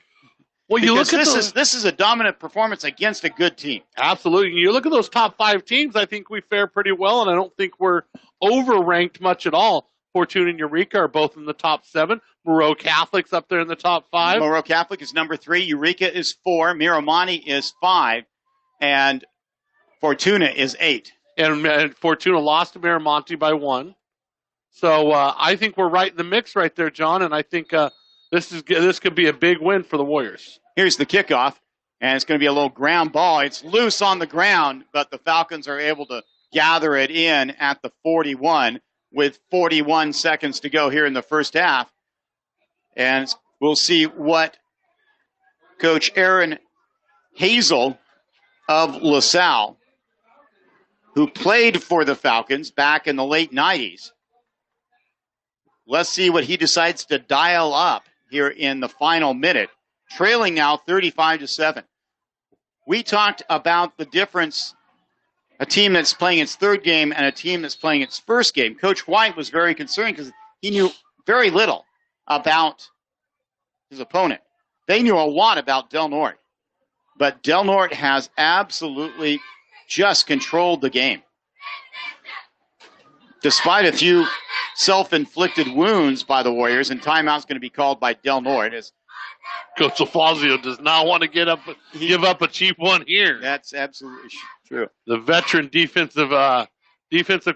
Well, you look at this is a dominant performance against a good team. Absolutely. You look at those top 5 teams, I think we fare pretty well, and I don't think we're overranked much at all. Fortuna and Eureka are both in the top 7. Moreau Catholic's up there in the top 5. Moreau Catholic is number 3. Eureka is 4. Miramonte is 5. And Fortuna is 8. And Fortuna lost to Miramonte by 1. So I think we're right in the mix right there, John, and I think this could be a big win for the Warriors. Here's the kickoff, and it's going to be a little ground ball. It's loose on the ground, but the Falcons are able to gather it in at the 41 with 41 seconds to go here in the first half. And we'll see what Coach Aaron Hazel of LaSalle, who played for the Falcons back in the late 90s, let's see what he decides to dial up here in the final minute. Trailing now 35-7. We talked about the difference, a team that's playing its third game and a team that's playing its first game. Coach White was very concerned because he knew very little about his opponent. They knew a lot about Del Norte. But Del Norte has absolutely just controlled the game. Despite a few self-inflicted wounds by the Warriors, and timeout's going to be called by Del Norte as Coach Lafazio does not want to give up a cheap one here. That's absolutely true. The veteran defensive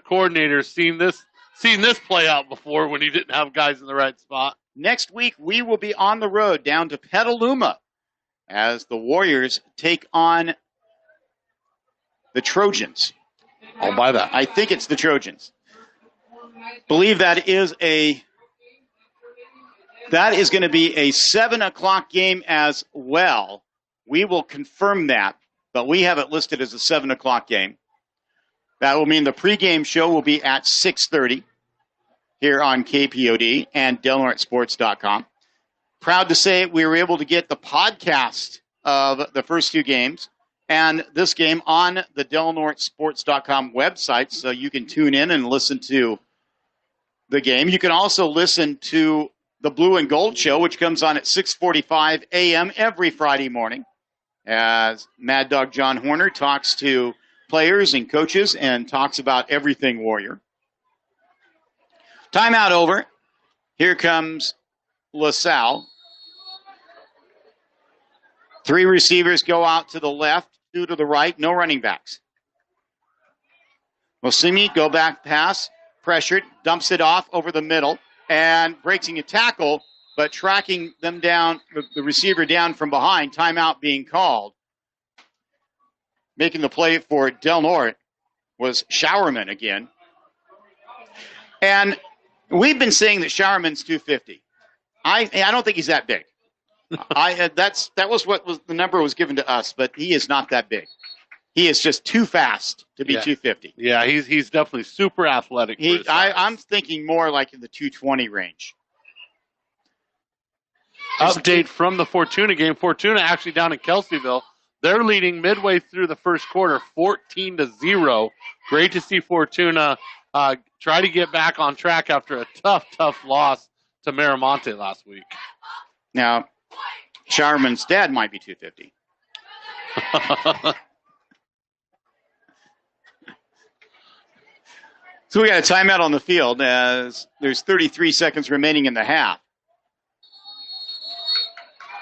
coordinator seen this play out before when he didn't have guys in the right spot. Next week, we will be on the road down to Petaluma as the Warriors take on the Trojans. I'll buy that. I think it's the Trojans. Believe that is going to be a 7 o'clock game as well. We will confirm that, but we have it listed as a 7 o'clock game. That will mean the pregame show will be at 6:30 here on KPOD and DelNortSports.com. Proud to say we were able to get the podcast of the first two games and this game on the DelNortSports.com website, so you can tune in and listen to the game. You can also listen to the Blue and Gold Show, which comes on at 6:45 a.m. every Friday morning, as Mad Dog John Horner talks to players and coaches and talks about everything Warrior. Timeout over. Here comes LaSalle. 3 receivers go out to the left, 2 to the right, no running backs. Mosimi, go back pass, pressured, dumps it off over the middle, and breaking a tackle, but tracking them down, the receiver down from behind, timeout being called. Making the play for Del Norte was Showerman again. And we've been saying that Showerman's 250. I don't think he's that big. That was what was the number was given to us, but he is not that big. He is just too fast to be 250. Yeah, he's definitely super athletic. I'm thinking more like in the 220 range. Update from the Fortuna game. Fortuna actually down in Kelseyville. They're leading midway through the first quarter, 14-0. Great to see Fortuna try to get back on track after a tough loss to Miramonte last week. Now, Showerman's dad might be 250. So we got a timeout on the field as there's 33 seconds remaining in the half.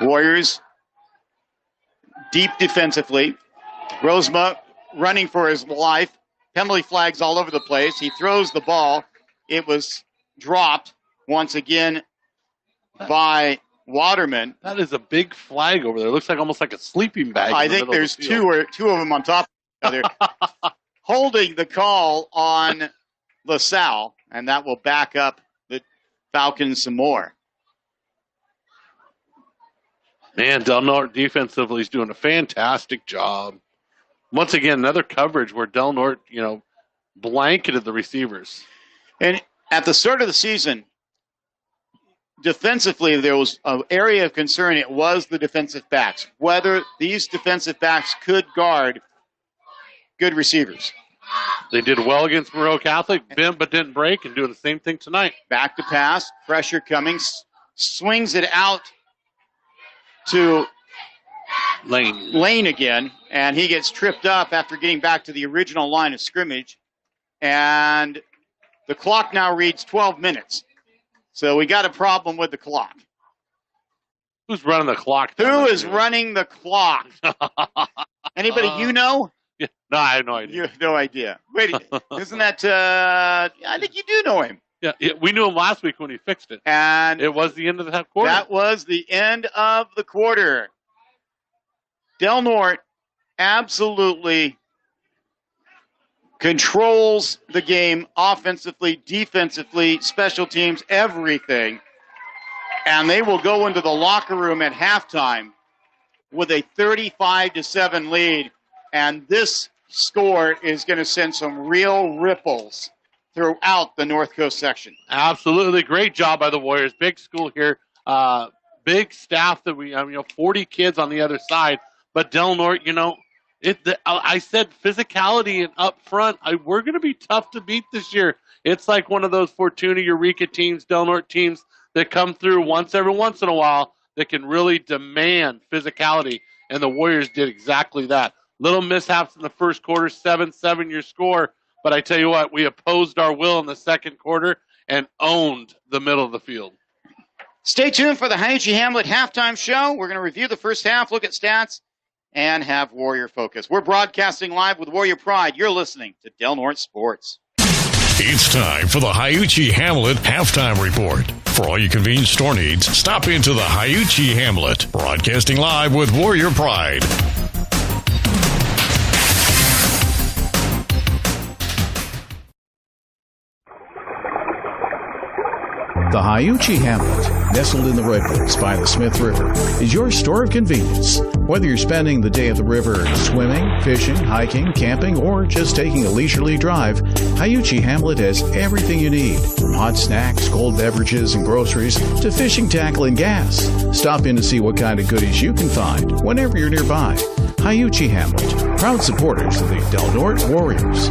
Warriors deep defensively. Rosema running for his life. Penalty flags all over the place. He throws the ball. It was dropped once again by Waterman. That is a big flag over there. It looks like almost like a sleeping bag. I think there's two of them on top of each other. Holding the call on LaSalle, and that will back up the Falcons some more. Man, Del Norte defensively is doing a fantastic job. Once again, another coverage where Del Norte, blanketed the receivers. And at the start of the season, defensively, there was an area of concern. It was the defensive backs, whether these defensive backs could guard good receivers. They did well against Monroe Catholic, bent but didn't break, and doing the same thing tonight. Back to pass, pressure coming, swings it out to Lane again, and he gets tripped up after getting back to the original line of scrimmage. And the clock now reads 12 minutes. So we got a problem with the clock. Who's running the clock? Who is running the clock? Anybody you know? Yeah, no, I have no idea. You have no idea. Wait, isn't that, I think you do know him. Yeah, we knew him last week when he fixed it. And it was the end of the quarter. That was the end of the quarter. Del Norte absolutely controls the game offensively, defensively, special teams, everything. And they will go into the locker room at halftime with a 35-7 lead. And this score is going to send some real ripples throughout the North Coast section. Absolutely. Great job by the Warriors. Big school here. Big staff that 40 kids on the other side. But Del Norte, I said physicality and up front, we're going to be tough to beat this year. It's like one of those Fortuna, Eureka teams, Del Norte teams that come through every once in a while that can really demand physicality. And the Warriors did exactly that. Little mishaps in the first quarter, 7-7 your score. But I tell you what, we opposed our will in the second quarter and owned the middle of the field. Stay tuned for the Haiichi Hamlet halftime show. We're going to review the first half, look at stats, and have Warrior Focus. We're broadcasting live with Warrior Pride. You're listening to Del Norte Sports. It's time for the Haiichi Hamlet Halftime Report. For all your convenience store needs, stop into the Haiichi Hamlet. Broadcasting live with Warrior Pride. The Haiichi Hamlet, nestled in the redwoods by the Smith River, is your store of convenience. Whether you're spending the day at the river swimming, fishing, hiking, camping, or just taking a leisurely drive, Haiichi Hamlet has everything you need, from hot snacks, cold beverages, and groceries to fishing tackle and gas. Stop in to see what kind of goodies you can find whenever you're nearby. Haiichi Hamlet, proud supporters of the Del Norte Warriors.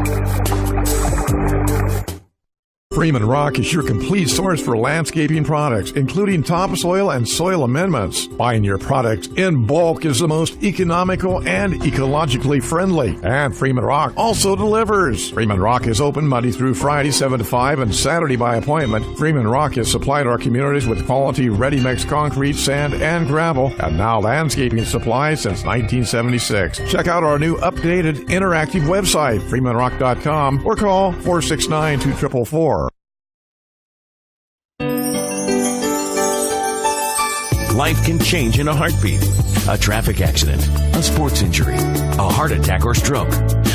Freeman Rock is your complete source for landscaping products, including topsoil and soil amendments. Buying your products in bulk is the most economical and ecologically friendly. And Freeman Rock also delivers. Freeman Rock is open Monday through Friday, 7 to 5, and Saturday by appointment. Freeman Rock has supplied our communities with quality ready-mix concrete, sand, and gravel, and now landscaping supplies since 1976. Check out our new updated interactive website, freemanrock.com, or call 469-2444. Life can change in a heartbeat. A traffic accident, a sports injury, a heart attack or stroke.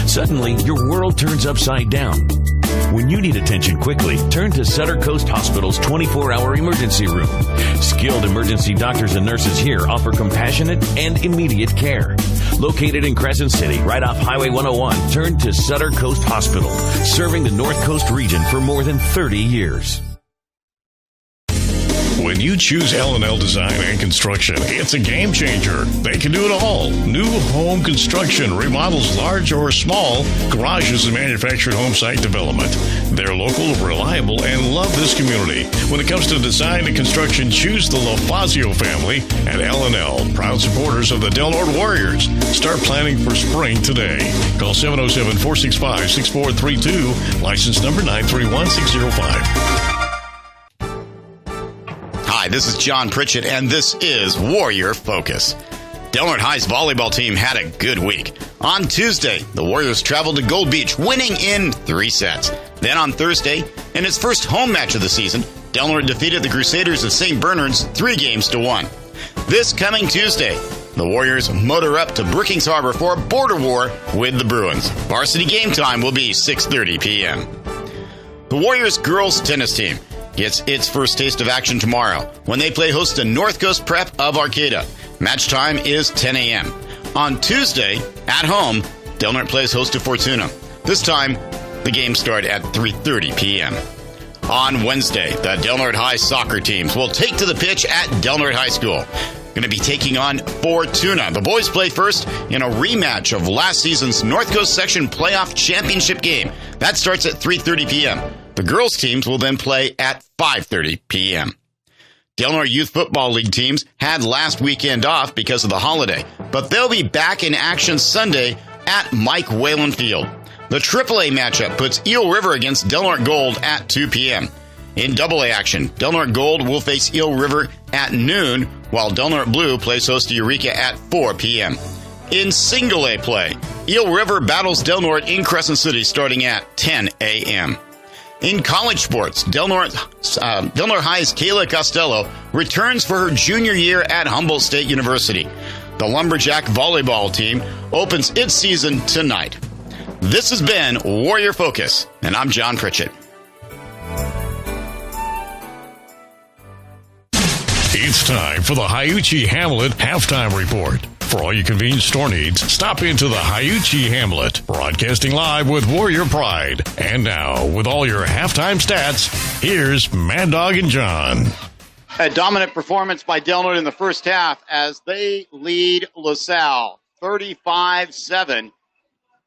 Suddenly, your world turns upside down. When you need attention quickly, turn to Sutter Coast Hospital's 24-hour emergency room. Skilled emergency doctors and nurses here offer compassionate and immediate care. Located in Crescent City, right off Highway 101, turn to Sutter Coast Hospital, serving the North Coast region for more than 30 years. When you choose L&L Design and Construction, it's a game changer. They can do it all. New home construction, remodels large or small, garages and manufactured home site development. They're local, reliable, and love this community. When it comes to design and construction, choose the LoFazio family and L&L, proud supporters of the Del Norte Warriors. Start planning for spring today. Call 707-465-6432, license number 931605. Hi, this is John Pritchett, and this is Warrior Focus. Del Norte High's volleyball team had a good week. On Tuesday, the Warriors traveled to Gold Beach, winning in 3 sets. Then on Thursday, in its first home match of the season, Del Norte defeated the Crusaders of St. Bernard's 3-1. This coming Tuesday, the Warriors motor up to Brookings Harbor for a border war with the Bruins. Varsity game time will be 6:30 p.m. The Warriors girls tennis team gets its first taste of action tomorrow when they play host to North Coast Prep of Arcata. Match time is 10 a.m. On Tuesday, at home, Del Norte plays host to Fortuna. This time, the games start at 3:30 p.m. On Wednesday, the Del Norte High soccer teams will take to the pitch at Del Norte High School. Going to be taking on Fortuna. The boys play first in a rematch of last season's North Coast Section Playoff Championship game. That starts at 3:30 p.m. The girls' teams will then play at 5:30 p.m. Del Norte Youth Football League teams had last weekend off because of the holiday, but they'll be back in action Sunday at Mike Whalen Field. The AAA matchup puts Eel River against Del Norte Gold at 2 p.m. In AA action, Del Norte Gold will face Eel River at noon, while Del Norte Blue plays host to Eureka at 4 p.m. In Single A play, Eel River battles Del Norte in Crescent City starting at 10 a.m. In college sports, Del Norte High's Kayla Costello returns for her junior year at Humboldt State University. The Lumberjack volleyball team opens its season tonight. This has been Warrior Focus, and I'm John Pritchett. It's time for the Haiichi Hamlet Halftime Report. For all your convenience store needs, stop into the Haiichi Hamlet, broadcasting live with Warrior Pride. And now, with all your halftime stats, here's Mad Dog and John. A dominant performance by Del Norte in the first half as they lead LaSalle 35-7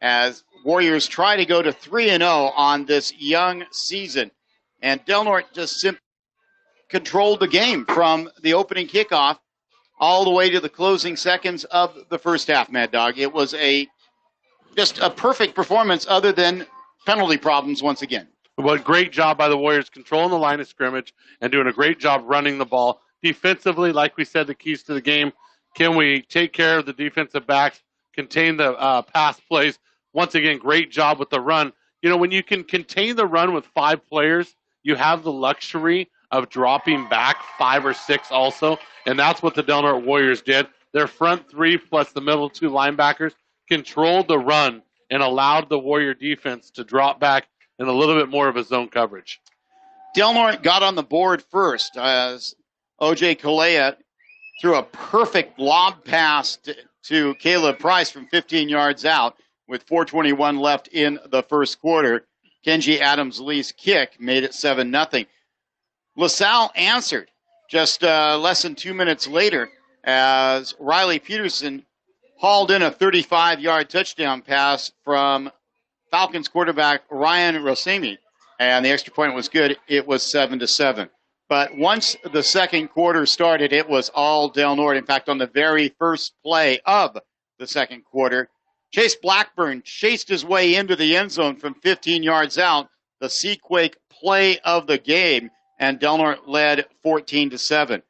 as Warriors try to go to 3-0 on this young season. And Del Norte just simply controlled the game from the opening kickoff all the way to the closing seconds of the first half, Mad Dog. It was just a perfect performance other than penalty problems once again. Well, great job by the Warriors controlling the line of scrimmage and doing a great job running the ball. Defensively, like we said, the keys to the game. Can we take care of the defensive backs, contain the pass plays? Once again, great job with the run. When you can contain the run with 5 players, you have the luxury of dropping back 5 or 6 also, and that's what the Del Norte Warriors did. Their front 3 plus the middle 2 linebackers controlled the run and allowed the Warrior defense to drop back in a little bit more of a zone coverage. Del Norte got on the board first as O.J. Kalea threw a perfect lob pass to Caleb Price from 15 yards out with 4:21 left in the first quarter. Kenji Adams-Lee's kick made it 7-0. LaSalle answered just less than 2 minutes later as Riley Peterson hauled in a 35-yard touchdown pass from Falcons quarterback Ryan Rosemi, and the extra point was good. It was 7-7. But once the second quarter started, it was all Del Norte. In fact, on the very first play of the second quarter, Chase Blackburn chased his way into the end zone from 15 yards out, the Seaquake play of the game, and Del Norte led 14-7.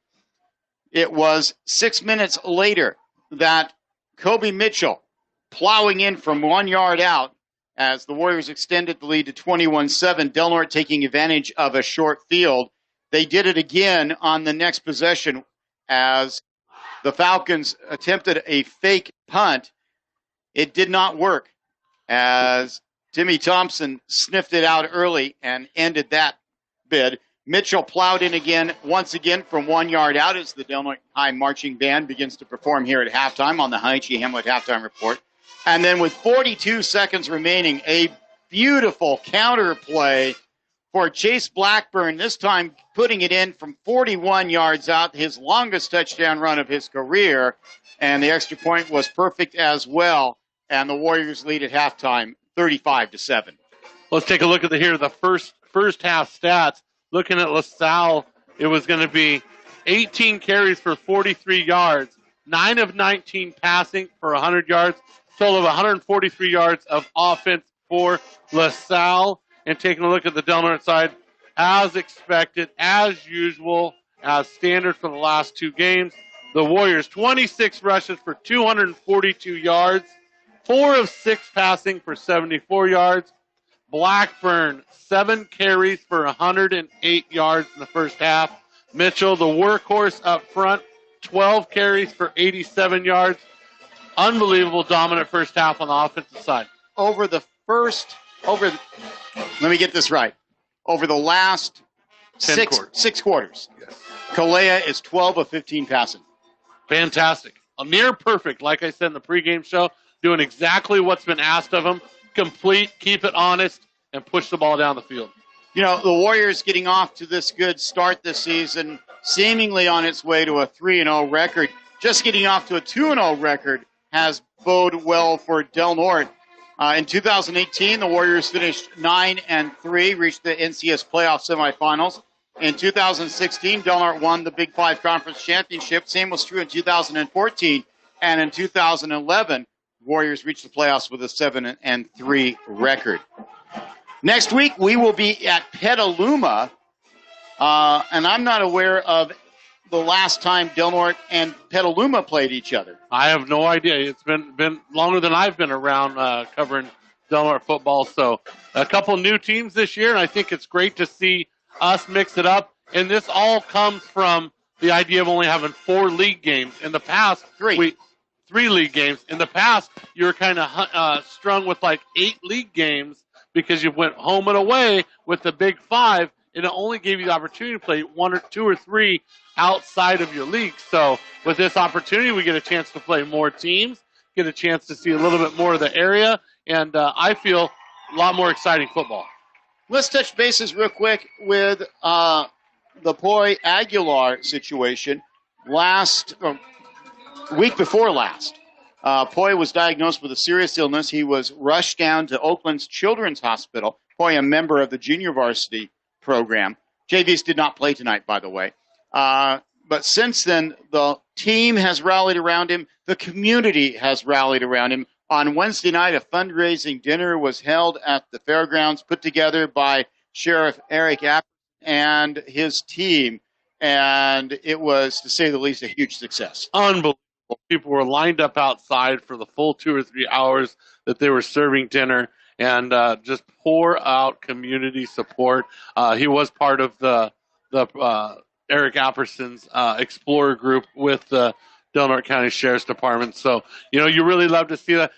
It was 6 minutes later that Kobe Mitchell, plowing in from 1 yard out as the Warriors extended the lead to 21-7, Del Norte taking advantage of a short field. They did it again on the next possession as the Falcons attempted a fake punt. It did not work as Timmy Thompson sniffed it out early and ended that bid. Mitchell plowed in again, once again from 1 yard out as the Del Norte High Marching Band begins to perform here at halftime on the Haichi Hamlet Halftime Report. And then with 42 seconds remaining, a beautiful counter play for Chase Blackburn, this time putting it in from 41 yards out, his longest touchdown run of his career. And the extra point was perfect as well. And the Warriors lead at halftime 35-7. Let's take a look at the first half stats. Looking at LaSalle, it was going to be 18 carries for 43 yards, 9 of 19 passing for 100 yards, total of 143 yards of offense for LaSalle. And taking a look at the Del Norte side, as expected, as usual, as standard for the last 2 games, the Warriors 26 rushes for 242 yards, 4 of 6 passing for 74 yards. Blackburn, 7 carries for 108 yards in the first half. Mitchell, the workhorse up front, 12 carries for 87 yards. Unbelievable dominant first half on the offensive side. Let me get this right. Over the last 6 quarters, yes. Kalea is 12 of 15 passing. Fantastic. A near perfect, like I said in the pregame show, doing exactly what's been asked of him. Complete, keep it honest, and push the ball down the field. The Warriors getting off to this good start this season, seemingly on its way to a 3-0 record. Just getting off to a 2-0 record has bode well for Del Norte. In 2018, the Warriors finished 9-3, reached the NCS playoff semifinals. In 2016, Del Norte won the Big 5 Conference Championship. Same was true in 2014. And in 2011, Warriors reached the playoffs with a 7-3 record. Next week, we will be at Petaluma, and I'm not aware of the last time Del Norte and Petaluma played each other. I have no idea. It's been longer than I've been around covering Del Norte football. So a couple new teams this year, and I think it's great to see us mix it up. And this all comes from the idea of only having 4 league games. In the past, 3 league games. In the past, you were kind of strung with like 8 league games because you went home and away with the Big 5, and it only gave you the opportunity to play 1 or 2 or 3 outside of your league. So with this opportunity, we get a chance to play more teams, get a chance to see a little bit more of the area, and I feel a lot more exciting football. Let's touch bases real quick with the Poi Aguilar situation. Week before last, Poi was diagnosed with a serious illness. He was rushed down to Oakland's Children's Hospital. Poi, a member of the junior varsity program. JVs did not play tonight, by the way. But since then, the team has rallied around him. The community has rallied around him. On Wednesday night, a fundraising dinner was held at the fairgrounds, put together by Sheriff Eric App and his team. and it was, to say the least, a huge success. Unbelievable. People were lined up outside for the full 2 or 3 hours that they were serving dinner, and just pour out community support. He was part of the Eric Apperson's Explorer group with the Del Norte County Sheriff's Department. So, you really love to see that.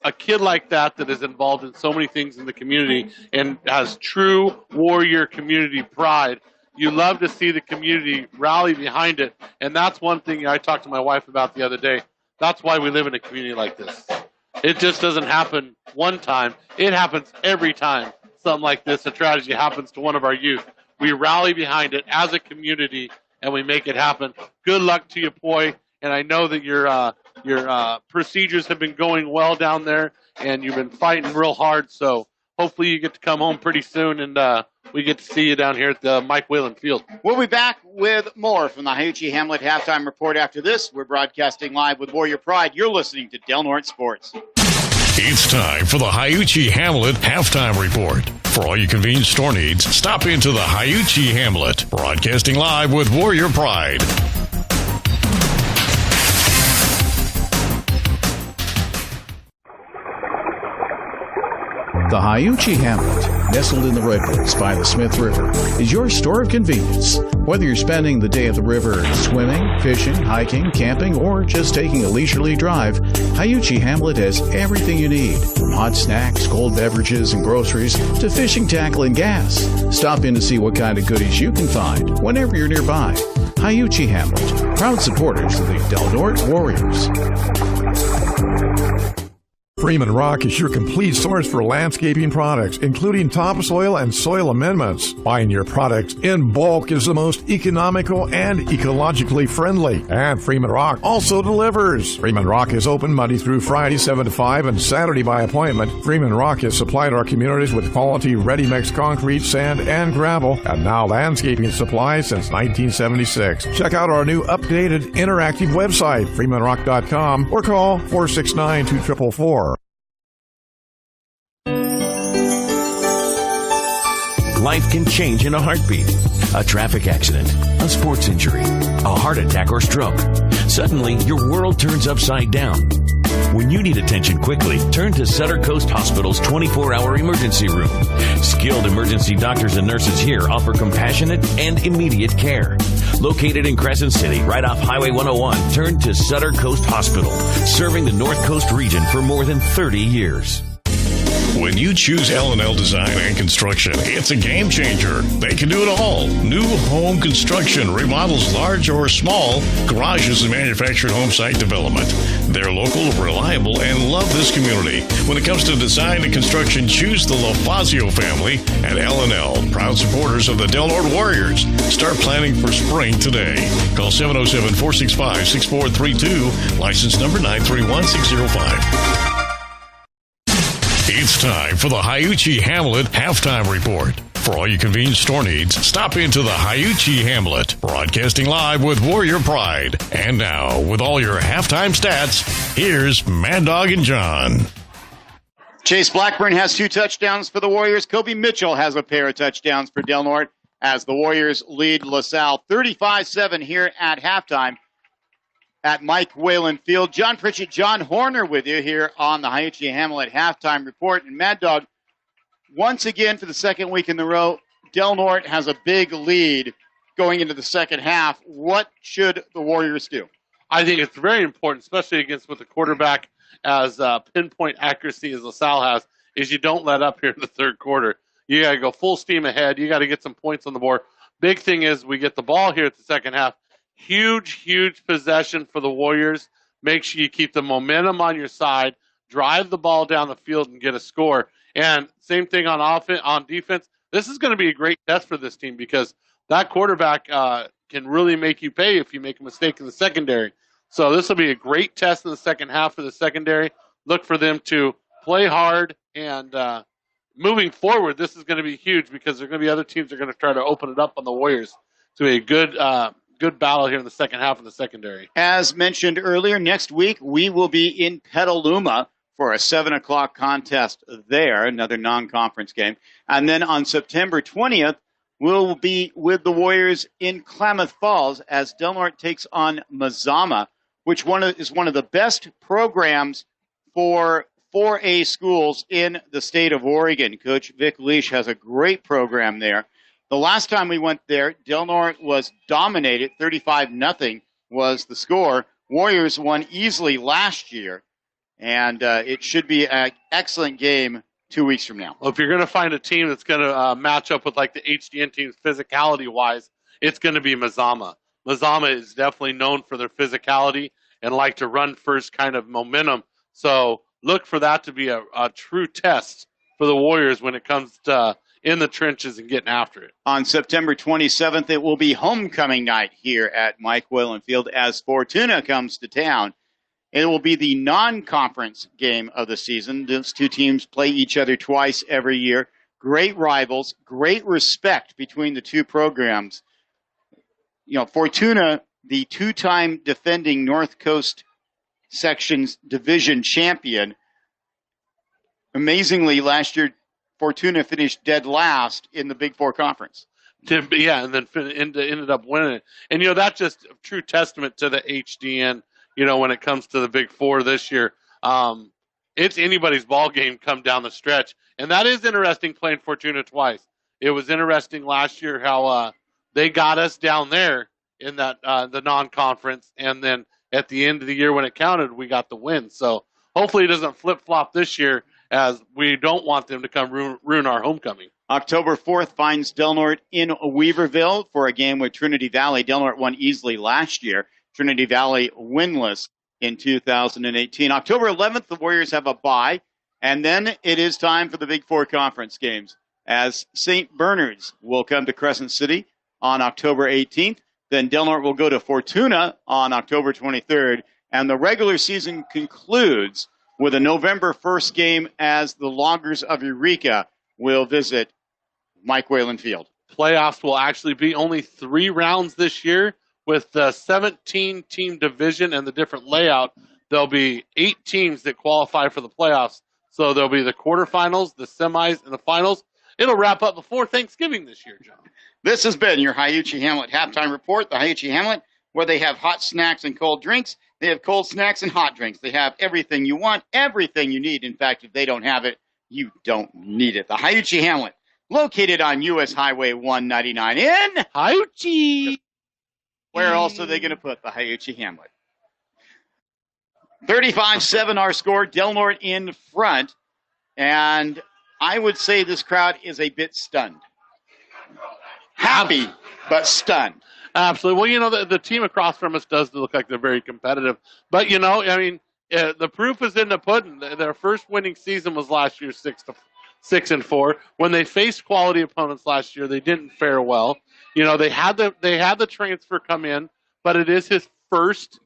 A kid like that is involved in so many things in the community and has true Warrior community pride. You love to see the community rally behind it. And that's one thing I talked to my wife about the other day. That's why we live in a community like this. It just doesn't happen one time. It happens every time something like this, a tragedy, happens to one of our youth. We rally behind it as a community, and we make it happen. Good luck to you, Poi. And I know that your procedures have been going well down there, and you've been fighting real hard. So hopefully you get to come home pretty soon, and we get to see you down here at the Mike Whalen Field. We'll be back with more from the Hiuchi Hamlet Halftime Report after this. We're broadcasting live with Warrior Pride. You're listening to Del Norte Sports. It's time for the Hiuchi Hamlet Halftime Report. For all your convenience store needs, stop into the Hiuchi Hamlet. Broadcasting live with Warrior Pride. The Hiuchi Hamlet, nestled in the redwoods by the Smith River, is your store of convenience. Whether you're spending the day at the river swimming, fishing, hiking, camping, or just taking a leisurely drive, Hiuchi Hamlet has everything you need, from hot snacks, cold beverages, and groceries to fishing tackle and gas. Stop in to see what kind of goodies you can find whenever you're nearby. Hiuchi Hamlet, proud supporters of the Del Norte Warriors. Freeman Rock is your complete source for landscaping products, including topsoil and soil amendments. Buying your products in bulk is the most economical and ecologically friendly. And Freeman Rock also delivers. Freeman Rock is open Monday through Friday, 7 to 5, and Saturday by appointment. Freeman Rock has supplied our communities with quality ready-mix concrete, sand, and gravel, and now landscaping supplies since 1976. Check out our new updated interactive website, freemanrock.com, or call 469-2444. Life can change in a heartbeat. A traffic accident, a sports injury, a heart attack or stroke. Suddenly, your world turns upside down. When you need attention quickly, turn to Sutter Coast Hospital's 24-hour emergency room. Skilled emergency doctors and nurses here offer compassionate and immediate care. Located in Crescent City, right off Highway 101, turn to Sutter Coast Hospital, serving the North Coast region for more than 30 years. When you choose L&L Design and Construction, it's a game changer. They can do it all. New home construction, remodels large or small, garages and manufactured home site development. They're local, reliable, and love this community. When it comes to design and construction, choose the LoFazio family at L&L, proud supporters of the Del Norte Warriors. Start planning for spring today. Call 707-465-6432, license number 931605. It's time for the Hiuchi Hamlet Halftime Report. For all your convenience store needs, stop into the Hiuchi Hamlet. Broadcasting live with Warrior Pride. And now, with all your halftime stats, here's Mad Dog and John. Chase Blackburn has 2 touchdowns for the Warriors. Kobe Mitchell has a pair of touchdowns for Del Norte as the Warriors lead LaSalle 35-7 here at halftime at Mike Whalen Field. John Pritchett, John Horner with you here on the Hiuchi Hamlet Halftime Report. And Mad Dog, once again for the second week in a row, Del Norte has a big lead going into the second half. What should the Warriors do? I think it's very important, especially against with the quarterback as pinpoint accuracy as LaSalle has, is you don't let up here in the third quarter. You got to go full steam ahead. You got to get some points on the board. Big thing is we get the ball here at the second half. Huge possession for the Warriors. Make sure you keep the momentum on your side, drive the ball down the field, and get a score. And same thing on defense. This is going to be a great test for this team because that quarterback can really make you pay if you make a mistake in the secondary. So this will be a great test in the second half for the secondary. Look for them to play hard, and moving forward, this is going to be huge because there are going to be other teams that are going to try to open it up on the Warriors. To be a good battle here in the second half of the secondary. As mentioned earlier, next week we will be in Petaluma for a 7 o'clock contest there, another non-conference game. And then on September 20th, will be with the Warriors in Klamath Falls as Del Norte takes on Mazama, which is one of the best programs for 4A schools in the state of Oregon. Coach Vic Leash has a great program there. The last time we went there, Del Norte was dominated. 35-0 was the score. Warriors won easily last year, and it should be an excellent game 2 weeks from now. Well, if you're going to find a team that's going to match up with like the HDN teams physicality-wise, it's going to be Mazama. Mazama is definitely known for their physicality and like to run first kind of momentum. So look for that to be a true test for the Warriors when it comes to in the trenches and getting after it. On September 27th, it will be homecoming night here at Mike Whalen Field as Fortuna comes to town. It will be the non-conference game of the season. Those two teams play each other twice every year. Great rivals, great respect between the two programs. You know, Fortuna, the two-time defending North Coast Sections Division champion. Amazingly, last year, Fortuna finished dead last in the Big Four Conference. Yeah, and then ended up winning it. And, you know, that's just a true testament to the HDN. You know, when it comes to the Big Four this year, it's anybody's ball game come down the stretch. And that is interesting playing Fortuna twice. It was interesting last year how they got us down there in that the non-conference. And then at the end of the year when it counted, we got the win. So hopefully it doesn't flip-flop this year as we don't want them to come ruin our homecoming. October 4th finds Del Norte in Weaverville for a game with Trinity Valley. Del Norte won easily last year. Trinity Valley winless in 2018. October 11th, the Warriors have a bye, and then it is time for the Big Four Conference games as St. Bernard's will come to Crescent City on October 18th. Then Del Norte will go to Fortuna on October 23rd, and the regular season concludes with a November 1st game as the Loggers of Eureka will visit Mike Whalen Field. Playoffs will actually be only 3 rounds this year. With the 17-team division and the different layout, there'll be 8 teams that qualify for the playoffs. So there'll be the quarterfinals, the semis, and the finals. It'll wrap up before Thanksgiving this year, John. This has been your Hiuchi Hamlet Halftime Report. The Hiuchi Hamlet, where they have hot snacks and cold drinks. They have cold snacks and hot drinks. They have everything you want, everything you need. In fact, if they don't have it, you don't need it. The Hiuchi Hamlet, located on U.S. Highway 199 in Hiuchi. Where else are they going to put the Hiuchi Hamlet? 35-7 our score. Del Norte in front. And I would say this crowd is a bit stunned. Happy, but stunned. Absolutely. Well, you know, the team across from us does look like they're very competitive. But, you know, I mean, the proof is in the pudding. Their first winning season was last year 6-4. When they faced quality opponents last year, they didn't fare well. You know, they had the transfer come in, but it is his first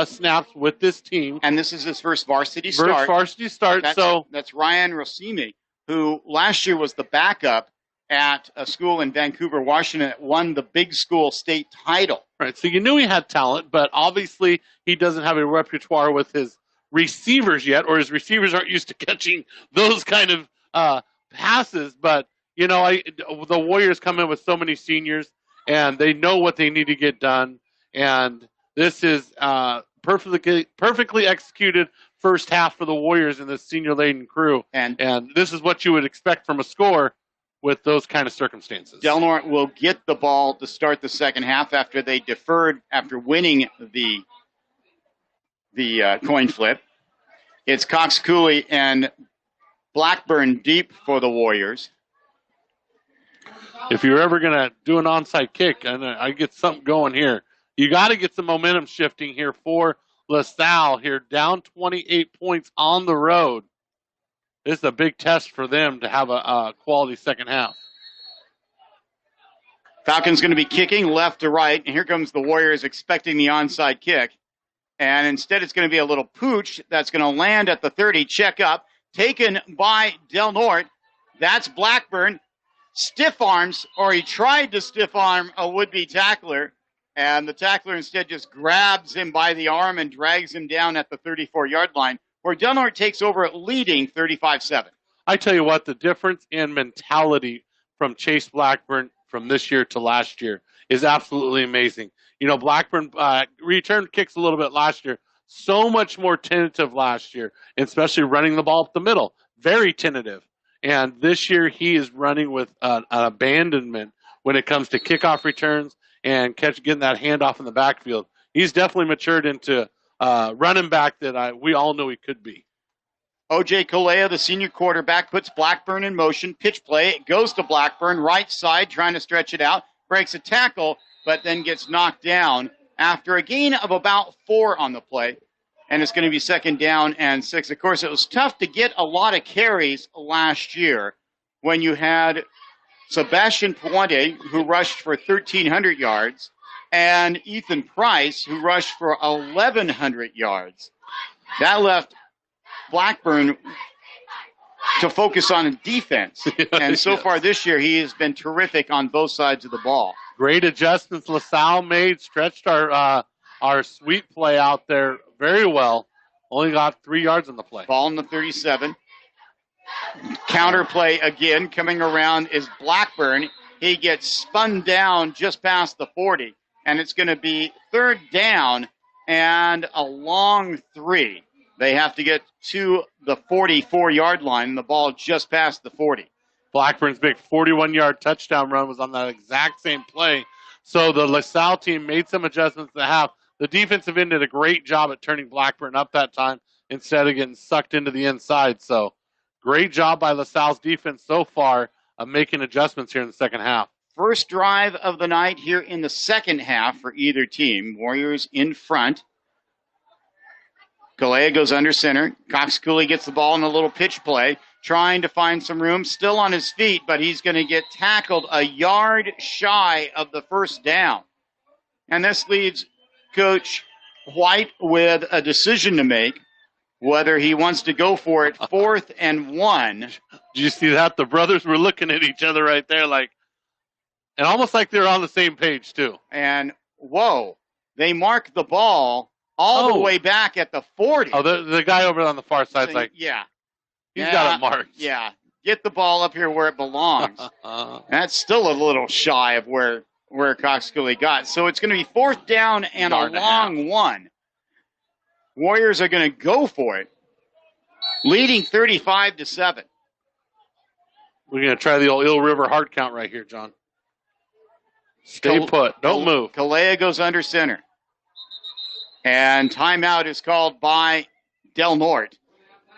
snaps with this team. And this is his first varsity start. That's Ryan Rossini, who last year was the backup at a school in Vancouver, Washington, that won the big school state title. Right, so you knew he had talent, but obviously he doesn't have a repertoire with his receivers yet, or his receivers aren't used to catching those kind of passes. But, you know, the Warriors come in with so many seniors, and they know what they need to get done. And this is perfectly executed first half for the Warriors in this senior-laden crew. And this is what you would expect from a score with those kind of circumstances. Del Norte will get the ball to start the second half after they deferred after winning the coin flip. It's Cox Cooley and Blackburn deep for the Warriors. If you're ever going to do an onside kick, and I get something going here, you got to get some momentum shifting here for LaSalle here, down 28 points on the road. This is a big test for them to have a quality second half. Falcons going to be kicking left to right, and here comes the Warriors expecting the onside kick. And instead it's going to be a little pooch that's going to land at the 30, check up, taken by Del Norte. That's Blackburn. Stiff arms, or he tried to stiff arm a would-be tackler, and the tackler instead just grabs him by the arm and drags him down at the 34-yard line, where Del Norte takes over leading 35-7. I tell you what, the difference in mentality from Chase Blackburn from this year to last year is absolutely amazing. Blackburn returned kicks a little bit last year, so much more tentative last year, and especially running the ball up the middle, very tentative. And this year he is running with an abandonment when it comes to kickoff returns and getting that handoff in the backfield. He's definitely matured into running back that we all know he could be. O.J. Kalea, the senior quarterback, puts Blackburn in motion. Pitch play. It goes to Blackburn, right side, trying to stretch it out. Breaks a tackle, but then gets knocked down after a gain of about 4 on the play. And it's going to be 2nd down and 6. Of course, it was tough to get a lot of carries last year when you had Sebastian Puente, who rushed for 1,300 yards, and Ethan Price, who rushed for 1,100 yards. That left Blackburn to focus on defense. And so far this year, he has been terrific on both sides of the ball. Great adjustments LaSalle made, stretched our sweep play out there very well. Only got 3 yards on the play. Ball in the 37. Counter play again coming around is Blackburn. He gets spun down just past the 40. And it's going to be 3rd down and a long 3. They have to get to the 44-yard line. The ball just past the 40. Blackburn's big 41-yard touchdown run was on that exact same play. So the LaSalle team made some adjustments to have. The defensive end did a great job at turning Blackburn up that time instead of getting sucked into the inside. So great job by LaSalle's defense so far of making adjustments here in the second half. First drive of the night here in the second half for either team. Warriors in front. Galea goes under center. Cox Cooley gets the ball in a little pitch play, trying to find some room. Still on his feet, but he's going to get tackled a yard shy of the first down. And this leaves Coach White with a decision to make, whether he wants to go for it 4th and 1. Did you see that? The brothers were looking at each other right there and almost like they're on the same page too. And, whoa, they mark the ball all the way back at the 40. Oh, the guy over on the far side's yeah. He's got it marked. Yeah. Get the ball up here where it belongs. That's still a little shy of where Cox Cooley got. So it's going to be 4th down and a long 1. Warriors are going to go for it, leading 35-7. We're going to try the old Eel River hard count right here, John. Stay put. Don't move. Kalea goes under center. And timeout is called by Del Norte.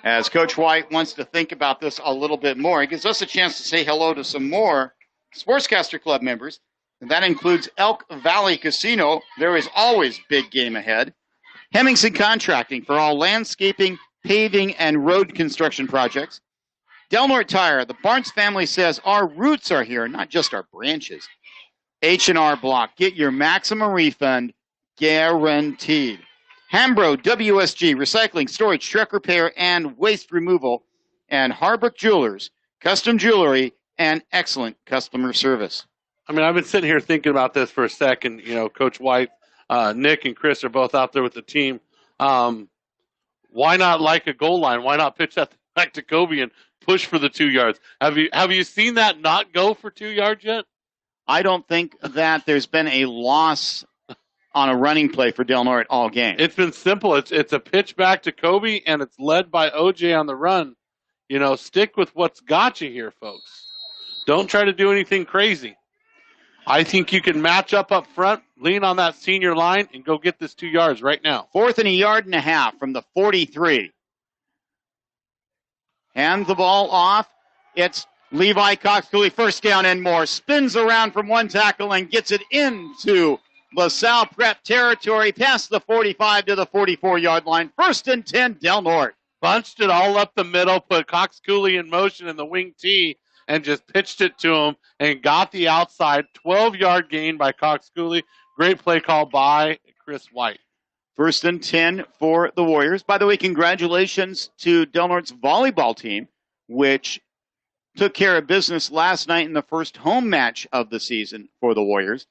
As Coach White wants to think about this a little bit more, it gives us a chance to say hello to some more Sportscaster Club members. And that includes Elk Valley Casino. There is always big game ahead. Hemmingson Contracting for all landscaping, paving, and road construction projects. Del Norte Tire. The Barnes family says our roots are here, not just our branches. H&R Block. Get your maximum refund guaranteed. Hambro WSG, recycling, storage, truck repair, and waste removal. And Harbrook Jewelers, custom jewelry, and excellent customer service. I mean, I've been sitting here thinking about this for a second. Coach White, Nick, and Chris are both out there with the team. Why not like a goal line? Why not pitch that back to Kobe and push for the 2 yards? Have you seen that not go for 2 yards yet? I don't think that there's been a loss on a running play for Del Norte all game. It's been simple. It's a pitch back to Kobe, and it's led by OJ on the run. Stick with what's got you here, folks. Don't try to do anything crazy. I think you can match up front, lean on that senior line, and go get this 2 yards right now. 4th and a yard and a half from the 43. Hand the ball off. It's Levi Cox Cooley, 1st down and more. Spins around from one tackle and gets it into LaSalle Prep territory, past the 45 to the 44-yard line. 1st and 10, Del Norte. Bunched it all up the middle, put Cox Cooley in motion in the wing tee, and just pitched it to him and got the outside 12-yard gain by Cox Cooley. Great play call by Chris White. 1st and 10 for the Warriors. By the way, congratulations to Del Norte's volleyball team, which took care of business last night in the first home match of the season for the Warriors,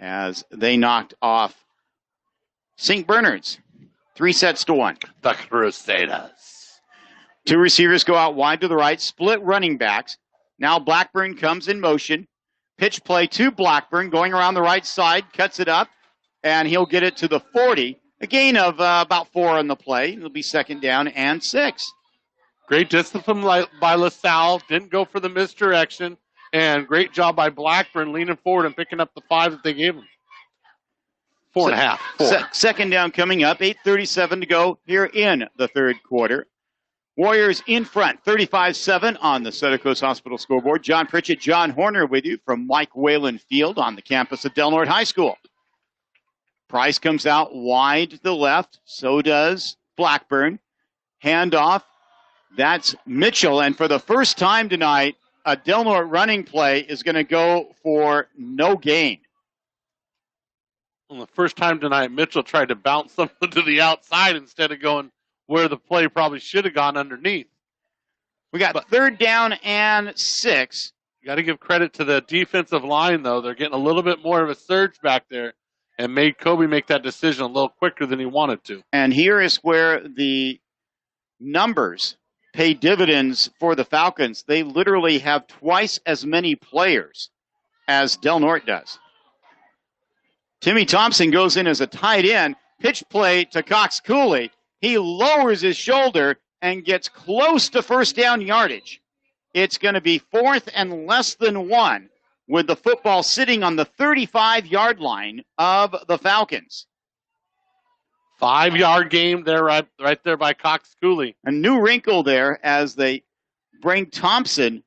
as they knocked off St. Bernard's 3-1. The Crusaders. 2 receivers go out wide to the right, split running backs. Now Blackburn comes in motion. Pitch play to Blackburn, going around the right side, cuts it up, and he'll get it to the 40. A gain of about 4 on the play. It'll be 2nd down and 6. Great discipline by LaSalle. Didn't go for the misdirection. And great job by Blackburn leaning forward and picking up the 5 that they gave him. 4.5. 4. 2nd down coming up. 8:37 to go here in the 3rd quarter. Warriors in front, 35-7 on the Center Coast Hospital scoreboard. John Pritchett, John Horner with you from Mike Whalen Field on the campus of Del Norte High School. Price comes out wide to the left. So does Blackburn. Handoff. That's Mitchell. And for the first time tonight, a Del Norte running play is going to go for no gain. Well, the first time tonight, Mitchell tried to bounce something to the outside instead of going where the play probably should have gone underneath. We got 3rd down and 6. You got to give credit to the defensive line, though. They're getting a little bit more of a surge back there and made Kobe make that decision a little quicker than he wanted to. And here is where the numbers pay dividends for the Falcons. They literally have twice as many players as Del Norte does. Timmy Thompson goes in as a tight end. Pitch play to Cox Cooley. He lowers his shoulder and gets close to 1st down yardage. It's going to be 4th and less than 1 with the football sitting on the 35-yard line of the Falcons. 5-yard game there, right there by Cox Cooley. A new wrinkle there as they bring Thompson,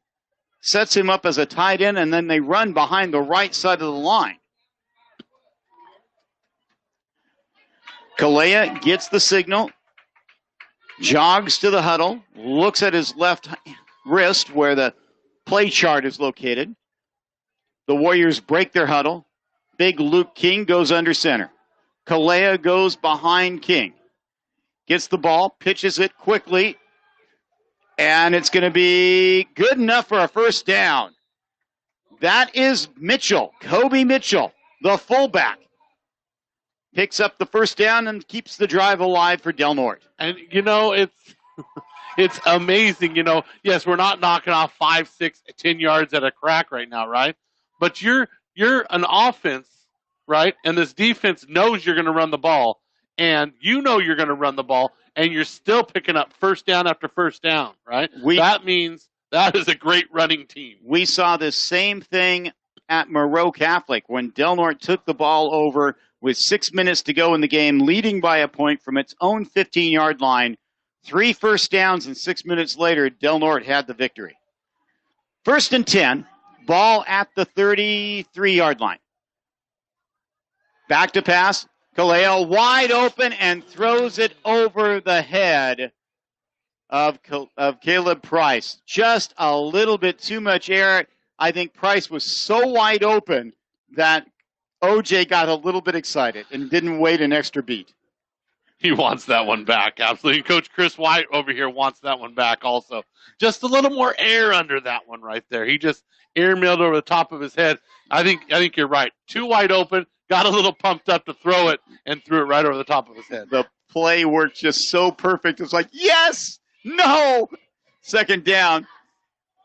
sets him up as a tight end, and then they run behind the right side of the line. Kalea gets the signal, jogs to the huddle, looks at his left wrist where the play chart is located. The Warriors break their huddle. Big Luke King goes under center. Kalea goes behind King. Gets the ball, pitches it quickly, and it's going to be good enough for a 1st down. That is Mitchell, Kobe Mitchell, the fullback. Picks up the 1st down and keeps the drive alive for Del Norte. And, it's amazing, Yes, we're not knocking off 5, 6, 10 yards at a crack right now, right? But you're an offense, right? And this defense knows you're going to run the ball. And you know you're going to run the ball. And you're still picking up 1st down after 1st down, right? That means that is a great running team. We saw this same thing at Moreau Catholic when Del Norte took the ball over with 6 minutes to go in the game, leading by a point from its own 15-yard line. 3 1st downs, and 6 minutes later, Del Norte had the victory. 1st and 10, ball at the 33-yard line. Back to pass. Kaleo wide open and throws it over the head of Caleb Price. Just a little bit too much air. I think Price was so wide open that OJ got a little bit excited and didn't wait an extra beat. He wants that one back, absolutely. Coach Chris White over here wants that one back also. Just a little more air under that one right there. He just airmailed over the top of his head. I think you're right. Too wide open, got a little pumped up to throw it, and threw it right over the top of his head. The play worked just so perfect. It's like, yes, no. 2nd down.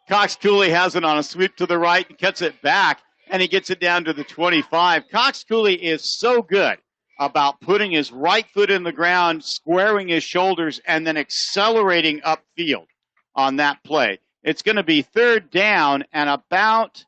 Cox Cooley has it on a sweep to the right and cuts it back, and he gets it down to the 25. Cox Cooley is so good about putting his right foot in the ground, squaring his shoulders, and then accelerating upfield on that play. It's going to be 3rd down and about,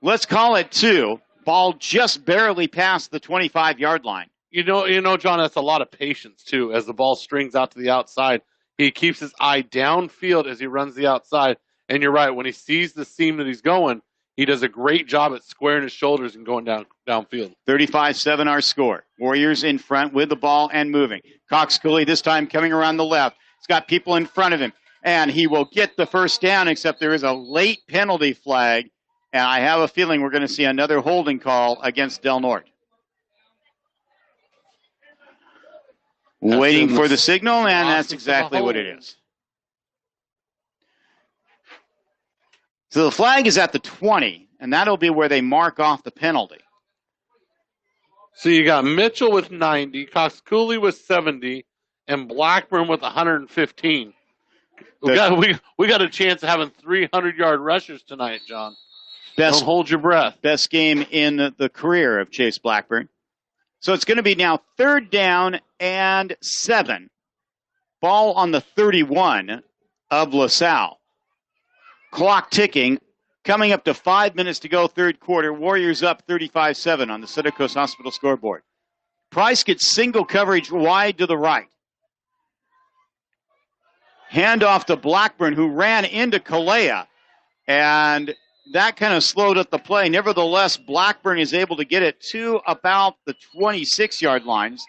let's call it 2. Ball just barely past the 25-yard line. You know, John, that's a lot of patience, too, as the ball strings out to the outside. He keeps his eye downfield as he runs the outside. And you're right, when he sees the seam that he's going, he does a great job at squaring his shoulders and going downfield. 35-7 our score. Warriors in front with the ball and moving. Cox Cooley this time coming around the left. He's got people in front of him. And he will get the 1st down, except there is a late penalty flag. And I have a feeling we're going to see another holding call against Del Norte. Waiting for the signal, and that's exactly what it is. So the flag is at the 20, and that'll be where they mark off the penalty. So you got Mitchell with 90, Cox Cooley with 70, and Blackburn with 115. We got a chance of having 300-yard rushers tonight, John. Don't hold your breath. Best game in the career of Chase Blackburn. So it's going to be now 3rd down and 7. Ball on the 31 of LaSalle. Clock ticking. Coming up to 5 minutes to go, third quarter. Warriors up 35-7 on the Center Coast Hospital scoreboard. Price gets single coverage wide to the right. Handoff to Blackburn, who ran into Kalea. And that kind of slowed up the play. Nevertheless, Blackburn is able to get it to about the 26-yard lines.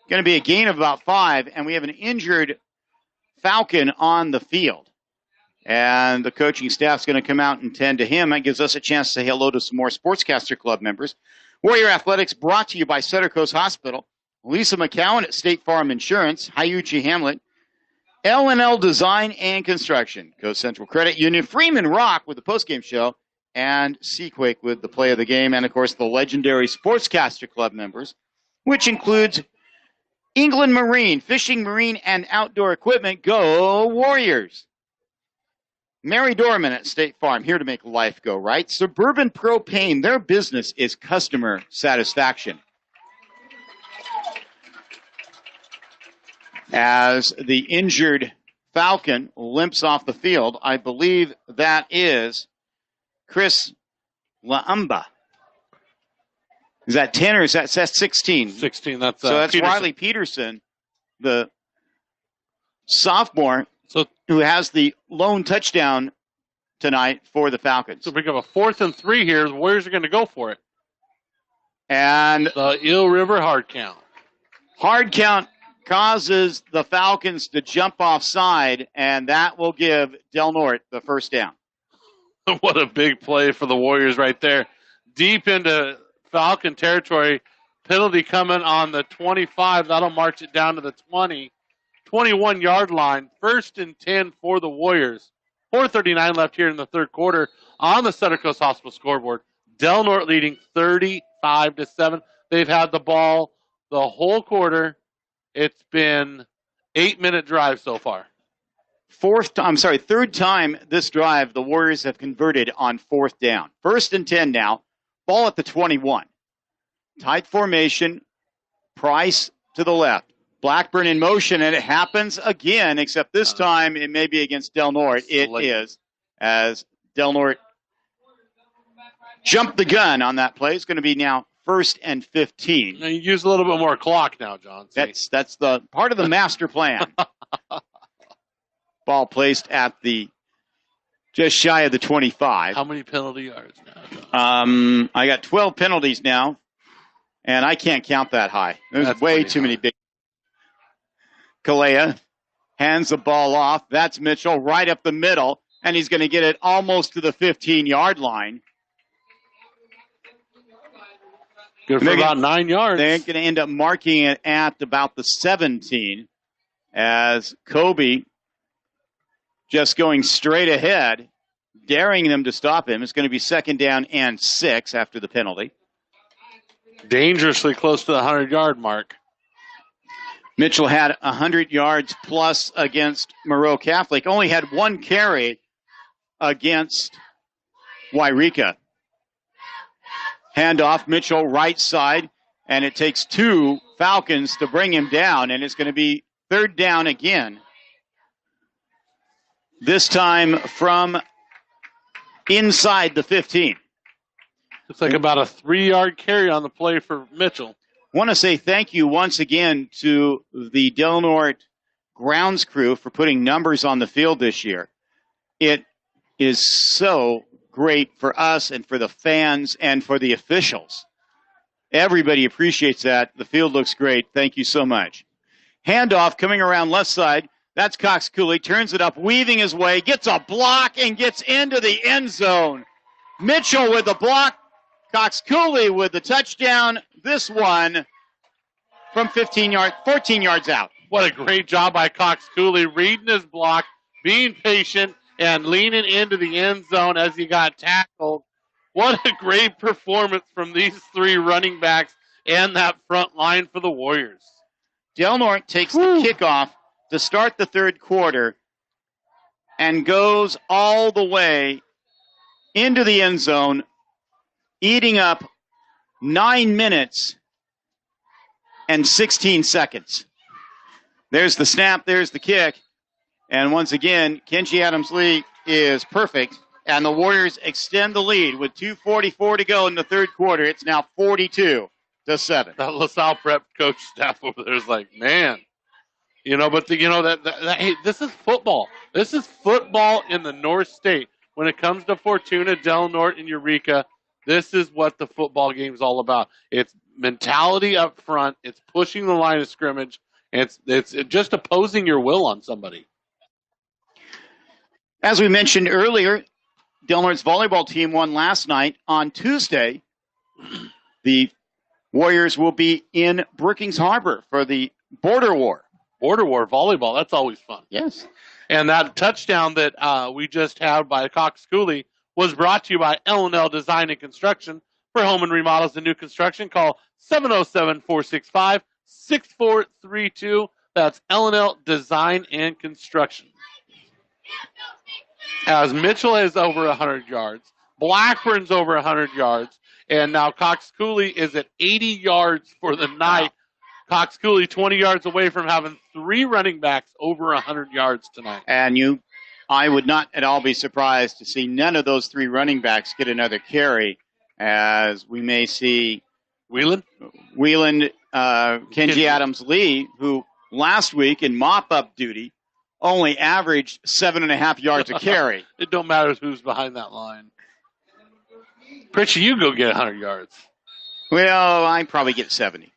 Going to be a gain of about 5, and we have an injured Falcon on the field. And the coaching staff's going to come out and tend to him. That gives us a chance to say hello to some more Sportscaster Club members. Warrior Athletics brought to you by Center Coast Hospital, Lisa McCowan at State Farm Insurance, Hyuchi Hamlet, L&L Design and Construction, Coast Central Credit Union, Freeman Rock with the postgame show, and Seaquake with the play of the game, and, of course, the legendary Sportscaster Club members, which includes England Marine, Fishing, Marine, and Outdoor Equipment. Go Warriors! Mary Dorman at State Farm, here to make life go right. Suburban Propane, their business is customer satisfaction. As the injured Falcon limps off the field, I believe that is Chris Laumba. Is that 10 or is that 16? 16, so that's Peterson. Riley Peterson, the sophomore, who has the lone touchdown tonight for the Falcons. So we have a 4th and 3 here. The Warriors are going to go for it. And the Eel River hard count. Hard count causes the Falcons to jump offside, and that will give Del Norte the first down. What a big play for the Warriors right there. Deep into Falcon territory. Penalty coming on the 25. That'll march it down to the 21-yard line. 1st and 10 for the Warriors. 4:39 left here in the third quarter on the Center Coast Hospital scoreboard. Del Norte leading 35-7. They've had the ball the whole quarter. It's been 8-minute drive so far. Third time this drive the Warriors have converted on 4th down. 1st and 10 now. Ball at the 21. Tight formation. Price to the left. Blackburn in motion, and it happens again, except this time it may be against Del Norte. It is, as Del Norte jumped the gun on that play. It's going to be now 1st and 15. Now you use a little bit more clock now, John. That's the part of the master plan. Ball placed at the just shy of the 25. How many penalty yards now, John? I got 12 penalties now, and I can't count that high. There's way too many big. Kalea hands the ball off. That's Mitchell right up the middle, and he's going to get it almost to the 15-yard line. Good for about 9 yards. They're going to end up marking it at about the 17 as Kobe just going straight ahead, daring them to stop him. It's going to be 2nd down and 6 after the penalty. Dangerously close to the 100-yard mark. Mitchell had 100 yards plus against Moreau Catholic. Only had 1 carry against Wairika. Handoff, Mitchell right side, and it takes 2 Falcons to bring him down, and it's going to be 3rd down again. This time from inside the 15. Looks like about a 3-yard carry on the play for Mitchell. Want to say thank you once again to the Del Norte grounds crew for putting numbers on the field this year. It is so great for us and for the fans and for the officials. Everybody appreciates that. The field looks great. Thank you so much. Handoff coming around left side. That's Cox Cooley. Turns it up, weaving his way, gets a block and gets into the end zone. Mitchell with the block. Cox Cooley with the touchdown. This one from 14 yards out. What a great job by Cox Cooley, reading his block, being patient, and leaning into the end zone as he got tackled. What a great performance from these 3 running backs and that front line for the Warriors. Del Norte takes the kickoff to start the third quarter and goes all the way into the end zone, eating up 9 minutes and 16 seconds. There's the snap, there's the kick, and once again, Kenji Adams-Lee is perfect, and the Warriors extend the lead with 2:44 to go in the third quarter. It's now 42-7. That LaSalle Prep coach staff over there is like, man, but hey, this is football. This is football in the North State. When it comes to Fortuna, Del Norte, and Eureka, this is what the football game is all about. It's mentality up front. It's pushing the line of scrimmage. It's just opposing your will on somebody. As we mentioned earlier, Del Norte's volleyball team won last night. On Tuesday, the Warriors will be in Brookings Harbor for the Border War. Border War volleyball, that's always fun. Yes. And that touchdown that we just had by Cox Cooley was brought to you by L&L Design and Construction. For home and remodels and new construction, call 707-465-6432. That's L&L Design and Construction. As Mitchell is over 100 yards, Blackburn's over 100 yards, and now Cox Cooley is at 80 yards for the night. Cox Cooley 20 yards away from having 3 running backs over 100 yards tonight. And I would not at all be surprised to see none of those 3 running backs get another carry, as we may see Wheeland, Kenji Adams-Lee, who last week in mop-up duty only averaged 7.5 yards a carry. It don't matter who's behind that line. Pritchie, you go get 100 yards. Well, I probably get 70.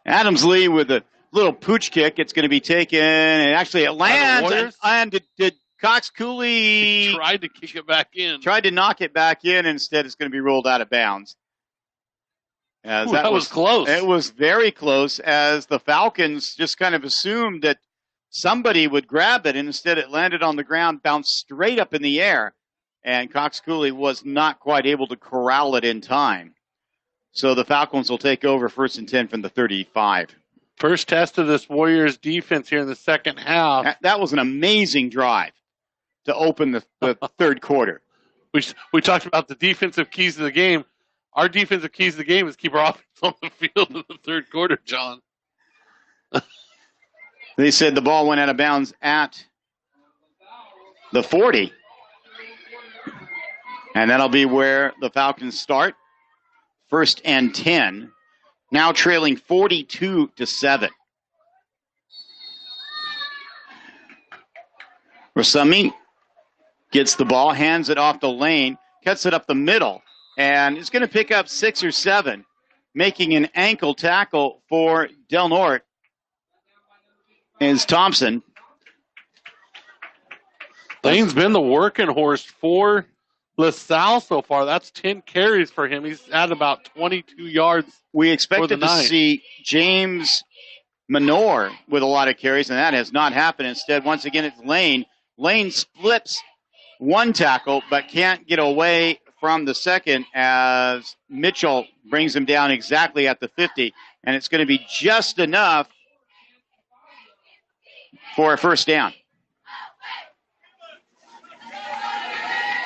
Adams-Lee with a little pooch kick. It's going to be taken, and actually it lands. And did Cox Cooley tried to kick it back in? Tried to knock it back in. Instead, it's going to be rolled out of bounds. That was close. It was very close, as the Falcons just kind of assumed that somebody would grab it, and instead it landed on the ground, bounced straight up in the air, and Cox Cooley was not quite able to corral it in time. So the Falcons will take over 1st and 10 from the 35. First test of this Warriors defense here in the second half. That was an amazing drive to open the third quarter. We talked about the defensive keys of the game. Our defensive keys of the game is keep our offense on the field in the third quarter, John. They said the ball went out of bounds at the 40. And that'll be where the Falcons start. 1st and 10. Now trailing 42-7. Rasami gets the ball, hands it off the lane, cuts it up the middle, and is going to pick up 6 or 7, making an ankle tackle for Del Norte. Is Thompson. Lane's been the working horse for LaSalle so far. That's 10 carries for him. He's at about 22 yards. We expected to see James Menor with a lot of carries, and that has not happened. Instead, once again, it's Lane. Lane splits one tackle, but can't get away from the second, as Mitchell brings him down exactly at the 50, and it's going to be just enough for a first down.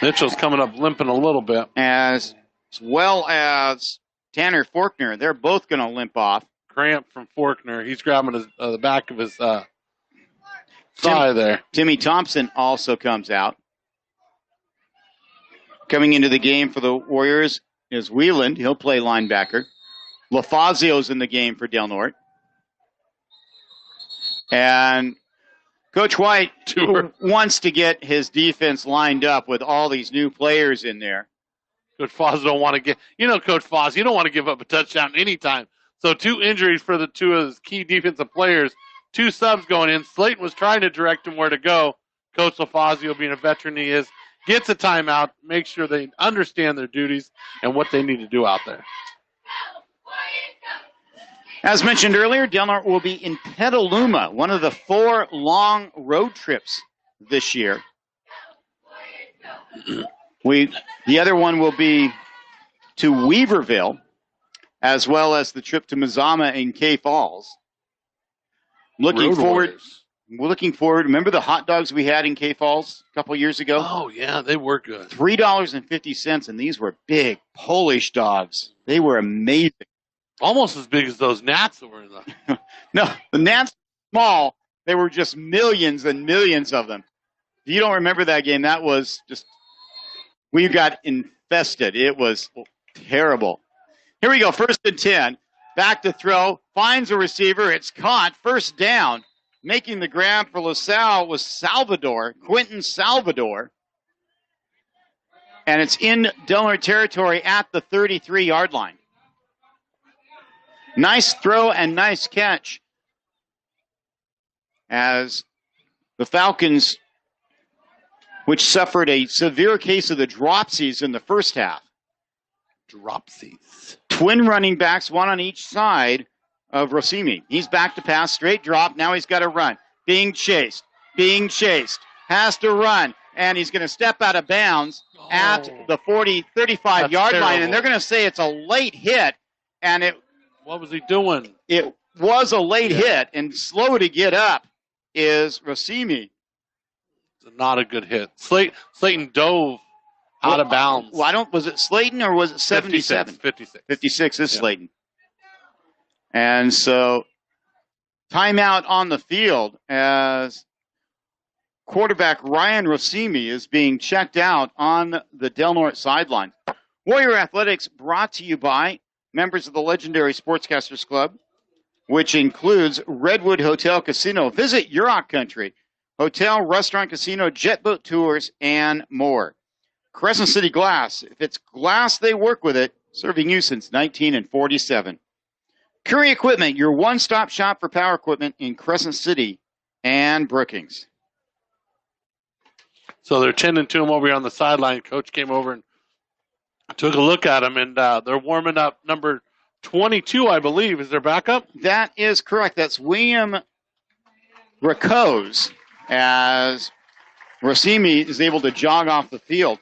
Mitchell's coming up limping a little bit. As well as Tanner Forkner. They're both going to limp off. Cramp from Forkner. He's grabbing the back of his thigh there. Timmy Thompson also comes out. Coming into the game for the Warriors is Wheeland. He'll play linebacker. LaFazio's in the game for Del Norte. And Coach White wants to get his defense lined up with all these new players in there. Coach Foz don't want to get, Coach Foz, you don't want to give up a touchdown anytime. So 2 injuries for the 2 of his key defensive players, 2 subs going in. Slayton was trying to direct him where to go. Coach LaFazio, being a veteran he is, gets a timeout, makes sure they understand their duties and what they need to do out there. As mentioned earlier, Del Norte will be in Petaluma, one of the 4 long road trips this year. The other one will be to Weaverville, as well as the trip to Mazama and K Falls. Looking forward We're looking forward. Remember the hot dogs we had in K Falls a couple years ago? Oh, yeah, they were good. $3.50, and these were big Polish dogs. They were amazing. Almost as big as those gnats that were in the... No, the gnats were small. They were just millions and millions of them. If you don't remember that game, that was just... We got infested. It was terrible. Here we go, 1st and 10. Back to throw. Finds a receiver. It's caught. First down. Making the grab for LaSalle was Salvador, Quentin Salvador. And it's in Delaware territory at the 33-yard line. Nice throw and nice catch as the Falcons, which suffered a severe case of the dropsies in the first half. Dropsies. Twin running backs, one on each side of Rossimi. He's back to pass, straight drop. Now he's got to run. Being chased. Has to run. And he's going to step out of bounds at the 35-yard line. And they're going to say it's a late hit. And what was he doing? It was a late hit. And slow to get up is Rossimi. It's not a good hit. Slayton dove out of bounds. Was it Slayton or was it 77? 56. 56 is Slayton. And so, timeout on the field as quarterback Ryan Rossimi is being checked out on the Del Norte sideline. Warrior Athletics brought to you by members of the legendary Sportscasters Club, which includes Redwood Hotel Casino. Visit Yurok Country, hotel, restaurant, casino, jet boat tours, and more. Crescent City Glass. If it's glass, they work with it, serving you since 1947. Curry Equipment, your one-stop shop for power equipment in Crescent City and Brookings. So they're tending to him over here on the sideline. Coach came over and took a look at him, and they're warming up number 22, I believe. Is their backup? That is correct. That's William Racose, as Rossimi is able to jog off the field.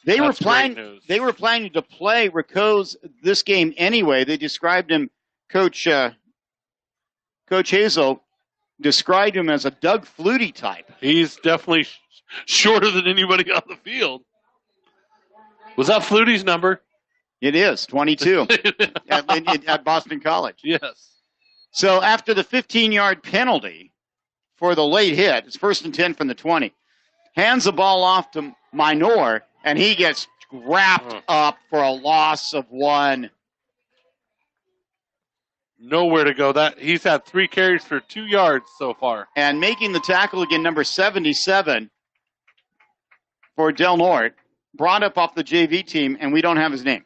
They were planning to play Racose this game anyway. They described him, Coach Hazel described him as a Doug Flutie type. He's definitely shorter than anybody on the field. Was that Flutie's number? It is, 22, at Boston College. Yes. So after the 15-yard penalty for the late hit, it's 1st and 10 from the 20, hands the ball off to Minor, and he gets wrapped up for a loss of 1. Nowhere to go. He's had 3 carries for 2 yards so far. And making the tackle again, number 77 for Del Norte, brought up off the JV team, and we don't have his name.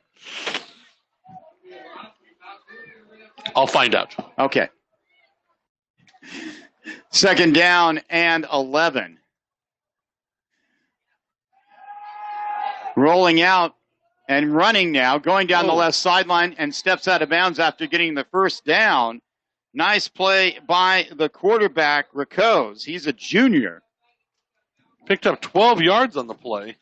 I'll find out. Okay. 2nd down and 11. Rolling out and running now, going down the left sideline and steps out of bounds after getting the first down. Nice play by the quarterback, Racose. He's a junior. Picked up 12 yards on the play.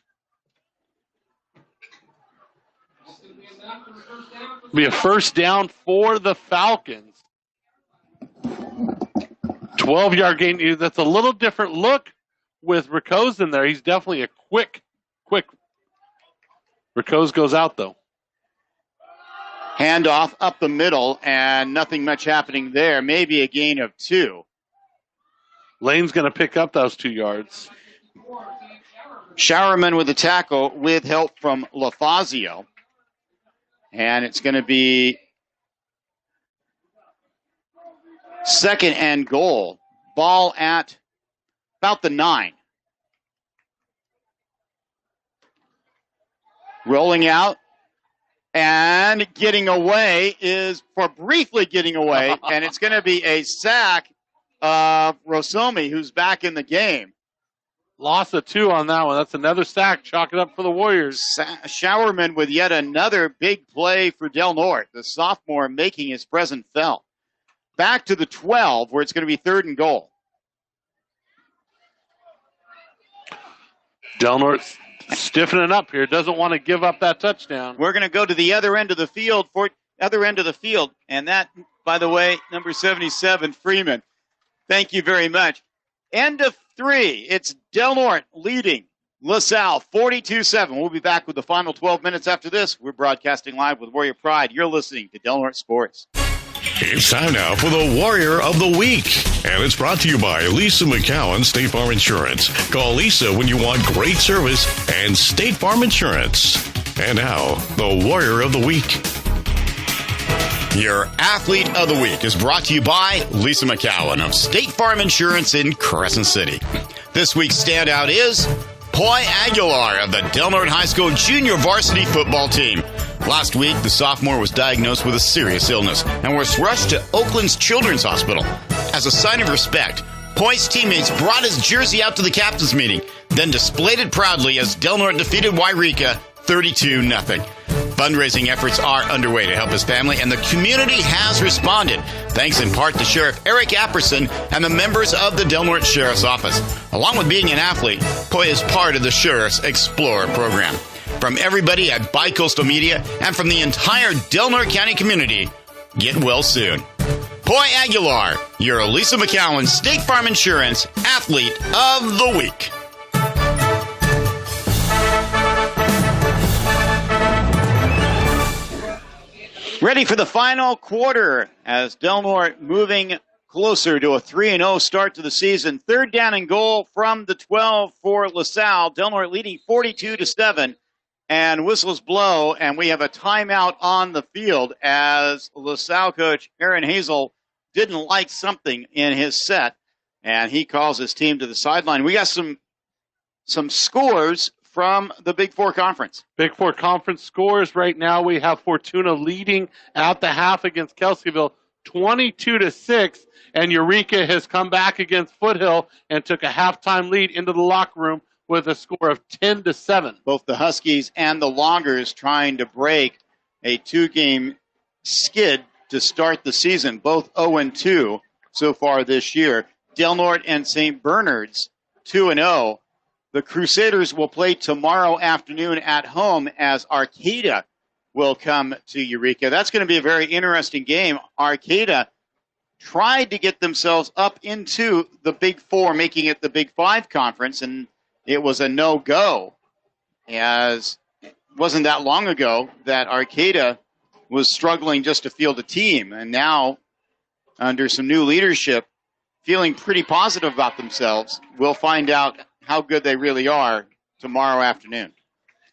Be a first down for the Falcons. 12-yard gain. That's a little different look with Racose in there. He's definitely a quick. Racose goes out, though. Handoff up the middle, and nothing much happening there. Maybe a gain of 2. Lane's going to pick up those 2 yards. Showerman with the tackle with help from LaFazio. And it's going to be 2nd and goal. Ball at about the 9. Rolling out and getting away briefly getting away, and it's going to be a sack of Rossimi, who's back in the game. Loss of 2 on that one. That's another sack. Chalk it up for the Warriors. Showerman with yet another big play for Del Norte. The sophomore making his presence felt. Back to the 12, where it's going to be 3rd and goal. Del Norte stiffening up here. Doesn't want to give up that touchdown. We're going to go to the other end of the field and that, by the way, number 77, Freeman. Thank you very much. End of 3. It's Del Norte leading LaSalle 42-7. We'll be back with the final 12 minutes after this. We're broadcasting live with Warrior Pride. You're listening to Del Norte Sports. It's time now for the Warrior of the Week. And it's brought to you by Lisa McCowan, State Farm Insurance. Call Lisa when you want great service and State Farm Insurance. And now, the Warrior of the Week. Your Athlete of the Week is brought to you by Lisa McCowan of State Farm Insurance in Crescent City. This week's standout is Poi Aguilar of the Del Norte High School junior varsity football team. Last week, the sophomore was diagnosed with a serious illness and was rushed to Oakland's Children's Hospital. As a sign of respect, Poi's teammates brought his jersey out to the captain's meeting, then displayed it proudly as Del Norte defeated Wairika 32-0. Fundraising efforts are underway to help his family, and the community has responded, thanks in part to Sheriff Eric Apperson and the members of the Del Norte Sheriff's Office. Along with being an athlete, Poi is part of the Sheriff's Explorer program. From everybody at Bicoastal Media and from the entire Del Norte County community, get well soon. Poi Aguilar, your Lisa McCowan State Farm Insurance Athlete of the Week. Ready for the final quarter as Del Norte moving closer to a 3-0 start to the season. 3rd down and goal from the 12 for LaSalle. Del Norte leading 42-7. And whistles blow, and we have a timeout on the field as LaSalle coach Aaron Hazel didn't like something in his set, and he calls his team to the sideline. We got some scores from the Big Four Conference. Big Four Conference scores right now. We have Fortuna leading at the half against Kelseyville 22-6, and Eureka has come back against Foothill and took a halftime lead into the locker room with a score of 10-7. Both the Huskies and the Loggers trying to break a 2-game skid to start the season, both 0-2 so far this year. Del Norte and St. Bernard's 2-0. The Crusaders will play tomorrow afternoon at home as Arcata will come to Eureka. That's going to be a very interesting game. Arcata tried to get themselves up into the Big Four, making it the Big Five conference, and it was a no-go, as it wasn't that long ago that Arcata was struggling just to field a team, and now, under some new leadership, feeling pretty positive about themselves. We'll find out how good they really are tomorrow afternoon.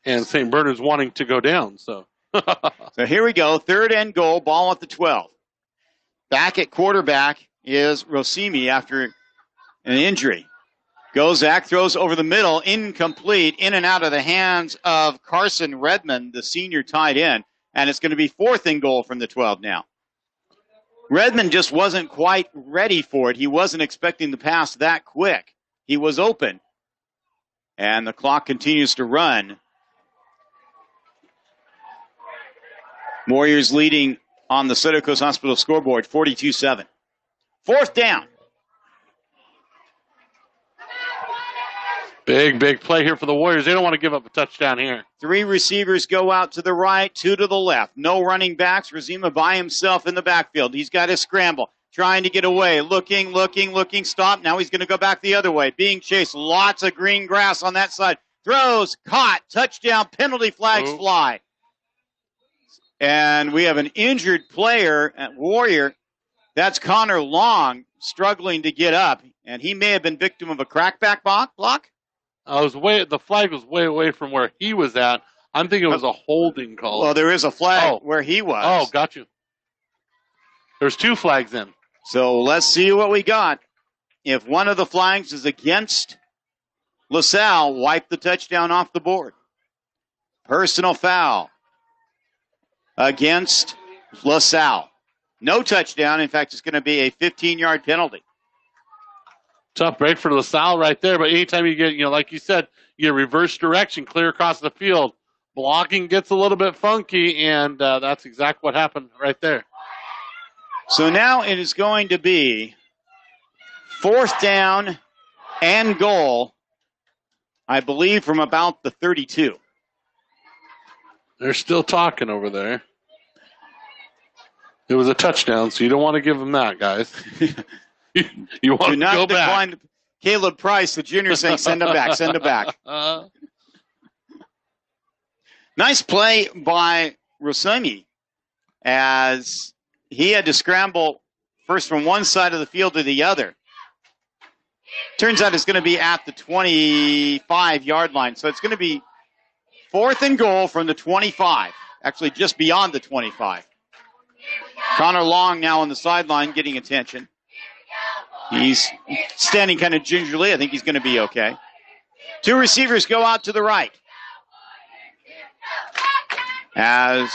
And St. Bernard's wanting to go down, so. So here we go, 3rd and goal, ball at the 12. Back at quarterback is Rosimi after an injury. Gozak throws over the middle, incomplete, in and out of the hands of Carson Redmond, the senior tight end, and it's going to be 4th and goal from the 12 now. Redmond just wasn't quite ready for it. He wasn't expecting the pass that quick. He was open, and the clock continues to run. Warriors leading on the Central Coast Hospital scoreboard, 42-7. 4th down. Big play here for the Warriors. They don't want to give up a touchdown here. 3 receivers go out to the right, 2 to the left. No running backs. Razima by himself in the backfield. He's got his scramble, trying to get away. Looking, stop. Now he's going to go back the other way. Being chased. Lots of green grass on that side. Throws, caught, touchdown, penalty flags fly. And we have an injured player at Warrior. That's Connor Long, struggling to get up. And he may have been victim of a crackback block. The flag was way away from where he was at. I'm thinking it was a holding call. Well, there is a flag where he was. Oh, got you. There's 2 flags in. So let's see what we got. If one of the flags is against LaSalle, wipe the touchdown off the board. Personal foul against LaSalle. No touchdown. In fact, it's going to be a 15-yard penalty. Tough break for LaSalle right there, but anytime you get, like you said, you get reverse direction, clear across the field, blocking gets a little bit funky, and that's exactly what happened right there. So now it is going to be 4th down and goal, I believe, from about the 32. They're still talking over there. It was a touchdown, so you don't want to give them that, guys. You want to go back. Caleb Price, the junior, saying, send him back, send him back. Nice play by Rosemi as he had to scramble first from one side of the field to the other. Turns out it's going to be at the 25-yard line. So it's going to be 4th and goal from the 25, actually just beyond the 25. Connor Long now on the sideline getting attention. He's standing kind of gingerly. I think he's going to be okay. 2 receivers go out to the right. As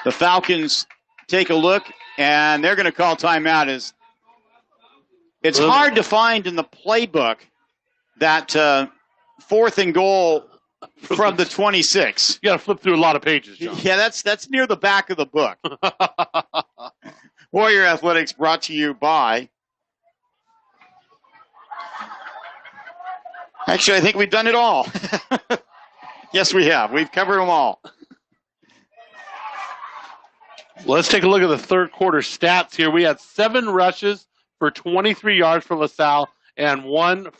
the Falcons take a look, and they're going to call timeout. As it's hard to find in the playbook that 4th and goal from the 26. You got to flip through a lot of pages, John. Yeah, that's near the back of the book. Warrior Athletics brought to you by... Actually, I think we've done it all. Yes, we have. We've covered them all. Let's take a look at the third quarter stats here. We had 7 rushes for 23 yards for LaSalle and one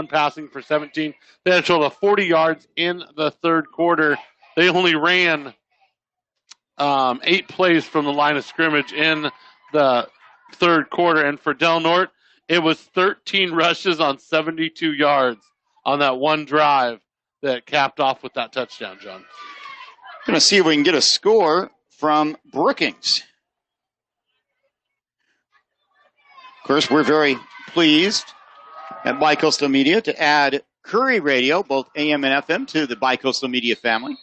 passing for 17. They had a total of 40 yards in the third quarter. They only ran 8 plays from the line of scrimmage in the third quarter. And for Del Norte, it was 13 rushes on 72 yards on that one drive that capped off with that touchdown, John. Going to see if we can get a score from Brookings. Of course, we're very pleased at Bicoastal Media to add Curry Radio, both AM and FM, to the Bicoastal Media family.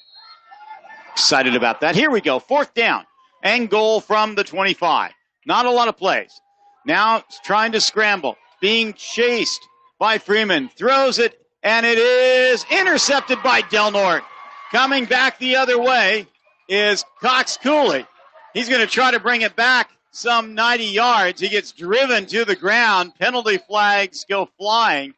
Excited about that. Here we go. 4th down and goal from the 25. Not a lot of plays. Now trying to scramble. Being chased by Freeman. Throws it, and it is intercepted by Del Norte. Coming back the other way is Cox Cooley. He's going to try to bring it back some 90 yards. He gets driven to the ground. Penalty flags go flying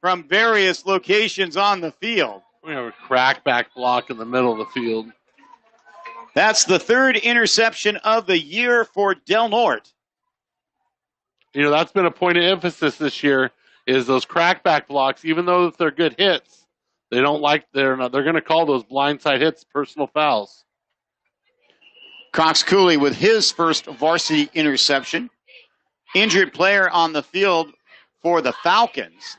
from various locations on the field. We have a crackback block in the middle of the field. That's the 3rd interception of the year for Del Norte. You know, that's been a point of emphasis this year, is those crackback blocks. Even though they're good hits, they're going to call those blindside hits personal fouls. Cox Cooley with his first varsity interception. Injured player on the field for the Falcons.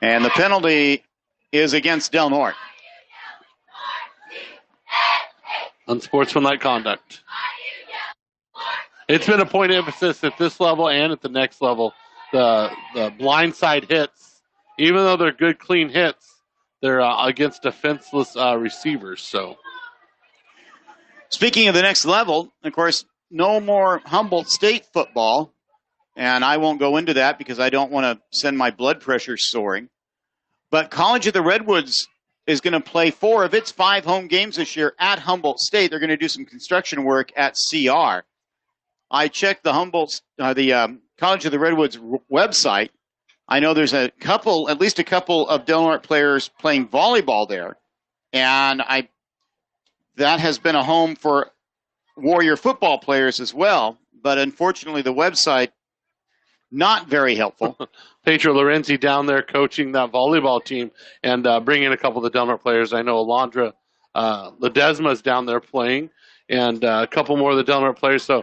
And the penalty is against Del Norte. Unsportsmanlike conduct. It's been a point of emphasis at this level and at the next level. The blindside hits, even though they're good, clean hits, they're against defenseless receivers. So, speaking of the next level, of course, no more Humboldt State football, and I won't go into that because I don't want to send my blood pressure soaring. But College of the Redwoods is going to play 4 of its 5 home games this year at Humboldt State. They're going to do some construction work at CR. I checked the College of the Redwoods website. I know there's at least a couple of Del Norte players playing volleyball there, and that has been a home for Warrior football players as well. But unfortunately, the website not very helpful. Pedro Lorenzi down there coaching that volleyball team and bringing a couple of the Del Norte players. I know Alondra Ledesma's down there playing, and a couple more of the Del Norte players. So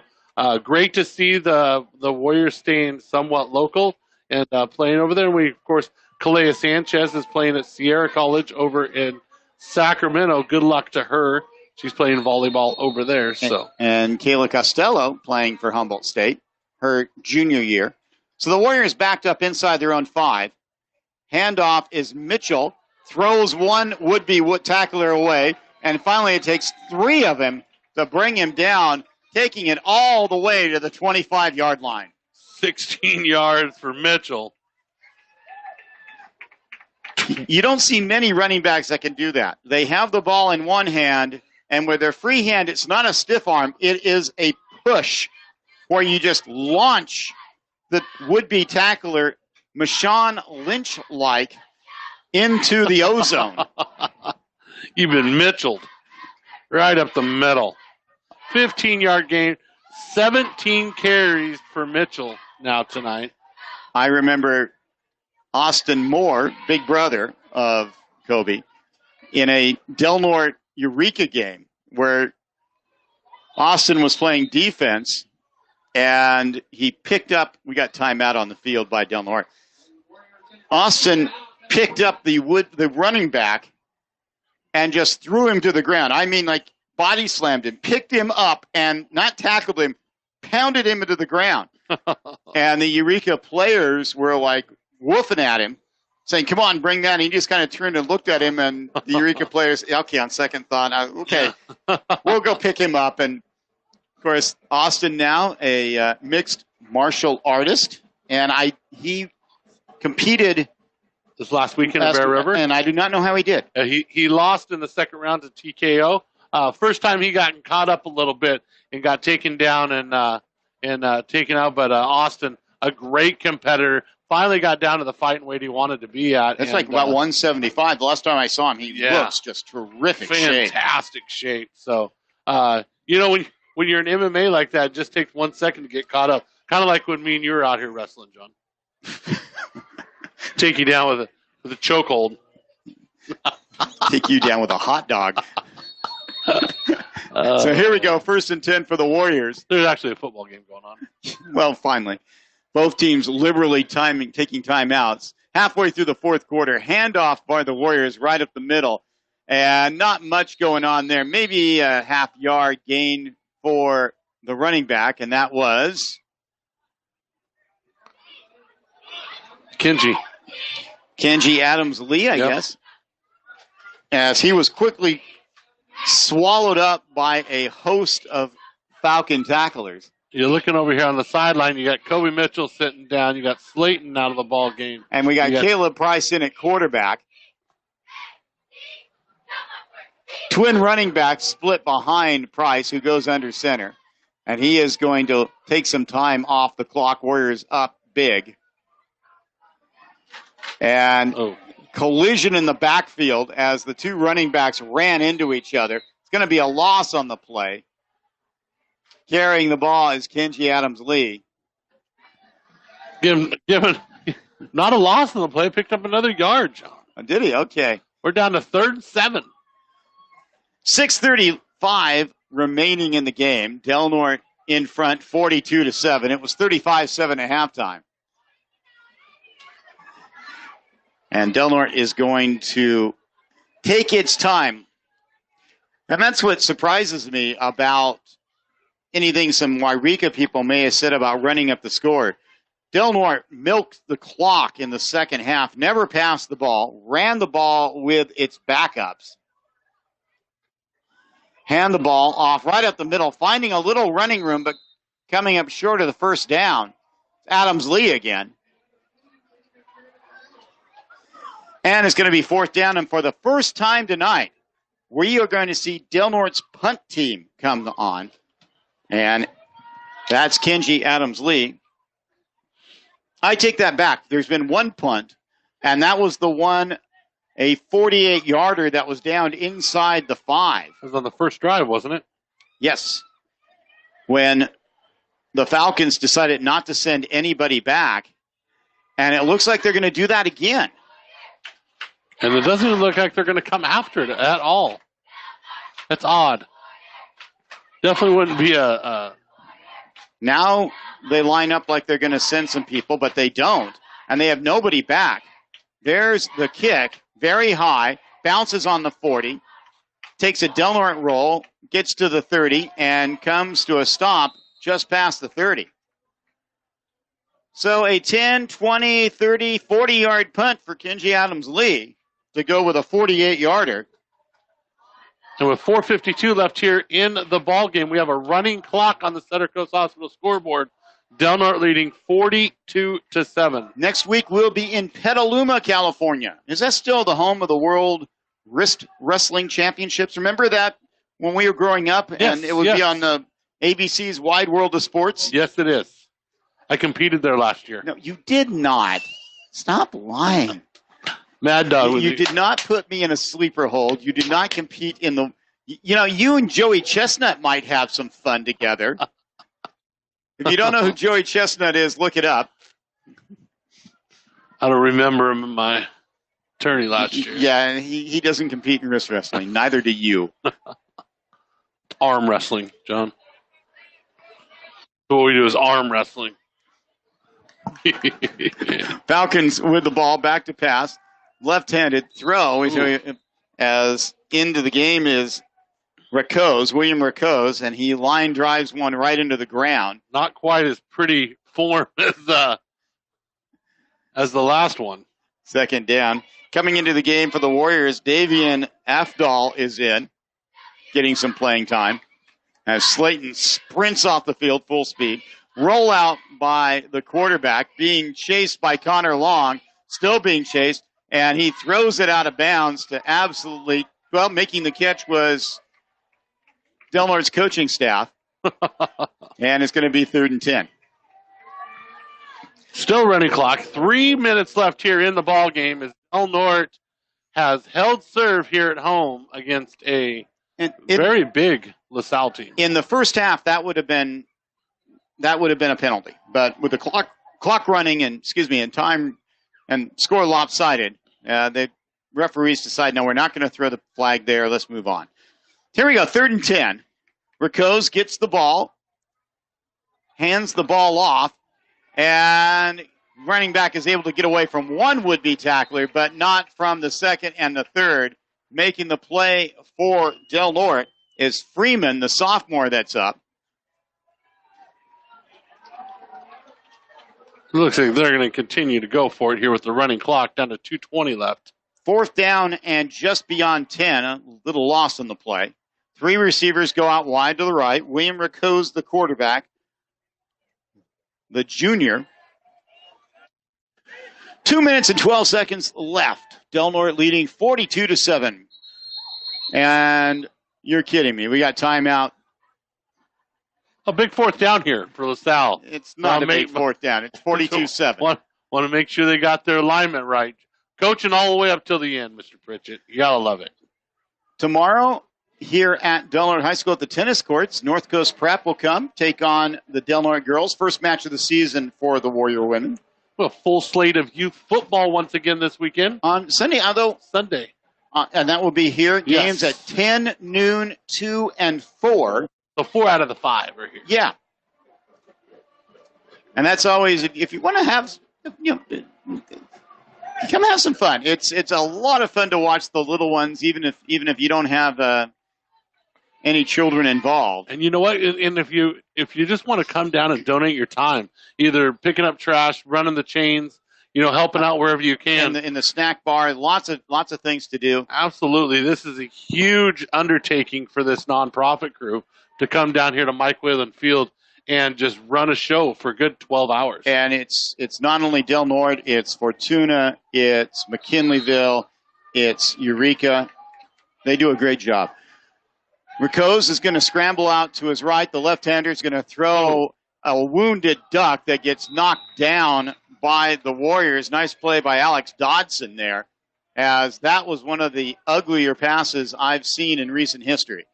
great to see the Warriors staying somewhat local and playing over there. And we, of course, Kalea Sanchez is playing at Sierra College over in Sacramento. Good luck to her. She's playing volleyball over there. And Kayla Costello playing for Humboldt State, her junior year. So the Warriors backed up inside their own 5. Handoff is Mitchell. Throws one would-be tackler away. And finally it takes 3 of them to bring him down, taking it all the way to the 25-yard line. 16 yards for Mitchell. You don't see many running backs that can do that. They have the ball in one hand, and with their free hand, it's not a stiff arm. It is a push where you just launch the would-be tackler, Marshawn Lynch-like, into the ozone. You've been Mitchelled right up the middle. 15-yard gain, 17 carries for Mitchell now tonight. I remember Austin Moore, big brother of Kobe, in a Del Norte Eureka game where Austin was playing defense and he picked up, we got timeout on the field by Del Norte. Austin picked up the running back and just threw him to the ground. I mean, like body slammed him, picked him up and not tackled him, pounded him into the ground. And the Eureka players were like woofing at him, saying, come on, bring that. And he just kind of turned and looked at him, and the Eureka players, okay, on second thought, okay, we'll go pick him up. And, of course, Austin now, a mixed martial artist, and he competed this last weekend at Bear River. And I do not know how he did. He lost in the second round to TKO. First time he got caught up a little bit and got taken down and taken out, but Austin, a great competitor, finally got down to the fight weight he wanted to be at. It's like about 175. The last time I saw him, he looks just terrific shape. Fantastic shape. So, when you're in MMA like that, it just takes 1 second to get caught up. Kind of like when me and you were out here wrestling, John. Take you down with a chokehold. Take you down with a hot dog. So here we go, 1st and 10 for the Warriors. There's actually a football game going on. Well, finally. Both teams liberally taking timeouts. Halfway through the fourth quarter, handoff by the Warriors right up the middle. And not much going on there. Maybe a half-yard gain for the running back, and that was Kenji Adams-Lee, I guess. As he was quickly swallowed up by a host of Falcon tacklers. You're looking over here on the sideline. You got Kobe Mitchell sitting down. You got Slayton out of the ball game. And we got Caleb Price in at quarterback. Twin running backs split behind Price, who goes under center. And he is going to take some time off the clock. Warriors up big. And collision in the backfield as the two running backs ran into each other. It's going to be a loss on the play. Carrying the ball is Kenji Adams-Lee. Given not a loss on the play, picked up another yard, John. Did he? Okay. We're down to 3rd and 7. 6:35 remaining in the game. Del Norte in front, 42-7. It was 35-7 at halftime. And Del Norte is going to take its time. And that's what surprises me about anything some Wairika people may have said about running up the score. Del Norte milked the clock in the second half, never passed the ball, ran the ball with its backups. Hand the ball off right up the middle, finding a little running room, but coming up short of the first down. Adams-Lee again. And it's going to be 4th down, and for the first time tonight, we are going to see Del Norte's punt team come on. And that's Kenji Adams-Lee. I take that back. There's been one punt, and that was the one, a 48-yarder that was down inside the 5. It was on the first drive, wasn't it? Yes. When the Falcons decided not to send anybody back, and it looks like they're going to do that again. And it doesn't even look like they're going to come after it at all. That's odd. Definitely wouldn't be a... Now they line up like they're going to send some people, but they don't. And they have nobody back. There's the kick, very high, bounces on the 40, takes a Del Norte roll, gets to the 30, and comes to a stop just past the 30. So a 10, 20, 30, 40-yard punt for Kenji Adams-Lee to go with a 48-yarder. And with 4:52 left here in the ball game, we have a running clock on the Center Coast Hospital scoreboard. Del Norte leading 42-7. Next week we'll be in Petaluma, California. Is that still the home of the World Wrist Wrestling Championships? Remember that when we were growing up, yes, and it would be on the ABC's Wide World of Sports? Yes, it is. I competed there last year. No, you did not. Stop lying. Mad Dog. You did not put me in a sleeper hold. You did not compete in the... You know, you and Joey Chestnut might have some fun together. If you don't know who Joey Chestnut is, look it up. I don't remember him in my tourney last year. Yeah, and he doesn't compete in wrist wrestling. Neither do you. Arm wrestling, John. What we do is arm wrestling. Falcons with the ball, back to pass. Left-handed throw as into the game is William Racose, and he line drives one right into the ground. Not quite as pretty form as the last one. Second down. Coming into the game for the Warriors, Davian Afdal is in, getting some playing time. As Slayton sprints off the field full speed. Rollout by the quarterback, being chased by Connor Long, still being chased, and he throws it out of bounds to making the catch was Del Norte's coaching staff. And it's going to be 3rd and 10. Still running clock. 3 minutes left here in the ball game as Del Norte has held serve here at home against a very big LaSalle team. In the first half, that would have been a penalty. But with the clock running and time and score lopsided, the referees decide, no, we're not going to throw the flag there. Let's move on. Here we go, 3rd and 10. Racose gets the ball, hands the ball off, and running back is able to get away from one would-be tackler, but not from the second and the third. Making the play for Del Norte is Freeman, the sophomore that's up. It looks like they're going to continue to go for it here with the running clock down to 2:20 left. 4th down and just beyond 10, a little loss on the play. 3 receivers go out wide to the right. William Racose, the quarterback, the junior. 2 minutes and 12 seconds left. Del Norte leading 42-7. And you're kidding me. We got timeout. A big 4th down here for LaSalle. It's not a big 4th down. It's 42-7. Want to make sure they got their alignment right. Coaching all the way up till the end, Mr. Pritchett. You got to love it. Tomorrow, here at Del Norte High School at the tennis courts, North Coast Prep will come, take on the Del Norte girls. First match of the season for the Warrior women. A full slate of youth football once again this weekend. On Sunday, Sunday. And that will be here. Games at 10, noon, 2, and 4. So 4 out of the 5 are here. Yeah. And that's always, if you want to have, come have some fun. It's a lot of fun to watch the little ones, even if you don't have any children involved. And you know what? And if you just want to come down and donate your time, either picking up trash, running the chains, helping out wherever you can. In the snack bar, lots of things to do. Absolutely. This is a huge undertaking for this nonprofit crew to come down here to Mike Whalen Field and just run a show for a good 12 hours. And it's not only Del Norte, it's Fortuna, it's McKinleyville, it's Eureka. They do a great job. Racose is going to scramble out to his right. The left-hander is going to throw a wounded duck that gets knocked down by the Warriors. Nice play by Alex Dodson there, as that was one of the uglier passes I've seen in recent history.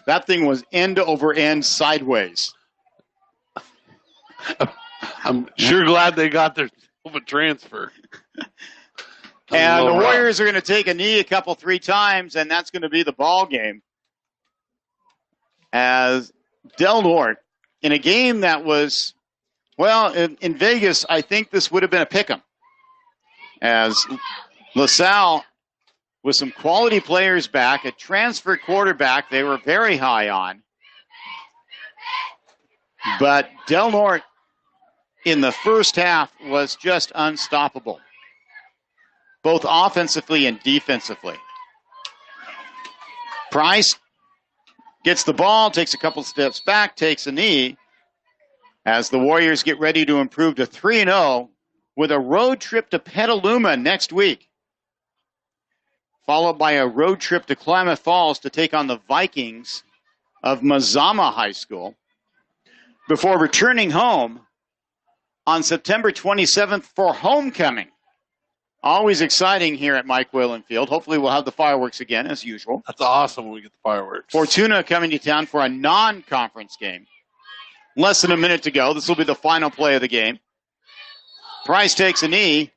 That thing was end over end sideways. I'm sure glad they got their transfer. And the Warriors are going to take a knee 3 times, and that's going to be the ball game. As Del Norte, in a game that was, in Vegas, I think this would have been a pick'em. As LaSalle, with some quality players back, a transfer quarterback they were very high on. But Del Norte, in the first half, was just unstoppable, both offensively and defensively. Price gets the ball, takes a couple steps back, takes a knee, as the Warriors get ready to improve to 3-0 with a road trip to Petaluma next week, followed by a road trip to Klamath Falls to take on the Vikings of Mazama High School, before returning home on September 27th for homecoming. Always exciting here at Mike Whalen Field. Hopefully we'll have the fireworks again, as usual. That's awesome when we get the fireworks. Fortuna coming to town for a non-conference game. Less than a minute to go. This will be the final play of the game. Price takes a knee.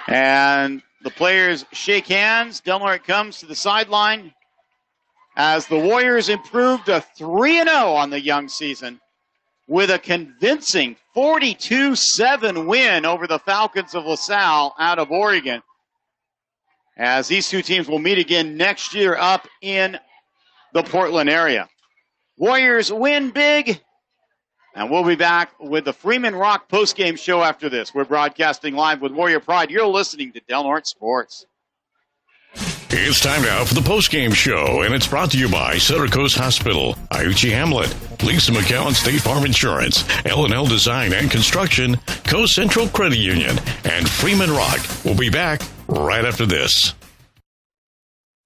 And the players shake hands. Del Norte comes to the sideline as the Warriors improved to 3-0 on the young season with a convincing 42-7 win over the Falcons of LaSalle out of Oregon. As these two teams will meet again next year up in the Portland area. Warriors win big, and we'll be back with the Freeman Rock postgame show after this. We're broadcasting live with Warrior Pride. You're listening to Del Norte Sports. It's time now for the postgame show, and it's brought to you by Center Coast Hospital, Iuchi Hamlet, Lisa McCowan State Farm Insurance, L&L Design and Construction, Coast Central Credit Union, and Freeman Rock. We'll be back right after this.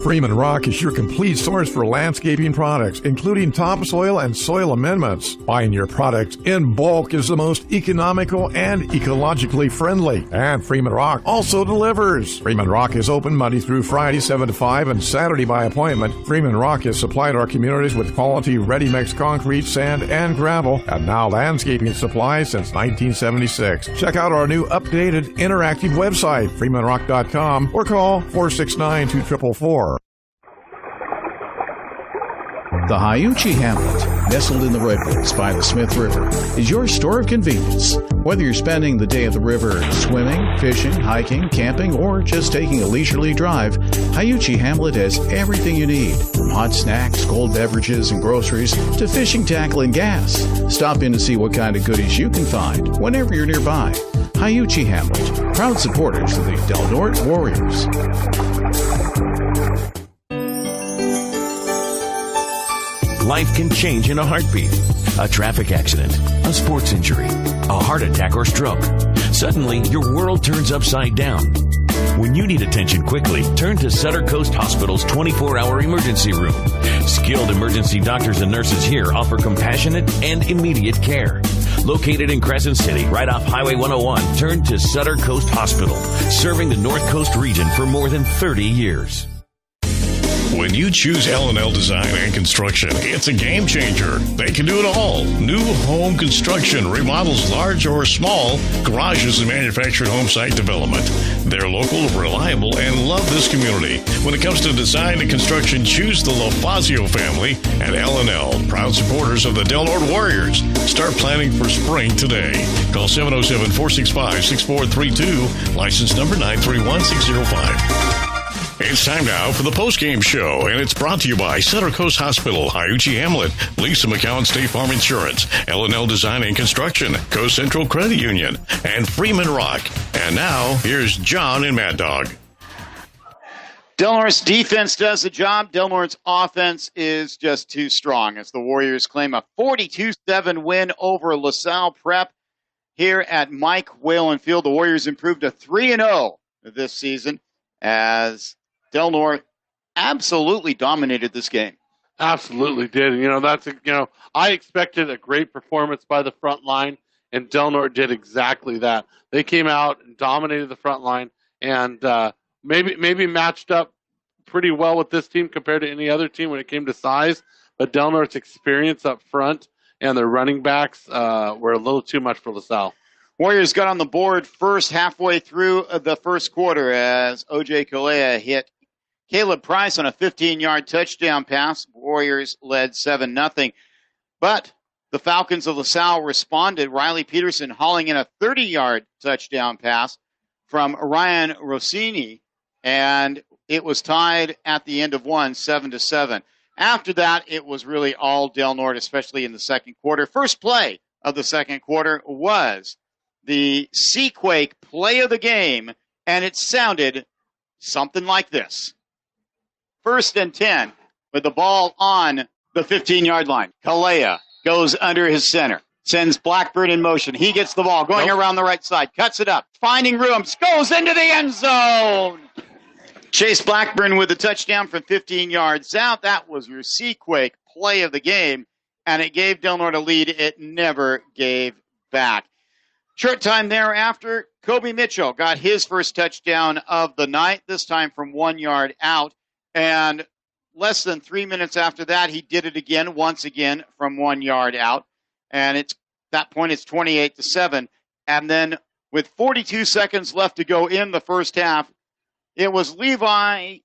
Freeman Rock is your complete source for landscaping products, including topsoil and soil amendments. Buying your products in bulk is the most economical and ecologically friendly. And Freeman Rock also delivers. Freeman Rock is open Monday through Friday, 7 to 5, and Saturday by appointment. Freeman Rock has supplied our communities with quality ready-mix concrete, sand, and gravel, and now landscaping supplies since 1976. Check out our new updated interactive website, freemanrock.com, or call 469-2444. The Hiuchi Hamlet, nestled in the redwoods by the Smith River, is your store of convenience. Whether you're spending the day at the river swimming, fishing, hiking, camping, or just taking a leisurely drive, Hiuchi Hamlet has everything you need, from hot snacks, cold beverages, and groceries to fishing tackle and gas. Stop in to see what kind of goodies you can find whenever you're nearby. Hiuchi Hamlet, proud supporters of the Del Norte Warriors. Life can change in a heartbeat. A traffic accident, a sports injury, a heart attack or stroke. Suddenly, your world turns upside down. When you need attention quickly, turn to Sutter Coast Hospital's 24-hour emergency room. Skilled emergency doctors and nurses here offer compassionate and immediate care. Located in Crescent City, right off Highway 101, turn to Sutter Coast Hospital, serving the North Coast region for more than 30 years. When you choose L&L Design and Construction, it's a game changer. They can do it all. New home construction, remodels large or small, garages and manufactured home site development. They're local, reliable, and love this community. When it comes to design and construction, choose the LaFazio family and L&L, proud supporters of the Del Norte Warriors. Start planning for spring today. Call 707-465-6432, license number 931605. It's time now for the postgame show, and it's brought to you by Center Coast Hospital, Iuchi Hamlet, Lisa McCowan State Farm Insurance, L&L Design and Construction, Coast Central Credit Union, and Freeman Rock. And now, here's John and Mad Dog. Del Norte's defense does the job. Del Norte's offense is just too strong as the Warriors claim a 42-7 win over LaSalle Prep here at Mike Whalen Field. The Warriors improved to 3-0 this season as Del Norte absolutely dominated this game. Absolutely did. And, I expected a great performance by the front line, and Del Norte did exactly that. They came out and dominated the front line, and maybe matched up pretty well with this team compared to any other team when it came to size. But Del Norte's experience up front and their running backs were a little too much for LaSalle. Warriors got on the board first halfway through the first quarter as O.J. Kalea hit Caleb Price on a 15-yard touchdown pass. Warriors led 7-0. But the Falcons of LaSalle responded. Riley Peterson hauling in a 30-yard touchdown pass from Ryan Rossini, and it was tied at the end of one, 7-7. After that, it was really all Del Norte, especially in the second quarter. First play of the second quarter was the Seaquake play of the game, and it sounded something like this. 1st and 10 with the ball on the 15-yard line. Kalea goes under his center, sends Blackburn in motion. He gets the ball going around the right side, cuts it up, finding room, goes into the end zone. Chase Blackburn with a touchdown from 15 yards out. That was your Seaquake play of the game, and it gave Del Norte a lead it never gave back. Short time thereafter, Kobe Mitchell got his first touchdown of the night, this time from 1 yard out. And less than 3 minutes after that, he did it again, once again, from 1 yard out. And at that point, it's 28-7. And then with 42 seconds left to go in the first half, it was it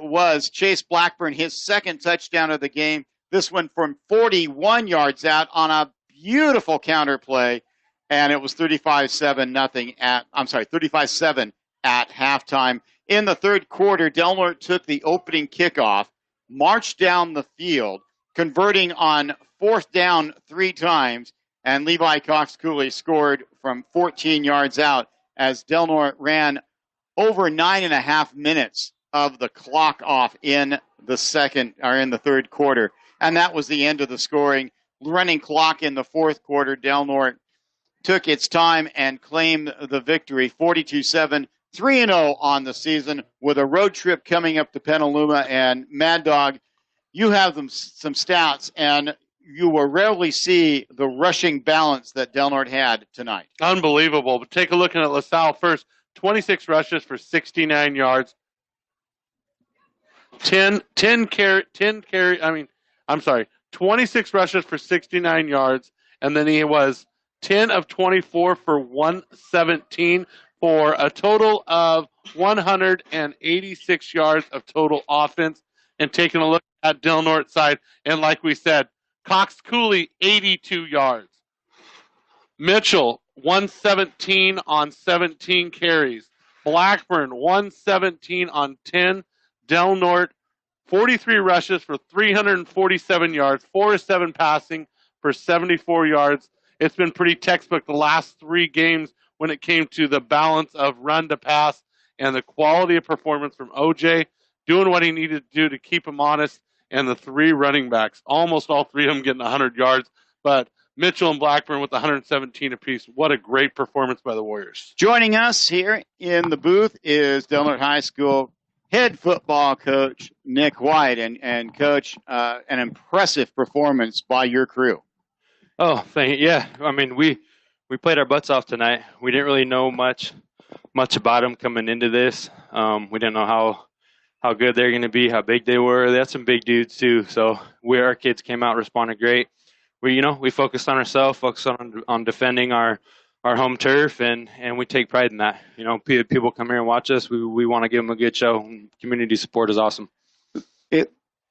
was Chase Blackburn, his second touchdown of the game. This one from 41 yards out on a beautiful counter play. And it was 35-7 at halftime. In the third quarter, Del Norte took the opening kickoff, marched down the field, converting on fourth down 3 times, and Levi Cox-Cooley scored from 14 yards out as Del Norte ran over 9.5 minutes of the clock off in the third quarter. And that was the end of the scoring. Running clock in the fourth quarter, Del Norte took its time and claimed the victory, 42-7, 3-0 on the season, with a road trip coming up to Petaluma. And Mad Dog, you have some stats, and you will rarely see the rushing balance that Del Norte had tonight. Unbelievable. But take a look at LaSalle first. 26 rushes for 69 yards. 26 rushes for 69 yards, and then he was 10 of 24 for 117 for a total of 186 yards of total offense. And taking a look at Del Norte's side, and like we said, Cox-Cooley, 82 yards. Mitchell, 117 on 17 carries. Blackburn, 117 on 10. Del Norte, 43 rushes for 347 yards, 4 of 7 passing for 74 yards. It's been pretty textbook the last 3 games when it came to the balance of run to pass and the quality of performance from OJ, doing what he needed to do to keep him honest, and the 3 running backs, almost all 3 of them getting 100 yards. But Mitchell and Blackburn with 117 apiece. What a great performance by the Warriors. Joining us here in the booth is Del Norte High School head football coach Nick White. And Coach, an impressive performance by your crew. Oh, thank you. Yeah, I mean, we played our butts off tonight. We didn't really know much about them coming into this. We didn't know how good they're going to be, how big they were. They had some big dudes too. So our kids came out, responded great. We focused on ourselves, focused on defending our home turf, and we take pride in that. People come here and watch us. We want to give them a good show. Community support is awesome.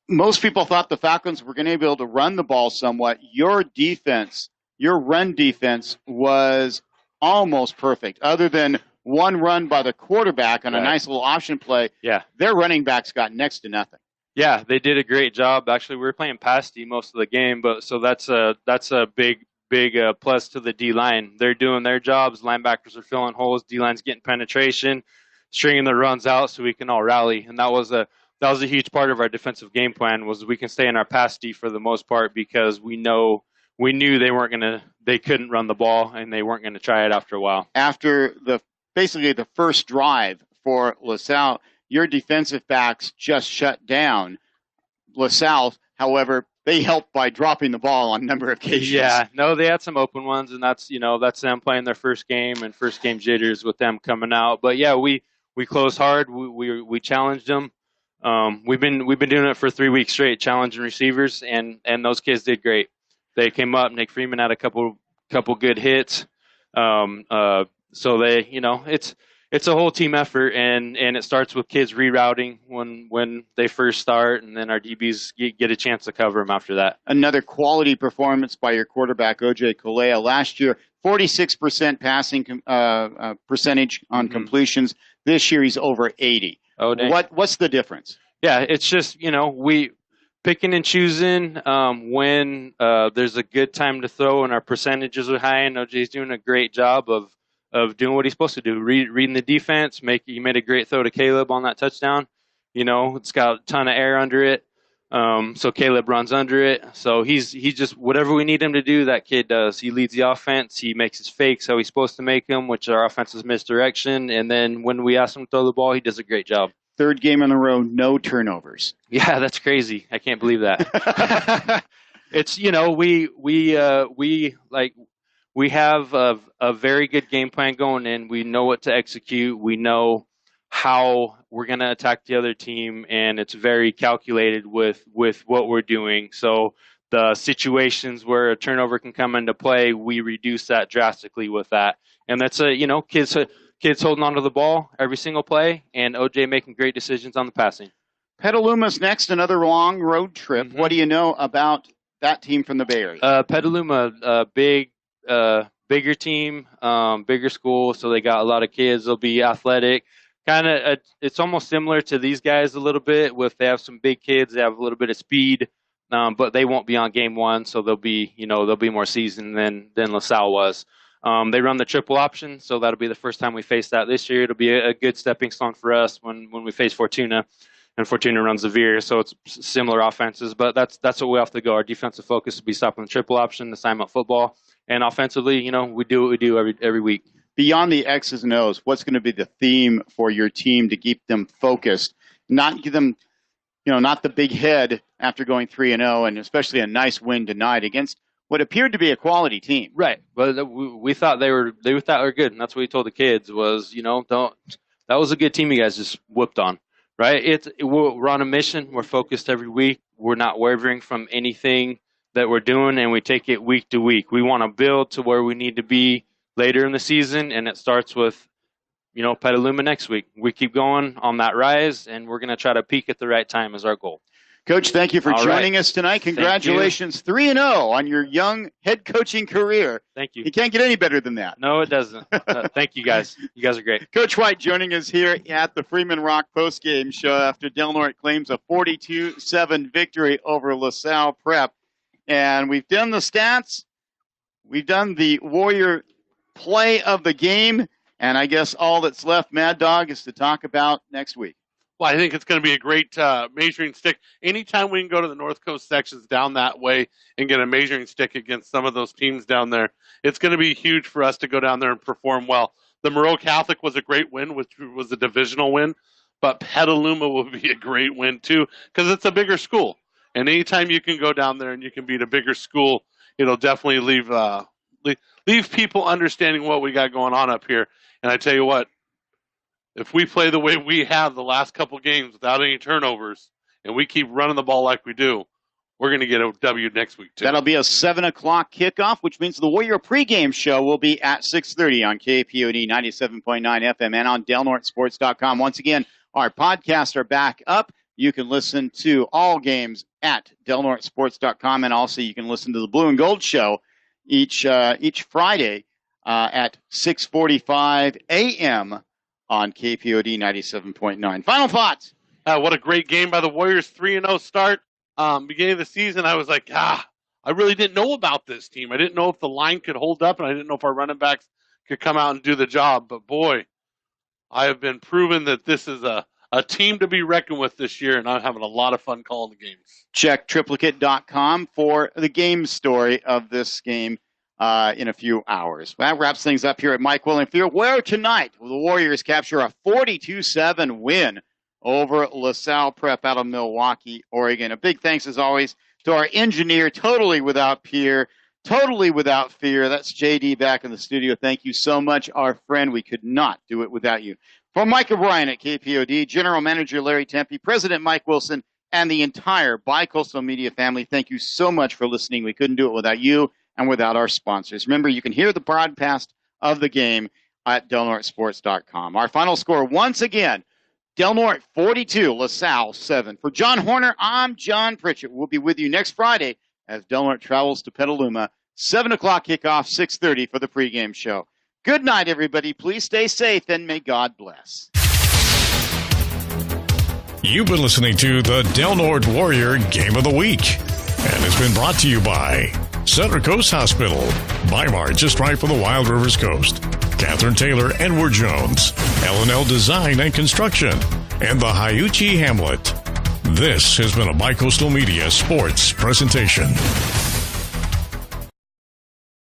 Most people thought the Falcons were going to be able to run the ball somewhat. Your defense, your run defense, was almost perfect. Other than one run by the quarterback on a nice little option play, their running backs got next to nothing. Yeah, they did a great job. Actually, we were playing pass D most of the game, but so that's a big plus to the D line. They're doing their jobs. Linebackers are filling holes. D line's getting penetration, stringing the runs out so we can all rally. And that was a huge part of our defensive game plan, was we can stay in our pass D for the most part, because we knew they couldn't run the ball, and they weren't gonna try it after a while. After basically the first drive for LaSalle, your defensive backs just shut down LaSalle. However, they helped by dropping the ball on a number of occasions. Yeah, no, they had some open ones, and that's them playing their first game and first game jitters with them coming out. But yeah, we closed hard. We challenged them. We've been doing it for 3 weeks straight, challenging receivers, and those kids did great. They came up. Nick Freeman had a couple good hits. So they, it's a whole team effort, and it starts with kids rerouting when they first start, and then our DBs get a chance to cover them after that. Another quality performance by your quarterback, OJ Colea. Last year, 46% passing percentage on completions. This year, he's over 80. Oh, dang. What's the difference? Yeah, it's just, we picking and choosing when there's a good time to throw, and our percentages are high, and OJ's doing a great job of doing what he's supposed to do, reading the defense. He made a great throw to Caleb on that touchdown. It's got a ton of air under it, so Caleb runs under it. So he's just, whatever we need him to do, that kid does. He leads the offense. He makes his fakes how he's supposed to make them, which our offense is misdirection. And then when we ask him to throw the ball, he does a great job. Third game in a row, no turnovers. Yeah, that's crazy. I can't believe that. It's, we have a very good game plan going in. We know what to execute. We know how we're going to attack the other team, and it's very calculated with what we're doing. So the situations where a turnover can come into play, we reduce that drastically with that. And that's kids holding onto the ball every single play, and OJ making great decisions on the passing. Petaluma's next, another long road trip. Mm-hmm. What do you know about that team from the Bay Area? Petaluma, bigger team, bigger school, so they got a lot of kids. They'll be athletic. It's almost similar to these guys a little bit. They have some big kids, they have a little bit of speed, but they won't be on game one, so they'll be more seasoned than LaSalle was. They run the triple option, so that'll be the first time we face that this year. It'll be a good stepping stone for us when we face Fortuna, and Fortuna runs the veer, so it's similar offenses. But that's what we have to go. Our defensive focus will be stopping the triple option, assignment football, and offensively, we do what we do every week. Beyond the X's and O's, what's going to be the theme for your team to keep them focused, not give them, not the big head after going 3-0, and especially a nice win tonight against what appeared to be a quality team. Right, but we thought they were good, and that's what we told the kids was, that was a good team you guys just whooped on, right? We're on a mission. We're focused every week. We're not wavering from anything that we're doing, and we take it week to week. We want to build to where we need to be later in the season, and it starts with, Petaluma next week. We keep going on that rise, and we're going to try to peak at the right time is our goal. Coach, thank you for joining us tonight. Congratulations, 3-0 on your young head coaching career. Thank you. You can't get any better than that. No, it doesn't. Thank you, guys. You guys are great. Coach White joining us here at the Freeman Rock postgame show after Del Norte claims a 42-7 victory over LaSalle Prep. And we've done the stats. We've done the Warrior play of the game, and I guess all that's left, Mad Dog, is to talk about next week. Well, I think it's going to be a great measuring stick. Anytime we can go to the North Coast sections down that way and get a measuring stick against some of those teams down there, it's going to be huge for us to go down there and perform well. The Moreau Catholic was a great win, which was a divisional win, but Petaluma will be a great win too because it's a bigger school. And anytime you can go down there and you can beat a bigger school, it'll definitely leave people understanding what we got going on up here. And I tell you what, if we play the way we have the last couple games without any turnovers and we keep running the ball like we do, we're going to get a W next week, too. That'll be a 7 o'clock kickoff, which means the Warrior pregame show will be at 6:30 on KPOD 97.9 FM and on DelNorteSports.com. Once again, our podcasts are back up. You can listen to all games at DelNorteSports.com, and also you can listen to the Blue and Gold show each Friday at 6:45 a.m. on KPOD 97.9. Final thoughts. What a great game by the Warriors, 3-0 start. Beginning of the season, I was like, I really didn't know about this team. I didn't know if the line could hold up, and I didn't know if our running backs could come out and do the job. But, boy, I have been proven that this is a team to be reckoned with this year, and I'm having a lot of fun calling the games. Check triplicate.com for the game story of this game in a few hours. That wraps things up here at Mike Williams Field, where tonight the Warriors capture a 42-7 win over LaSalle Prep out of Milwaukee, Oregon. A big thanks, as always, to our engineer, totally without peer, totally without fear. That's JD back in the studio. Thank you so much, our friend. We could not do it without you. For Mike O'Brien at KPOD, General Manager Larry Tempe, President Mike Wilson, and the entire Bicoastal Media family, thank you so much for listening. We couldn't do it without you and without our sponsors. Remember, you can hear the broadcast of the game at DelNorteSports.com. Our final score, once again, Del Norte 42, LaSalle 7. For John Horner, I'm John Pritchett. We'll be with you next Friday as Del Norte travels to Petaluma. 7 o'clock kickoff, 6:30 for the pregame show. Good night, everybody. Please stay safe, and may God bless. You've been listening to the Del Norte Warrior Game of the Week, and it's been brought to you by Center Coast Hospital, Weimar, just right for the Wild Rivers Coast, Catherine Taylor, Edward Jones, L&L Design and Construction, and the Hayuchi Hamlet. This has been a Bicoastal Media Sports presentation.